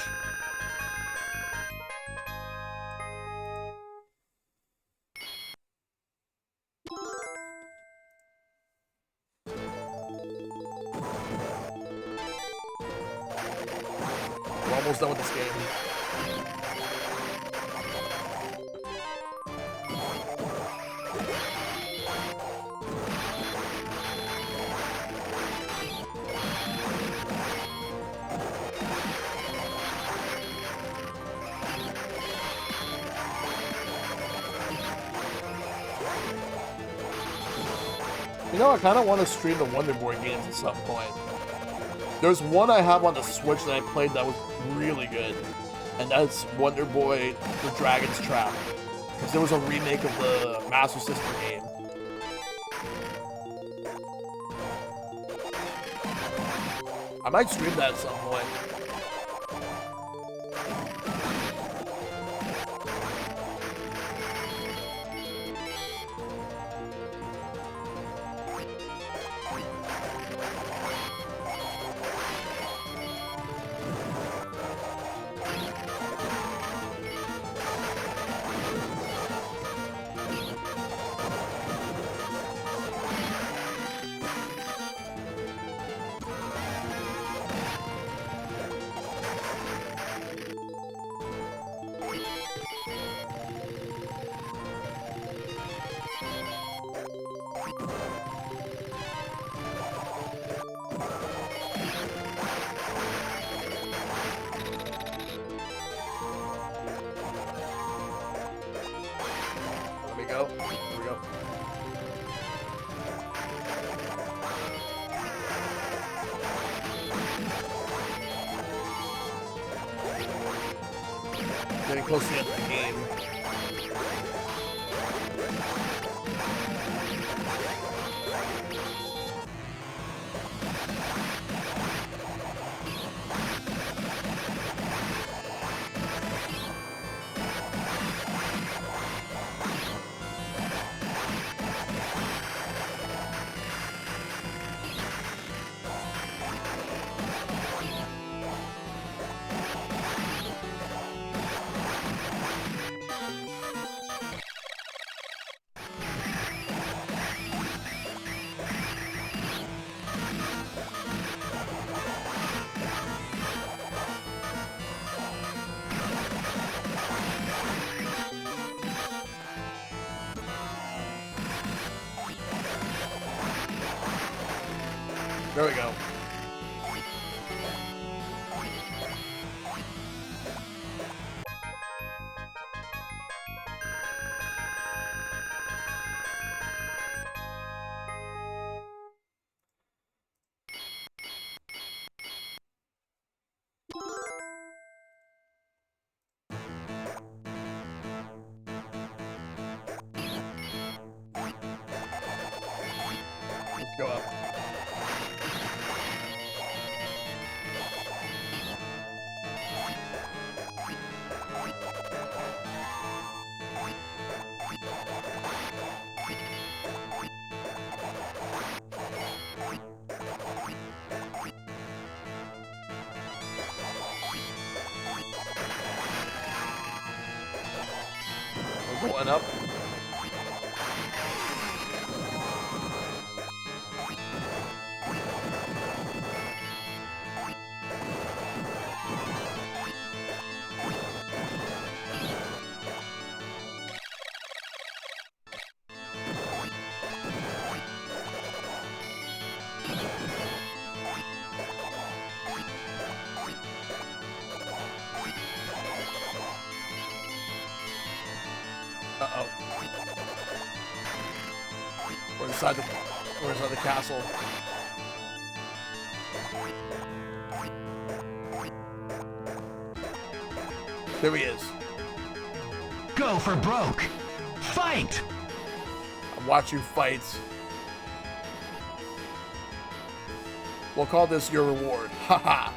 We're almost done with this game. You know, I kind of want to stream the Wonder Boy games at some point. There's one I have on the Switch that I played that was really good, and that's Wonder Boy: The Dragon's Trap. Because there was a remake of the Master System game. I might stream that at some point. Getting close to the end of the game. There we go. Let's go up. We're going up. Uh-oh. We're inside the castle. There he is. Go for broke. Fight! I'll watch you fight. We'll call this your reward. Haha.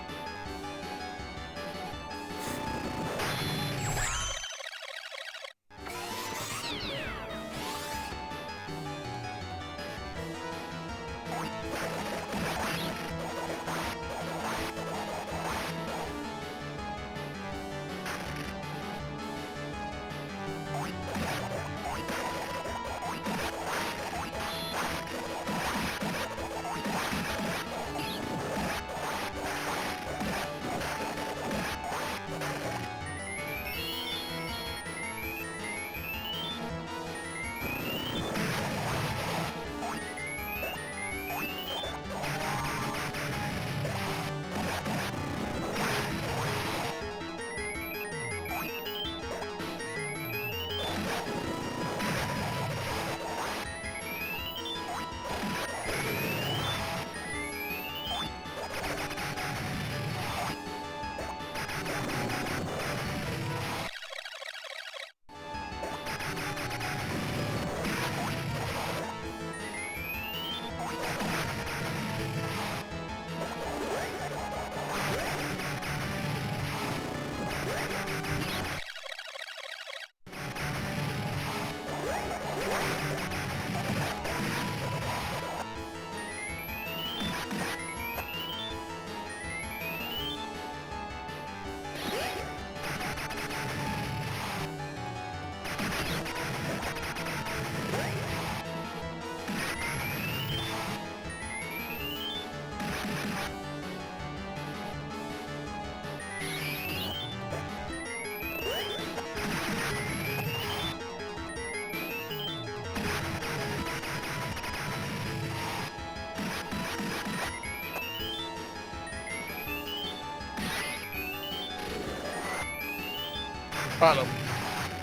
Got him.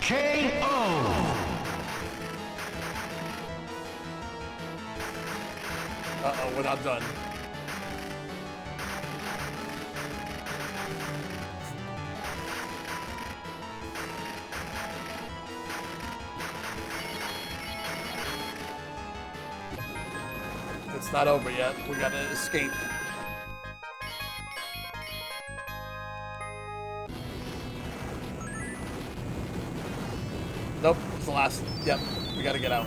KO! Uh-oh, we're not done. It's not over yet. We gotta escape. Nope, it's the last. Yep, we gotta get out.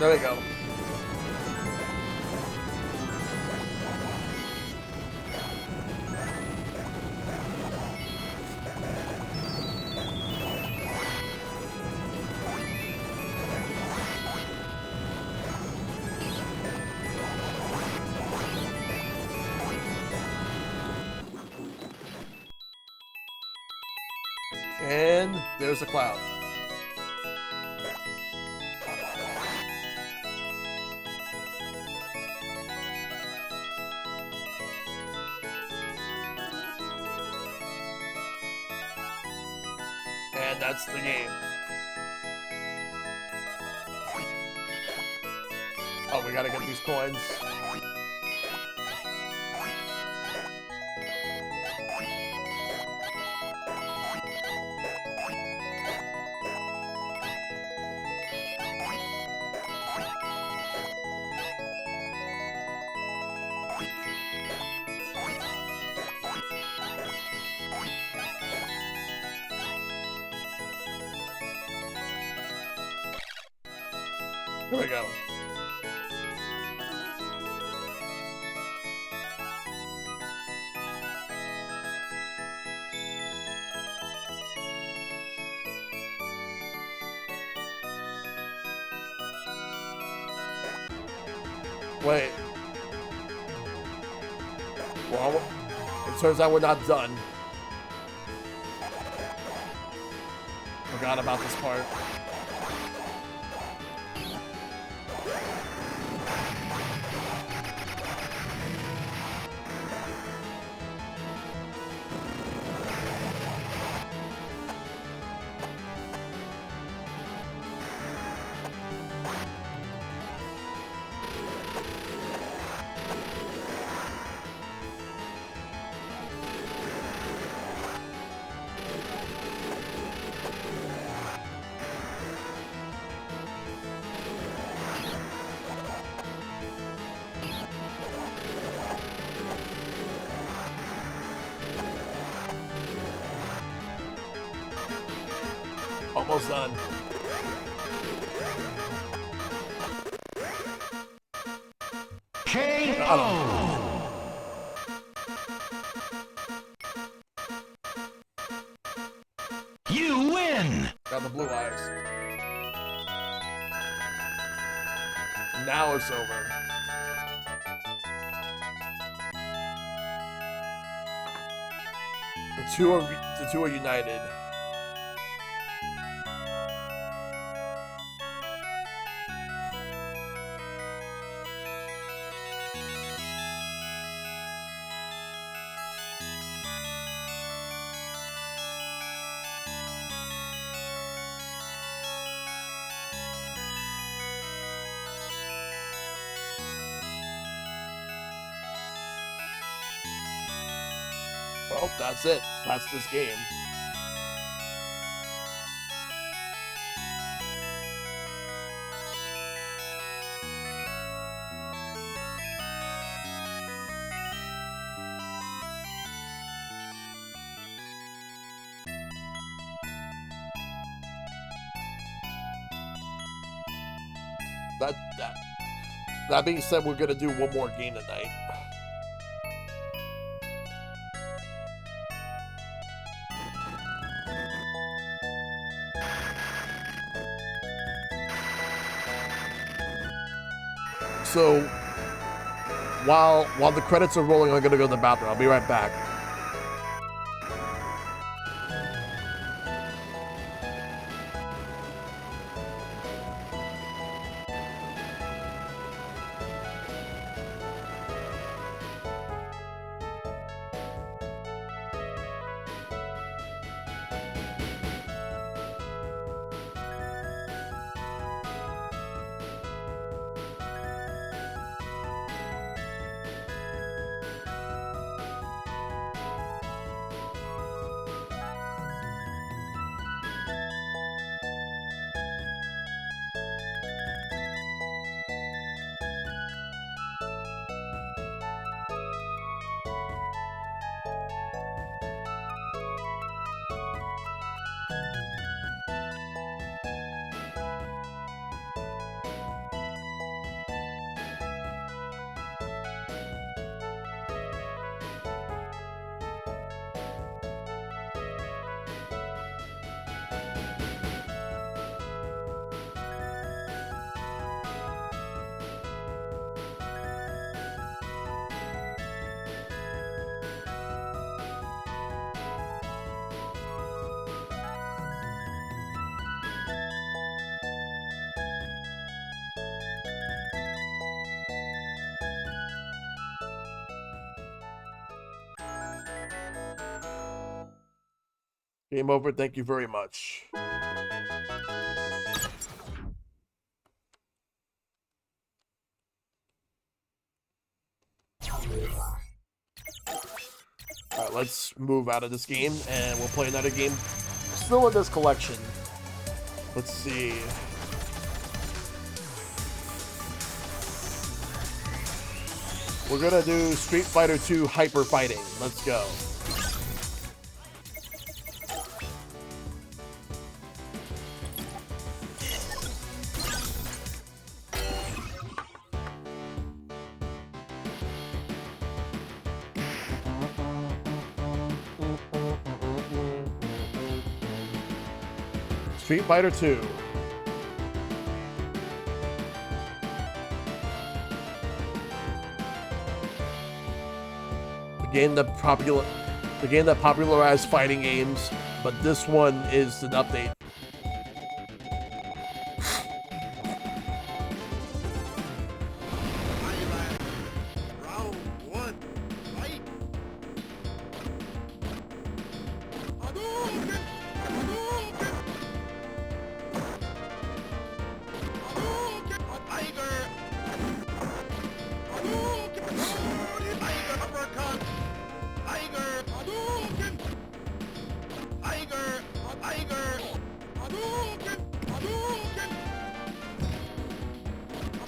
There we go. in. There's the cloud. And that's the game. Oh, we gotta get these coins. Here we go. Wait. Well, it turns out we're not done. Forgot about this part. Almost done. KO. You win. Got the blue eyes. Now it's over. The two are united. Well, that's it. That's this game. That being said, we're gonna do one more game tonight. So while the credits are rolling, I'm gonna go to the bathroom. I'll be right back. Game over. Thank you very much. Alright, let's move out of this game and we'll play another game. Still in this collection. Let's see. We're gonna do Street Fighter 2 Hyper Fighting. Let's go. Street Fighter 2. The game that popularized fighting games, but this one is an update. Round one, fight! Hadouken! Hadouken! Hadouken! Tiger! Hadouken! Tiger uppercut! Tiger! Hadouken! Tiger! Tiger! Hadouken! Hadouken!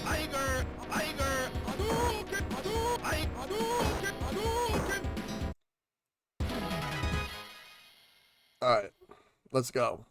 Tiger! Tiger! Hadouken! Hadouken! Hadouken! All right, let's go.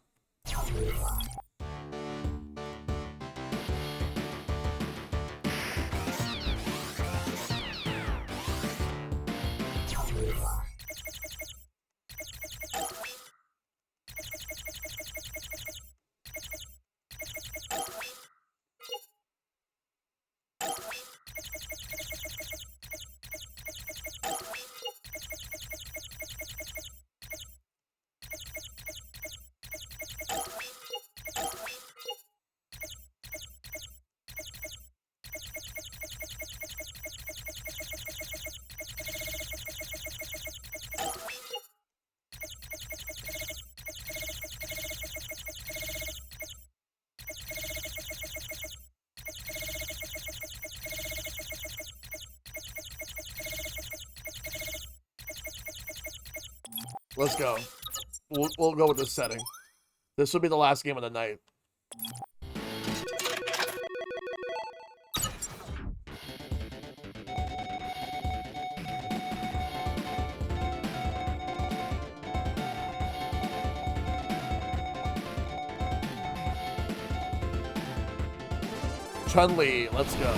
Let's go. We'll go with this setting. This will be the last game of the night. Chun-Li, let's go.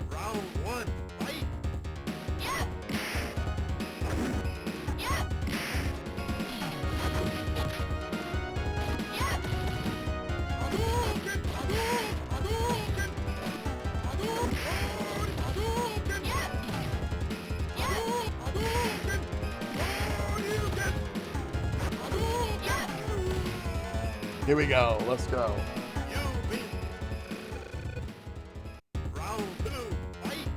Round one, fight! Hadouken! Hadouken! Hadouken! Hadouken! Hadouken! Hadouken! Here we go. Let's go. You win. Round two, fight!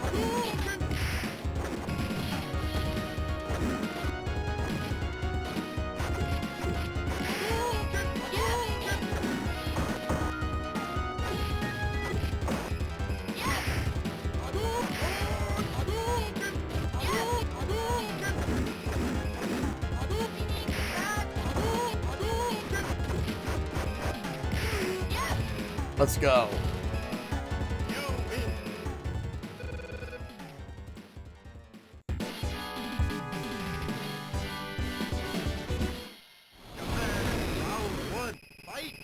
Hadouken! Let's go. You win. Round one, fight!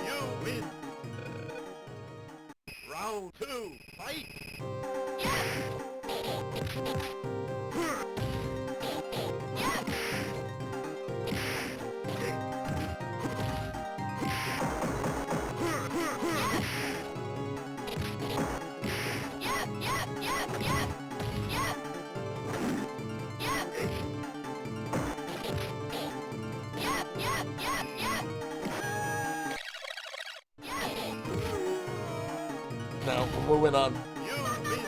You win. Now, we're moving on. You win.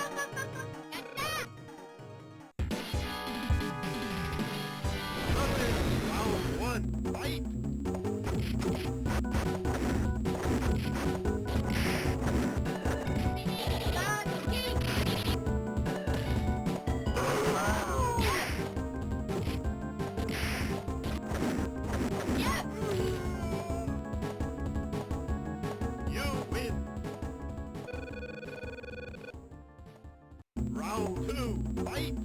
Round one, fight. You win. Round two, fight.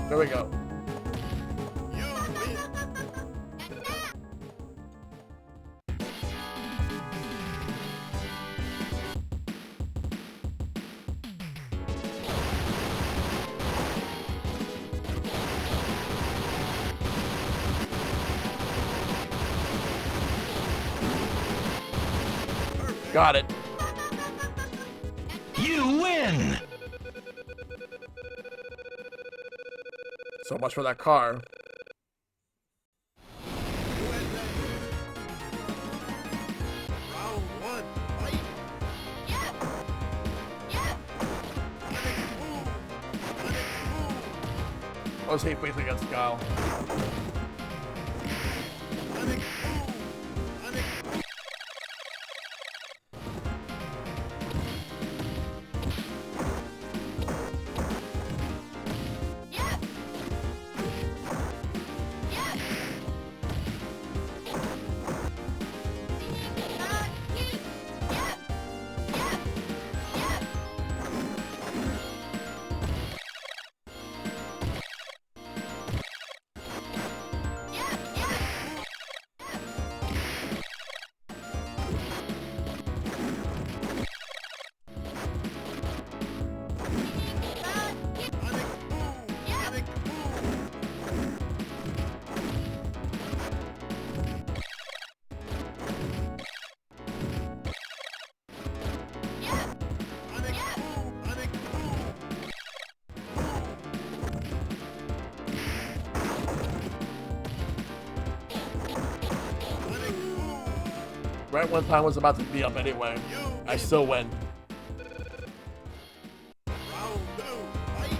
There we go. You win. Got it. You win! So much for that car. Round one, fight. Let's see if we against Kyle. Right when time was about to be up anyway, I still win. Round two, fight.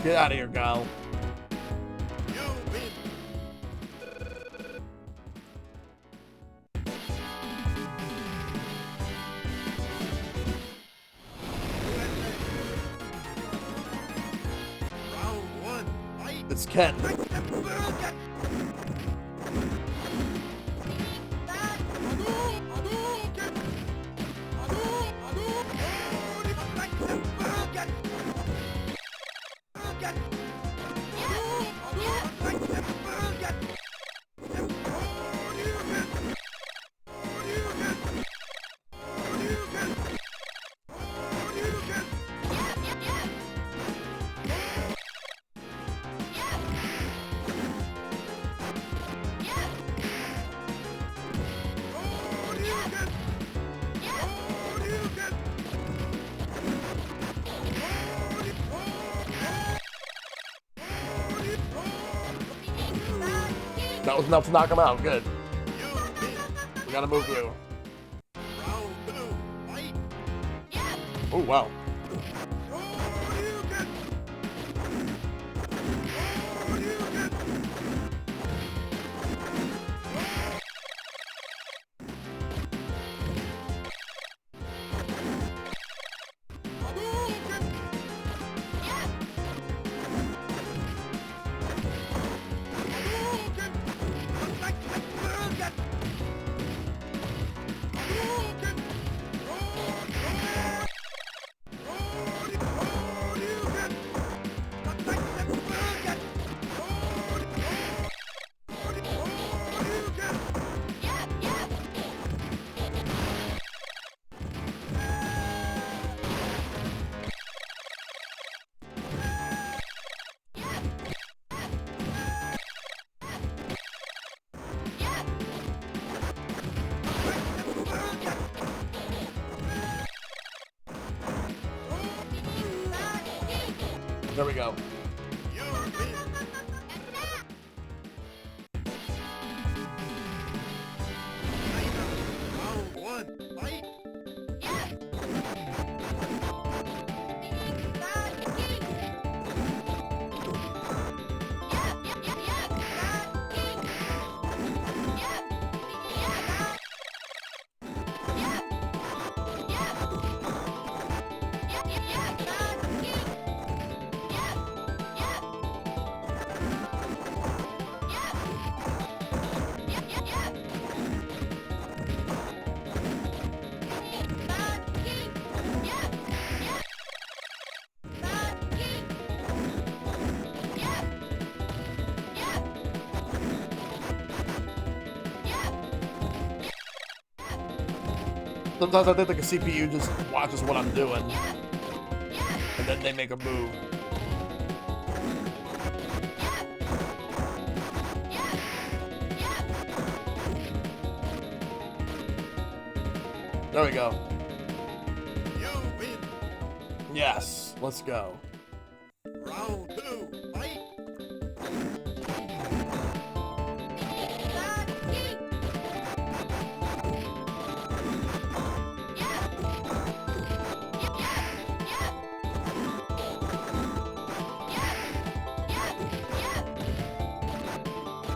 Get out of here, Kyle. You win. Round one, fight. It's Ken. That was enough to knock him out. Good. We gotta move through. Round two, fight. Oh, wow. There we go. You win. Round one, fight. Sometimes I think like a CPU just watches what I'm doing, and then they make a move. There we go. You win. Yes, let's go. Round two, fight.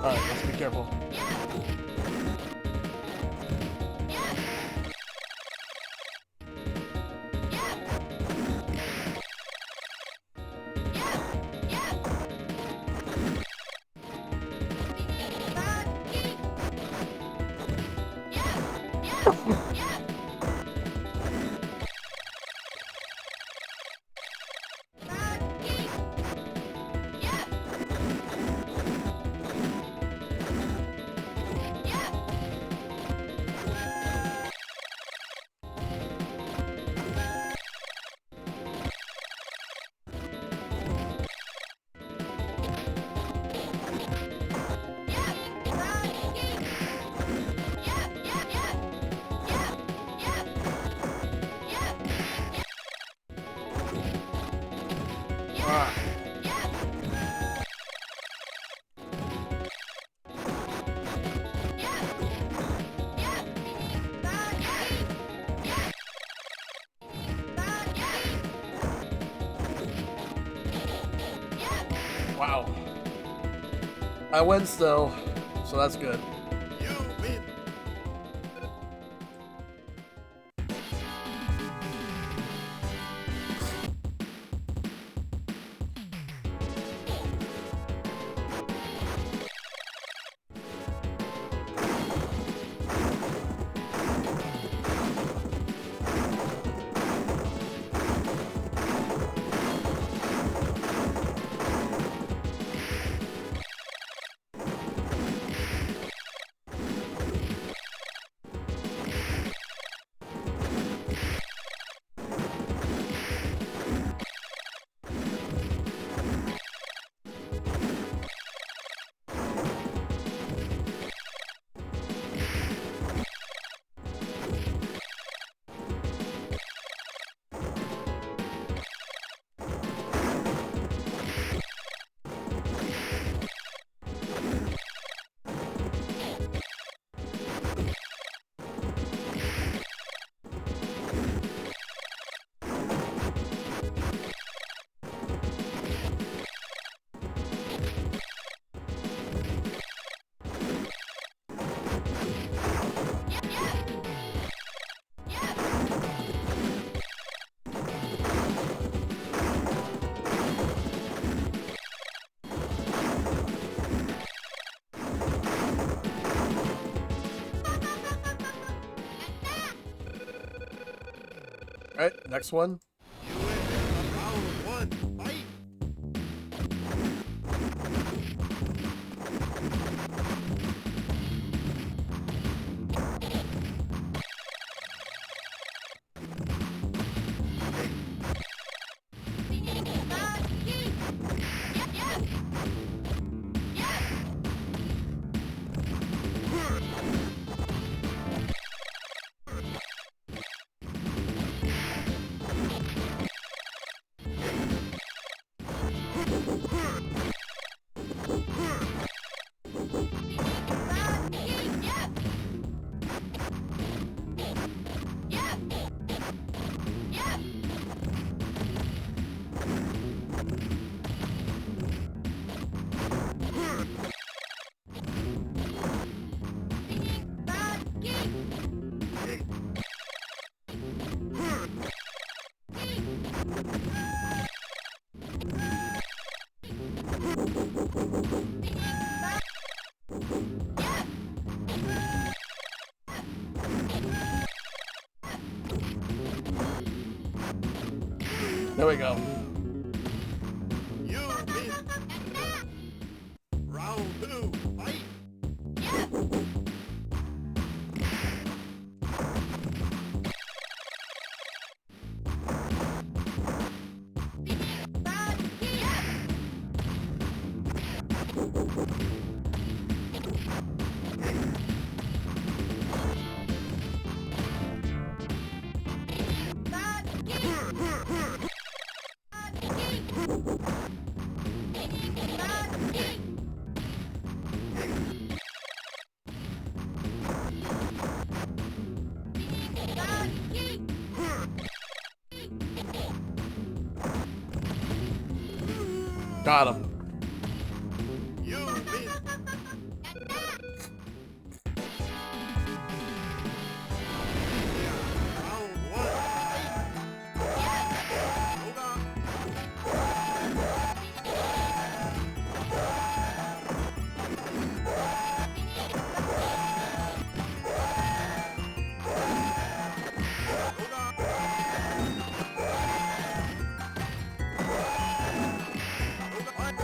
Alright, let's be careful. Wow. I win still, so that's good. You win. All right, next one. You win. Round 1. Fight. There we go. You win. Round 2. Fight. Got him. You win. Round 1. Fight. Yoga.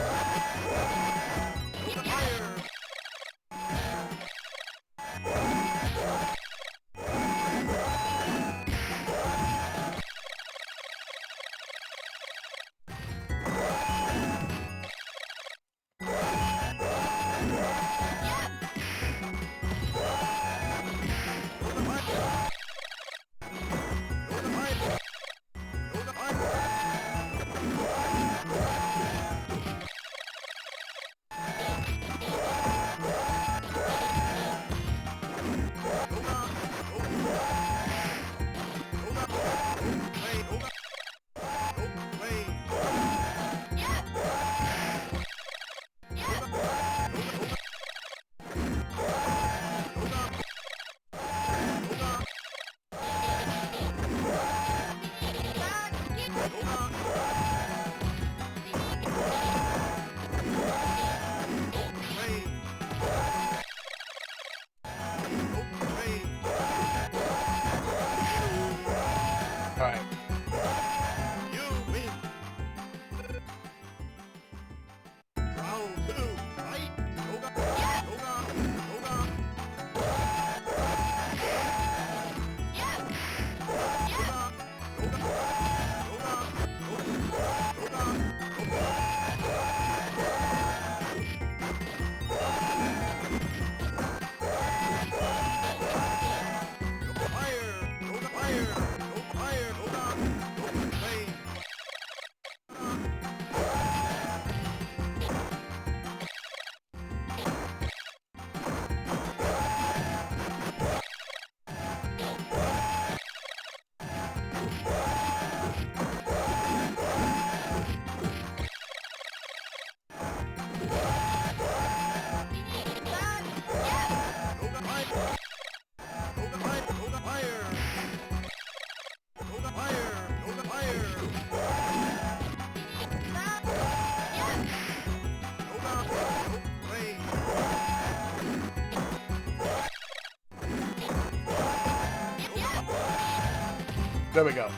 There we go.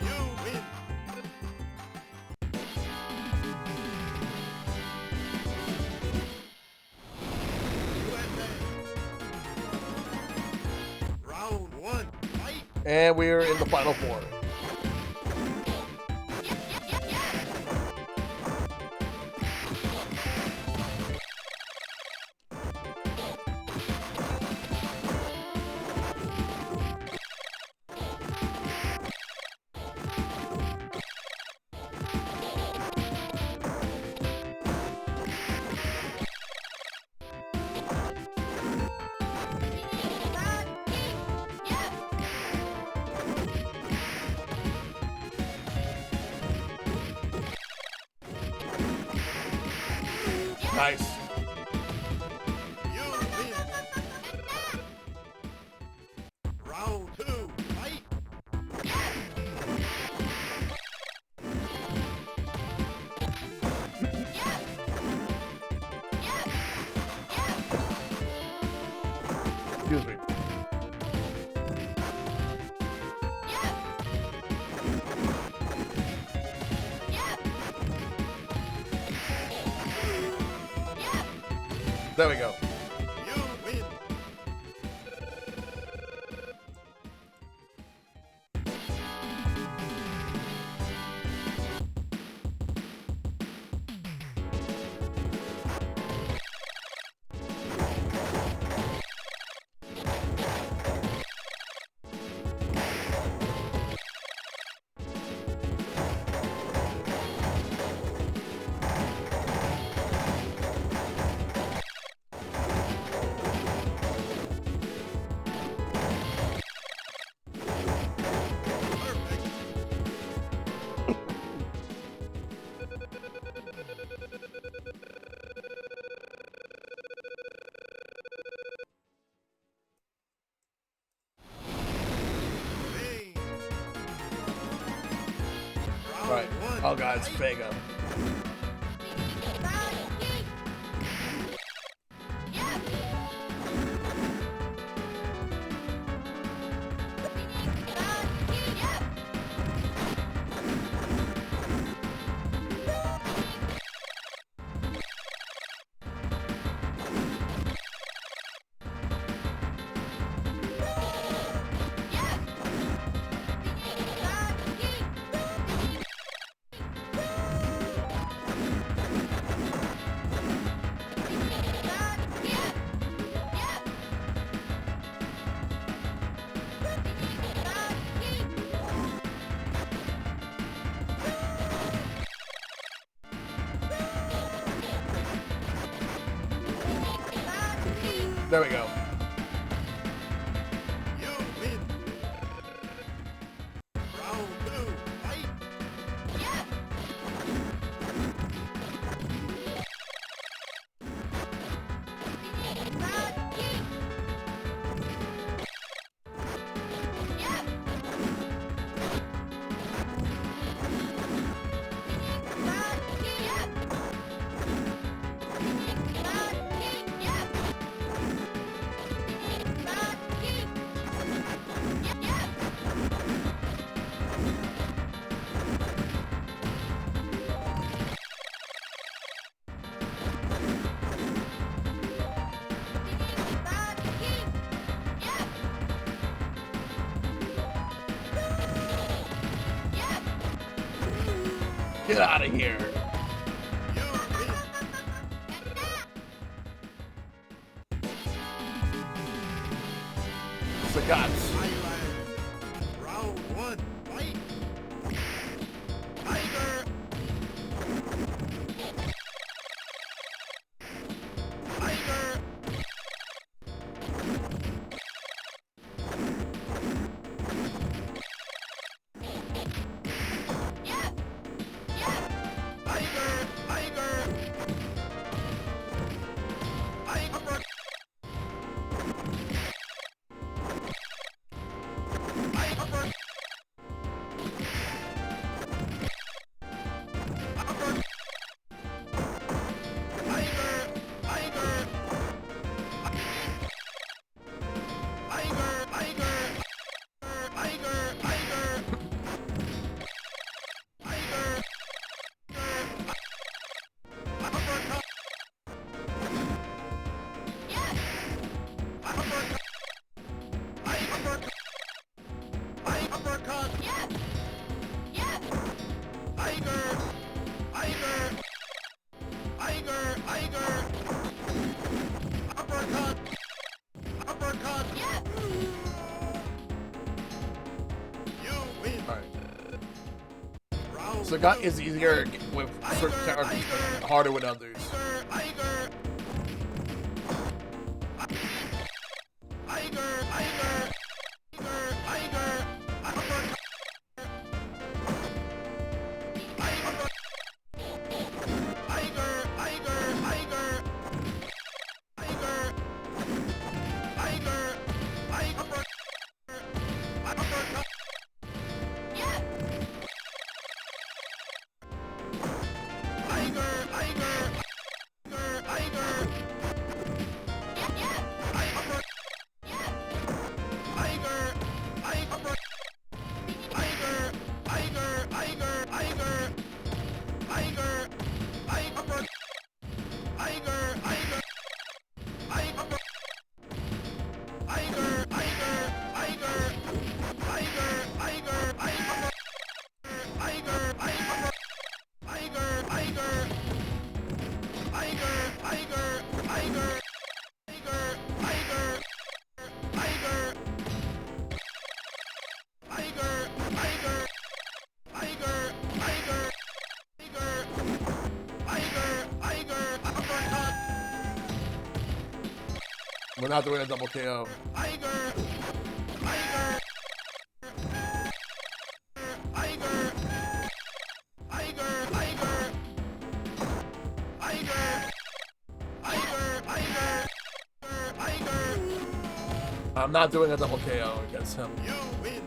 You win. USA. Round one. Fight. And we're in the final four. Nice. You win. Round two. Fight. Excuse me. There we go. You win. Perfect. Bang. Round Right. one. Oh god, it's Fight. Vega. There we go. You win. Round two. Fight. Get out of here. You win. Sagats. Thailand. Round one. Fight. Tiger. Tiger. Tiger. Tiger. Tiger. Sagat is easier with certain characters, but harder with others. We're not doing a double KO. I'm not doing a double KO against him. You win.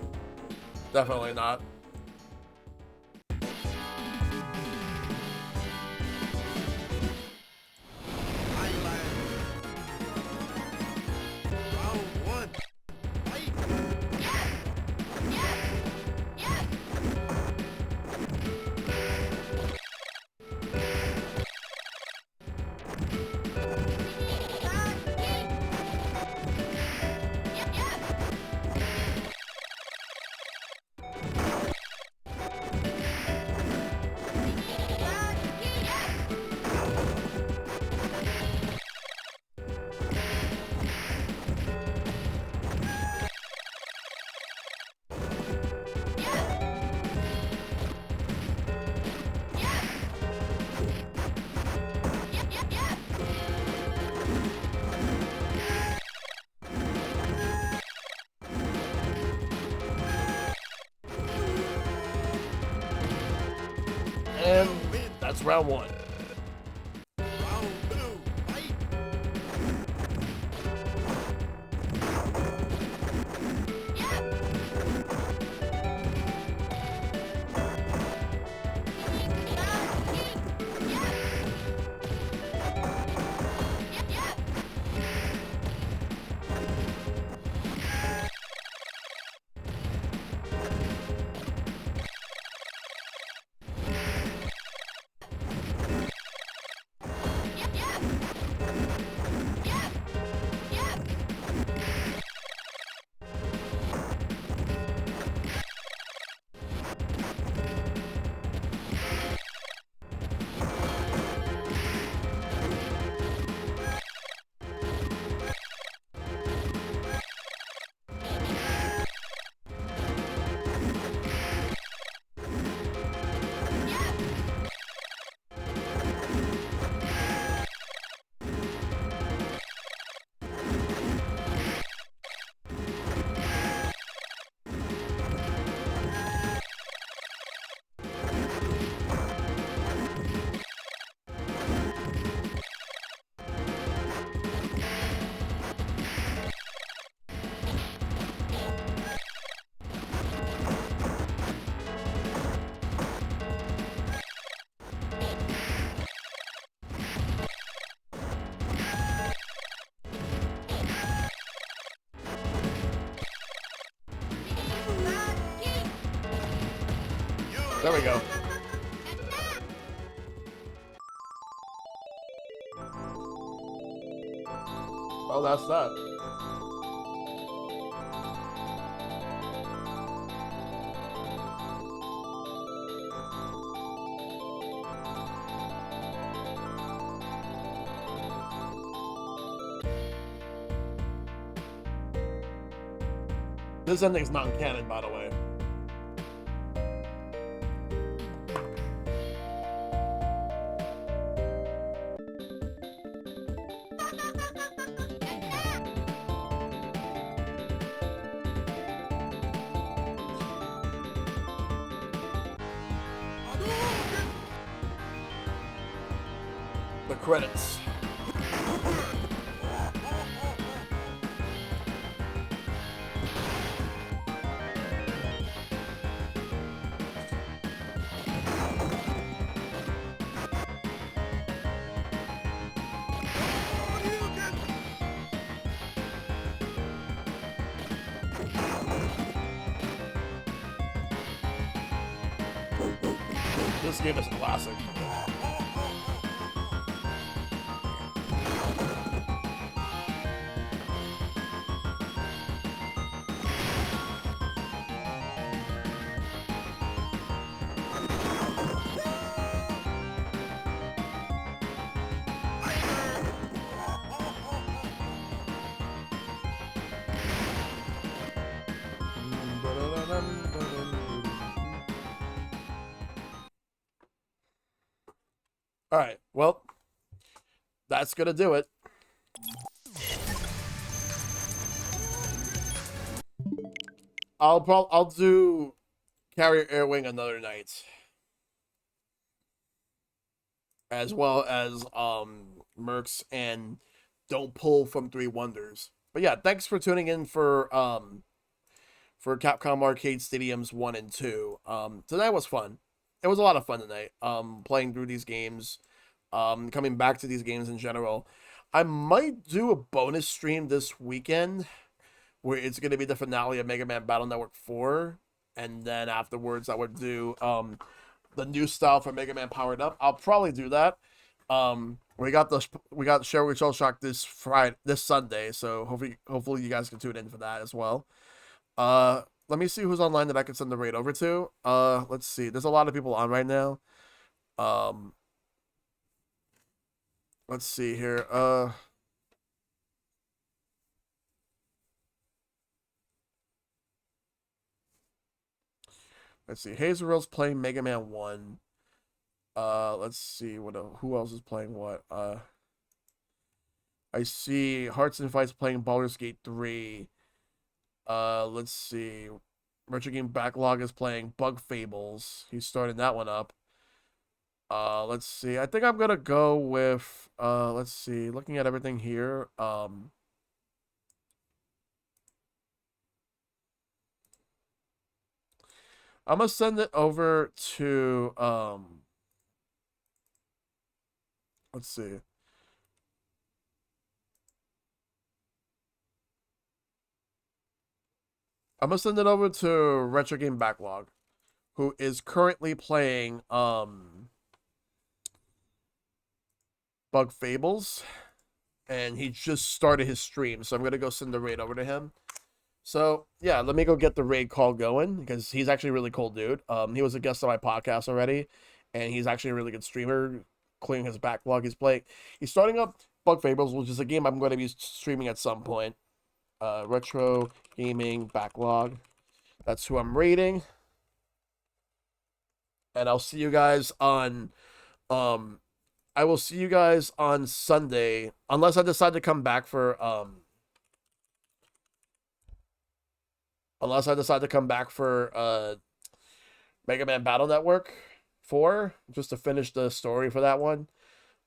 Definitely not. Round one. Fight. And that's round one. Round two. Fight. There we go. Oh, that's that. This ending's not in canon, by the way. The credits. This game is a classic. All right, well, that's gonna do it. I'll do Carrier Air Wing another night, as well as Mercs and Don't Pull from Three Wonders. But yeah, thanks for tuning in for Capcom Arcade Stadiums 1 and 2. Tonight was fun. It was a lot of fun tonight. Playing through these games, coming back to these games in general. I might do a bonus stream this weekend where it's going to be the finale of Mega Man Battle Network 4, and then afterwards I would do the new style for Mega Man Powered Up. I'll probably do that. We got Share with Shell Shock this Sunday, so hopefully you guys can tune in for that as well. Let me see who's online that I can send the raid over to. Let's see. There's a lot of people on right now. Let's see here. Let's see. Hazel's playing Mega Man 1. Let's see who else is playing what. I see Hearts and Fights playing Baldur's Gate 3. Let's see. Retro Game Backlog is playing Bug Fables. He's starting that one up. Let's see. I think I'm gonna go with let's see. Looking at everything here. I'm gonna send it over to let's see. I'm gonna send it over to Retro Game Backlog, who is currently playing Bug Fables, and he just started his stream, so I'm gonna go send the raid over to him. So yeah, let me go get the raid call going, because he's actually a really cool dude. He was a guest on my podcast already, and he's actually a really good streamer, clearing his backlog. He's starting up Bug Fables, which is a game I'm going to be streaming at some point. Retro Gaming Backlog. That's who I'm rating. And I'll see you guys on I will see you guys on Sunday, unless I decide to come back for Mega Man Battle Network 4, just to finish the story for that one.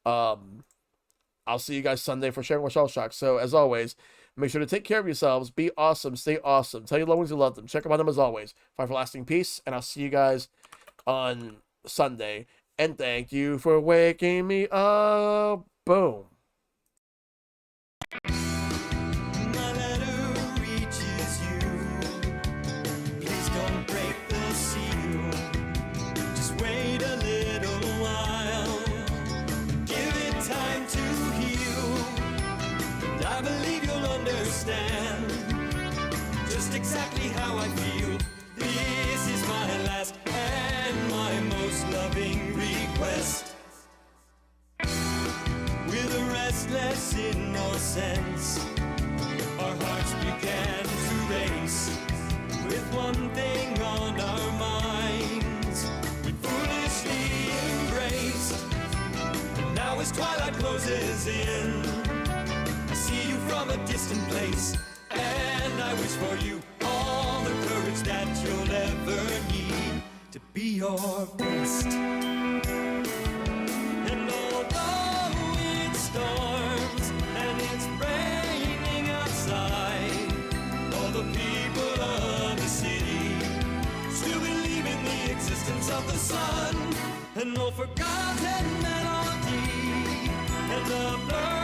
I'll see you guys Sunday for Sharing with Shell Shock. So as always, make sure to take care of yourselves, be awesome, stay awesome, tell your loved ones you love them, check them on them as always. Fight for lasting peace, and I'll see you guys on Sunday. And thank you for waking me up. Boom. My letter reaches you. Please don't break the seal. Just wait a little while. Give it time to heal. And I believe you'll understand just exactly how I feel. This is my last and my most loving request. With a restless innocence, our hearts began to race. With one thing on our minds, we foolishly embraced. And now as twilight closes in, I see you from a distant place, and I wish for you all the courage that you'll ever need to be your best. And although an old forgotten melody, and the bird